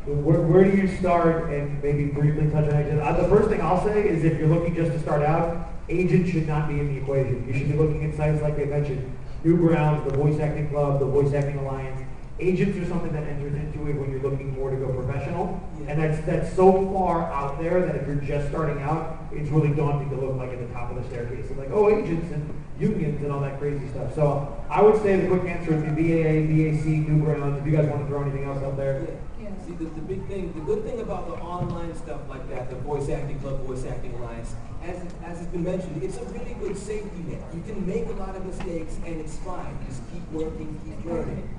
Where do you start, and maybe briefly touch on agent? The first thing I'll say is if you're looking just to start out, agent should not be in the equation. You should be looking at sites like they mentioned, Newgrounds, the Voice Acting Club, the Voice Acting Alliance. Agents are something that enters into it when you're looking more to go professional. And that's so far out there that if you're just starting out, it's really daunting to look like at the top of the staircase. It's like, oh, agents and unions and all that crazy stuff. So I would say the quick answer would be BAA, BAC, Newgrounds. If you guys want to throw anything else out there. Yeah. See, the big thing, the good thing about the online stuff like that, the Voice Acting Club, Voice Acting Alliance, as has been mentioned, it's a really good safety net. You can make a lot of mistakes and it's fine. Just keep working, keep learning.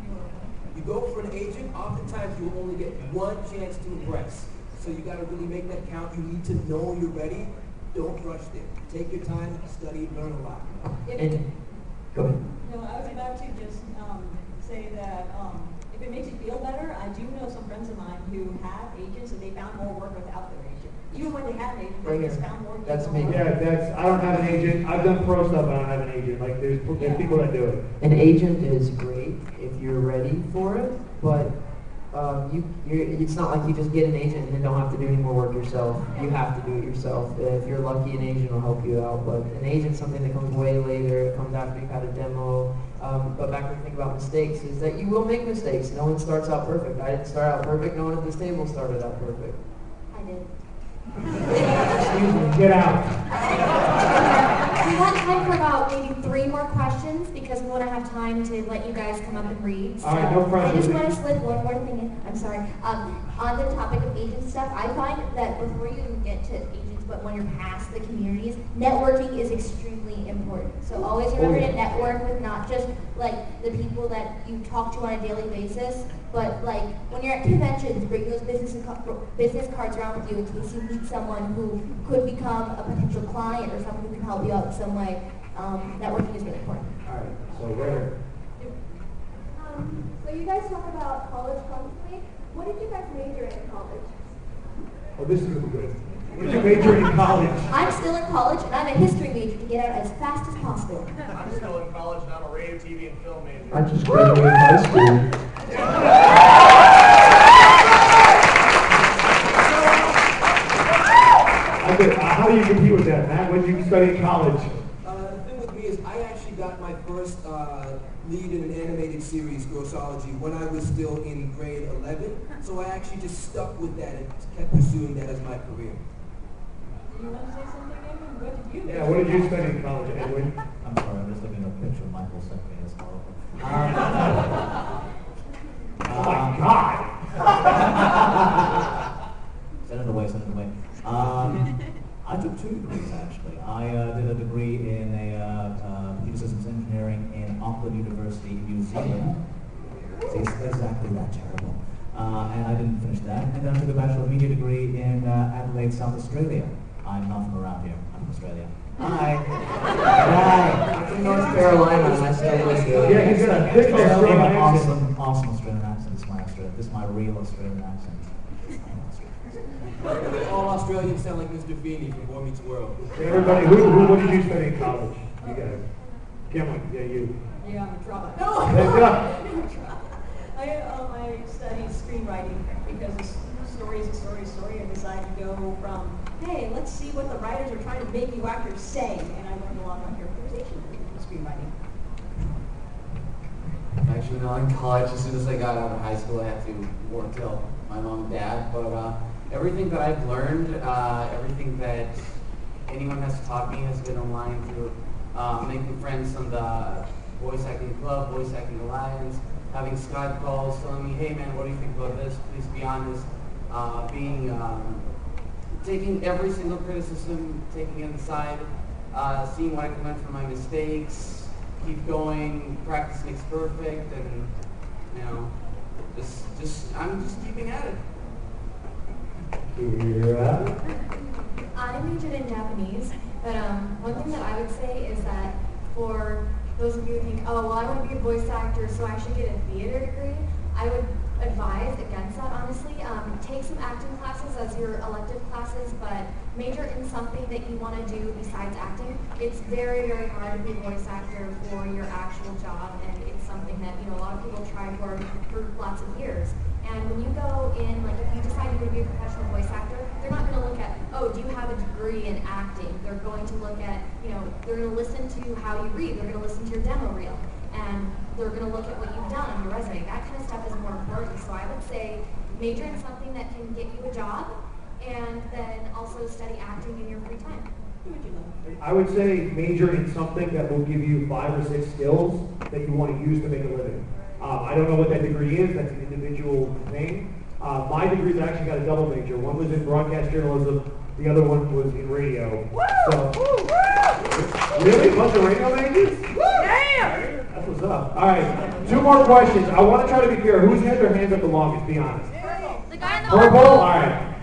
You go for an agent, oftentimes you will only get one chance to impress. So you got to really make that count. You need to know you're ready. Don't rush there. Take your time, study, learn a lot. Go ahead. No, I was about to just say that if it makes you feel better, I do know some friends of mine who have agents and they found more work without their agent. Even when they have an agent, they just found more work. That's me. Yeah, I don't have an agent. I've done pro stuff, I don't have an agent. Like, there's people that do it. An agent is great if you're ready for it, but it's not like you just get an agent and then don't have to do any more work yourself. You have to do it yourself. If you're lucky, an agent will help you out, but an agent's something that comes way later. It comes after you've had a demo. But back to the thing about mistakes is that you will make mistakes. No one starts out perfect. I didn't start out perfect. No one at this table started out perfect. I did. Excuse me, get out. We have time for about maybe 3 more questions because we want to have time to let you guys come up and read. So all right, no problem. I just want to slip one more thing in. I'm sorry. On the topic of agent stuff, I find that before you even get to agents, but when you're past the communities, networking is extremely important. So always remember to network with not just like the people that you talk to on a daily basis, but like when you're at conventions, bring those business cards around with you in case you meet someone who could become a potential client or someone who can help you out in some way. networking is really important. All right, so where? So you guys talk about college constantly. What did you guys major in college? Oh, this is going to be good. What did you major in college? I'm still in college, and I'm a history major to get out as fast as possible. I'm still in college and I'm a radio, TV, and film major. I just graduated high school. How do you compete with that, Matt? What did you study in college? The thing with me is I actually got my first lead in an animated series, Grossology, when I was still in grade 11. So I actually just stuck with that and kept pursuing that as my career. Do you want to say something, Edwin? What did you do? Yeah, what did you study in college, Edwin? I'm sorry, I'm just looking at a picture of Michael sent me. It's horrible. Oh my God! Send it away, send it away. I took 2 degrees actually. I did a degree in computer systems engineering in Auckland University, New Zealand. See, it's exactly that terrible. And I didn't finish that. And then I took a Bachelor of Media degree in Adelaide, South Australia. I'm not from around here. I'm from Australia. Hi. Hi. I'm from North Carolina and I still live here. Yeah, he's got a big Australian Awesome accent. Australian accent. This is my real Australian accent. All Australians sound like Mr. Feeney from Boy Meets World. Everybody, what did you study in college? You guys. Cameron, yeah, you. Yeah, I'm in trouble. Let's go. I studied screenwriting because a story is a story, and decided to go from, hey, let's see what the writers are trying to make you actors say, and I learned a lot about characterization in screenwriting. Actually, no, in college, as soon as I got out of high school, I had to work till my mom and dad, but everything that I've learned, everything that anyone has taught me has been online through making friends on the Voice Acting Club, Voice Acting Alliance, having Skype calls telling me, hey man, what do you think about this? Please be honest. Taking every single criticism, taking it aside, seeing what I can learn from my mistakes, keep going, practice makes perfect, and you know, I'm just keeping at it. I majored in Japanese, but one thing that I would say is that for those of you who think, oh, well, I want to be a voice actor, so I should get a theater degree, I would advise against that, honestly. Take some acting classes as your elective classes, but major in something that you want to do besides acting. It's very, very hard to be a voice actor for your actual job, and it's something that, you know, a lot of people try for lots of years. And when you go in, like if you decide you're going to be a professional voice actor, they're not going to look at, oh, do you have a degree in acting? They're going to look at, you know, they're going to listen to how you read. They're going to listen to your demo reel. And they're going to look at what you've done on your resume. That kind of stuff is more important. So I would say major in something that can get you a job, and then also study acting in your free time. I would say major in something that will give you 5 or 6 skills that you want to use to make a living. I don't know what that degree is. That's an individual thing. My degrees, I actually got a double major. One was in broadcast journalism. The other one was in radio. So, really? A bunch of radio majors? Damn! That's what's up. All right, 2 more questions. I want to try to be fair. Who's had their hands up the longest? Be honest. The guy in the Purple? All right.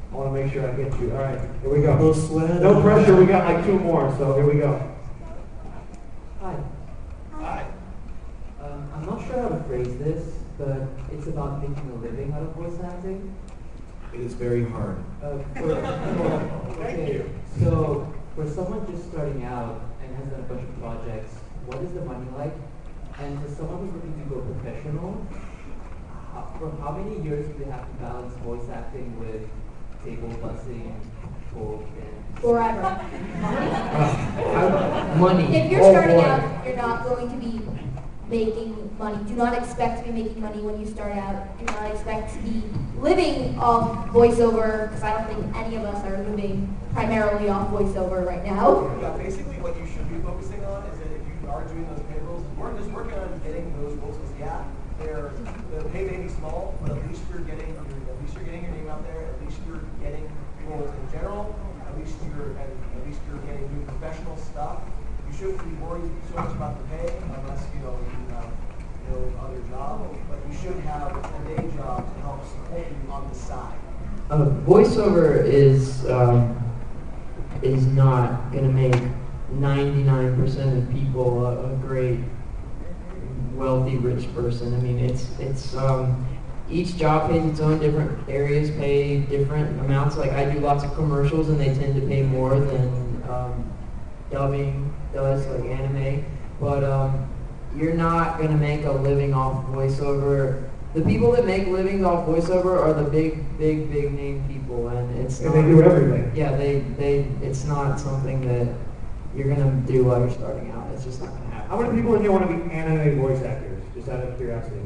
I want to make sure I get you. All right, here we go. No pressure. We got like 2 more, so here we go. Hi. Hi. I'm not sure how to phrase this, but it's about making a living out of voice acting. It is very hard. Thank you. So, for someone just starting out and has done a bunch of projects, what is the money like? And for someone who's looking to go professional, for how many years do they have to balance voice acting with table bussing, folk, and Forever. money? If you're starting out, you're not going to be making money. Do not expect to be making money when you start out. Do not expect to be living off voiceover, because I don't think any of us are living primarily off voiceover right now. Yeah, basically what you should be focusing on is that if you are doing those payrolls, just working on getting those roles, because yeah, the pay may be small, but at least you're getting your name out there, at least you're getting roles in general, at least you're getting new professional stuff. You shouldn't be worried so much about the pay unless you have no other job, but you should have a day job to help support you on the side. Voiceover is not going to make 99% of people a great, wealthy, rich person. I mean, it's each job pays its own, different areas pay different amounts. Like I do lots of commercials and they tend to pay more than dubbing does, like anime. But you're not going to make a living off voiceover. The people that make livings off voiceover are the big name people, and it's not, they do everything. Yeah, it's not something that you're going to do while you're starting out. It's just not going to happen. How many people in here want to be anime voice actors? Just out of curiosity.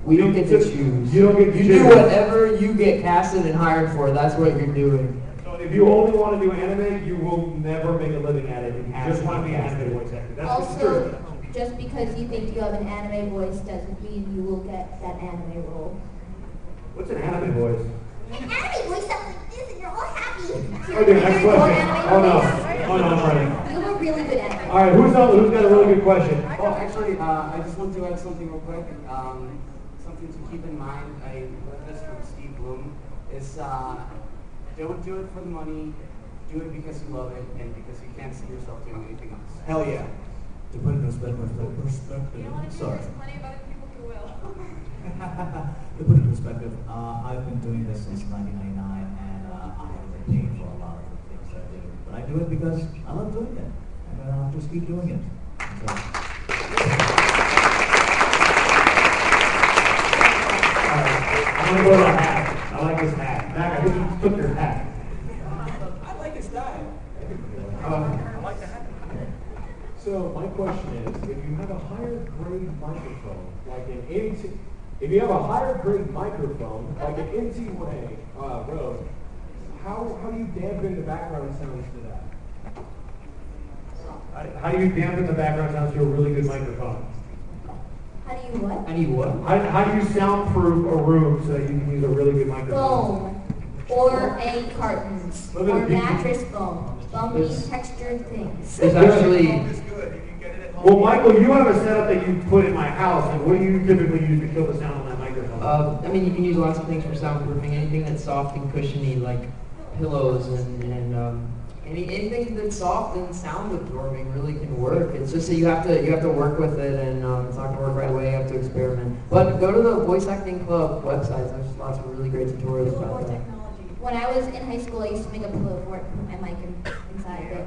We don't get to choose. You don't get to choose. You do whatever you get casted and hired for. That's what you're doing. So if you only want to do anime, you will never make a living at it. You just want to be an anime voice actor. That's true. Just because you think you have an anime voice doesn't mean you will get that anime role. What's an anime voice? An anime voice sounds like this and you're all happy. Okay, next question. Oh no, I'm running. You have a really good anime. All right, who's got a really good question? Oh, actually, I just want to add something real quick. Something to keep in mind. I learned this from Steve Bloom. Is don't do it for the money. Do it because you love it and because you can't see yourself doing anything else. Hell yeah. To put in perspective, You don't want to do sorry. there's plenty of other people who will. To put it in perspective, I've been doing this since 1999, and I have been paid for a lot of the things I do. But I do it because I love doing it, and I'll just keep doing it. So. I'm going to go to the hat. I like his hat. Mac, I think you took your hat. I like his style. I like the hat. So my question is, if you have a higher grade microphone, like an NT, if you have a higher grade microphone, like an NT1A Rode, how do you dampen the background sounds to that? How do you dampen the background sounds to a really good microphone? How do you what? How do you what? How do you soundproof a room so that you can use a really good microphone? Foam or egg cartons Look at or the people. mattress foam. Bumpy textured things. There's actually. Well, Michael, you have a setup that you put in my house, and what do you typically use to kill the sound on that microphone? I mean, you can use lots of things for soundproofing. Anything that's soft and cushiony, like pillows and anything that's soft and sound absorbing, really can work. It's just that you have to work with it, and it's not going to work right away. You have to experiment. But go to the Voice Acting Club website. There's lots of really great tutorials about that. When I was in high school, I used to make a pillow fort and put my mic inside of it.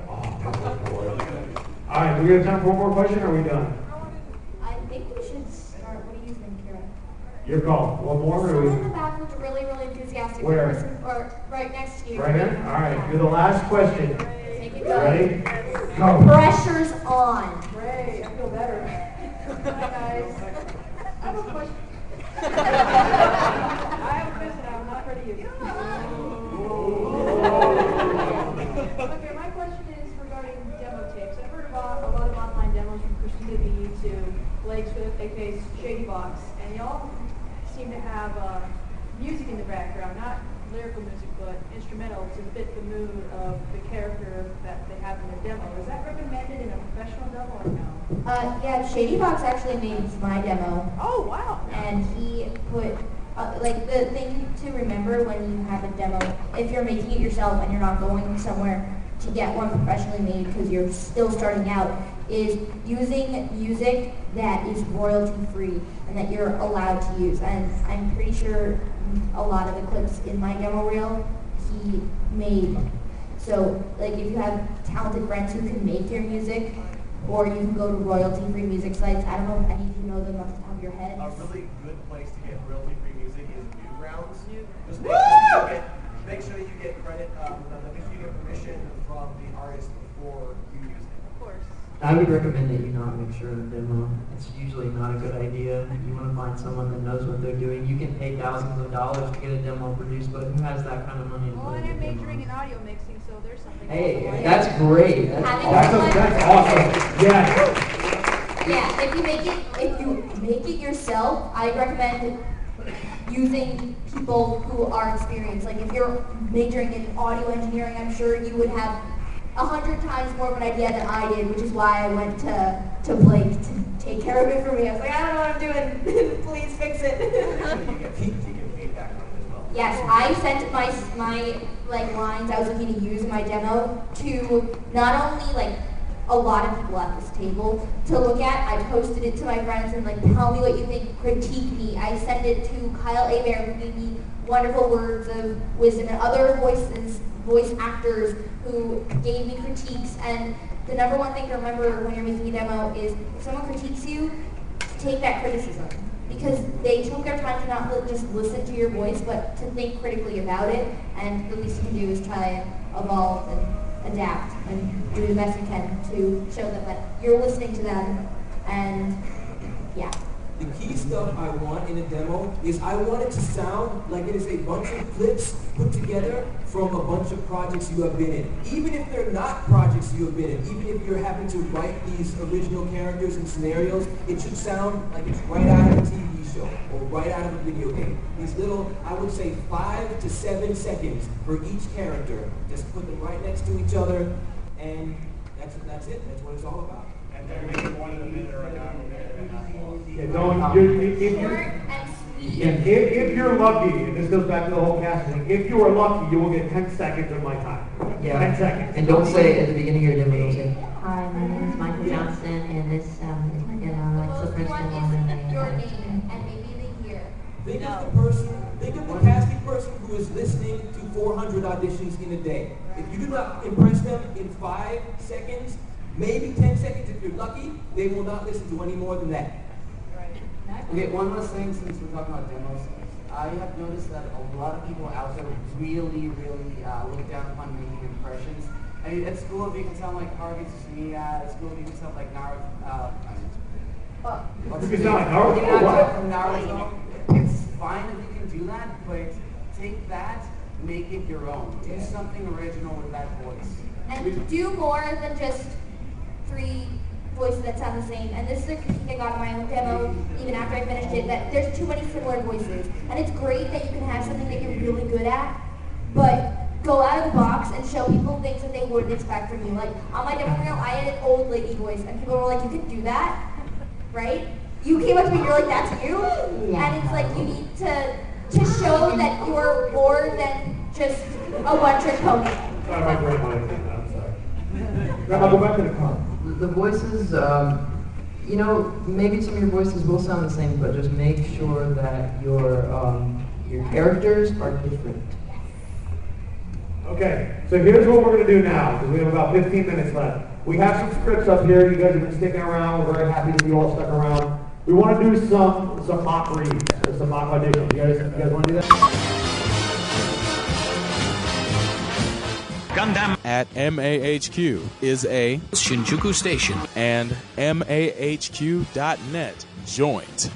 All right, do we have time for one more question, or are we done? I think we should start. What do you think, Kira? Your call. One more, or are Someone in we? the back looked really, really enthusiastic. Where? Person, or right next to you. Right here? All right, you're the last question. Take it, go. Ready? Go. Pressure's on. Great, I feel better. Hi guys. I have a question. I have a question I'm not ready to use. Okay, my question is regarding demo tapes. I've heard about a lot of online demos from Christian Divi to Blake Swift, aka Shady Box, and y'all seem to have music in the background, not lyrical music, but instrumental to fit the mood of the character that they have in their demo. Is that recommended in a professional demo or no? Yeah, Shady Box actually made my demo. Oh, wow. And he put, like, the thing to remember when you have a demo, if you're making it yourself and you're not going somewhere to get one professionally made because you're still starting out, is using music that is royalty free and that you're allowed to use. And I'm pretty sure a lot of the clips in my demo reel he made. So, like, if you have talented friends who can make your music, or you can go to royalty-free music sites. I don't know if any of you know them off the top of your head. A really good place to get royalty-free music is Newgrounds. Just make sure that you get credit, make sure you get permission from the artist before you use it. Of course. I would recommend that you not make sure a demo. It's usually not a good idea. You want to find someone that knows what they're doing. You can pay thousands of dollars to get a demo produced, but who has that kind of money to Well, put and in I'm a demo? majoring in audio mixing, so there's something. Hey, that's great. That's awesome. That's awesome. Yeah. Yeah, if you make it yourself, I recommend using people who are experienced. Like if you're majoring in audio engineering, I'm sure you would have 100 times more of an idea than I did, which is why I went to Blake to take care of it for me. I was like, I don't know what I'm doing. Please fix it. You get feedback on it as well. Yes, I sent my like lines I was looking to use in my demo to not only like a lot of people at this table to look at. I posted it to my friends and like, tell me what you think, critique me. I sent it to Kyle Hebert, who gave me wonderful words of wisdom, and other voice actors who gave me critiques. And the number one thing to remember when you're making a demo is if someone critiques you, take that criticism. Because they took their time to not just listen to your voice, but to think critically about it. And the least you can do is try and evolve and adapt and do the best you can to show them that you're listening to them. And yeah. The key stuff I want in a demo is I want it to sound like it is a bunch of clips put together from a bunch of projects you have been in. Even if they're not projects you have been in, even if you're having to write these original characters and scenarios, it should sound like it's right out of a TV show or right out of a video game. These little, I would say 5 to 7 seconds for each character. Just put them right next to each other, and that's it. That's what it's all about. And they're making one in a minute or a half a minute and a half. If you're lucky, and this goes back to the whole cast thing, if you are lucky, you will get 10 seconds of my time. Yeah. 10 seconds. And don't say at the beginning of your demo, don't say, Hi, my name is Michael Johnston, and this is my demo. It's the first one on Your name and maybe the year. Think of the casting person who is listening to 400 auditions in a day. If you do not impress them in 5 seconds, maybe 10 seconds if you're lucky, they will not listen to any more than that. Okay, one last thing since we're talking about demos. I have noticed that a lot of people out there really look down upon making impressions. I mean, at school, if you can sound like Haruki Tsuchiya, at school, if you can sound like Naruto. You can sound like Naruto? From Naruto. It's fine if you can do that, but take that, make it your own. Do something original with that voice. And do more than just 3 voices that sound the same. And this is a critique I got in my own demo, even after I finished it, that there's too many similar voices. And it's great that you can have something that you're really good at, but go out of the box and show people things that they wouldn't expect from you. Like, on my demo reel, I had an old lady voice, and people were like, you can do that? Right? You came up to me and you're like, that's you? And it's like, you need to show that you're more than just a one-trick pony. Sorry, my grandma. I'm sorry. Grandma, go back to the car. The voices, you know, maybe some of your voices will sound the same, but just make sure that your characters are different. Okay, so here's what we're going to do now, because we have about 15 minutes left. We have some scripts up here. You guys have been sticking around. We're very happy that you all stuck around. We want to do some mock reads, or some mock auditions. You guys want to do that? Gundamn at MAHQ is a Shinjuku station and MAHQ.net joint.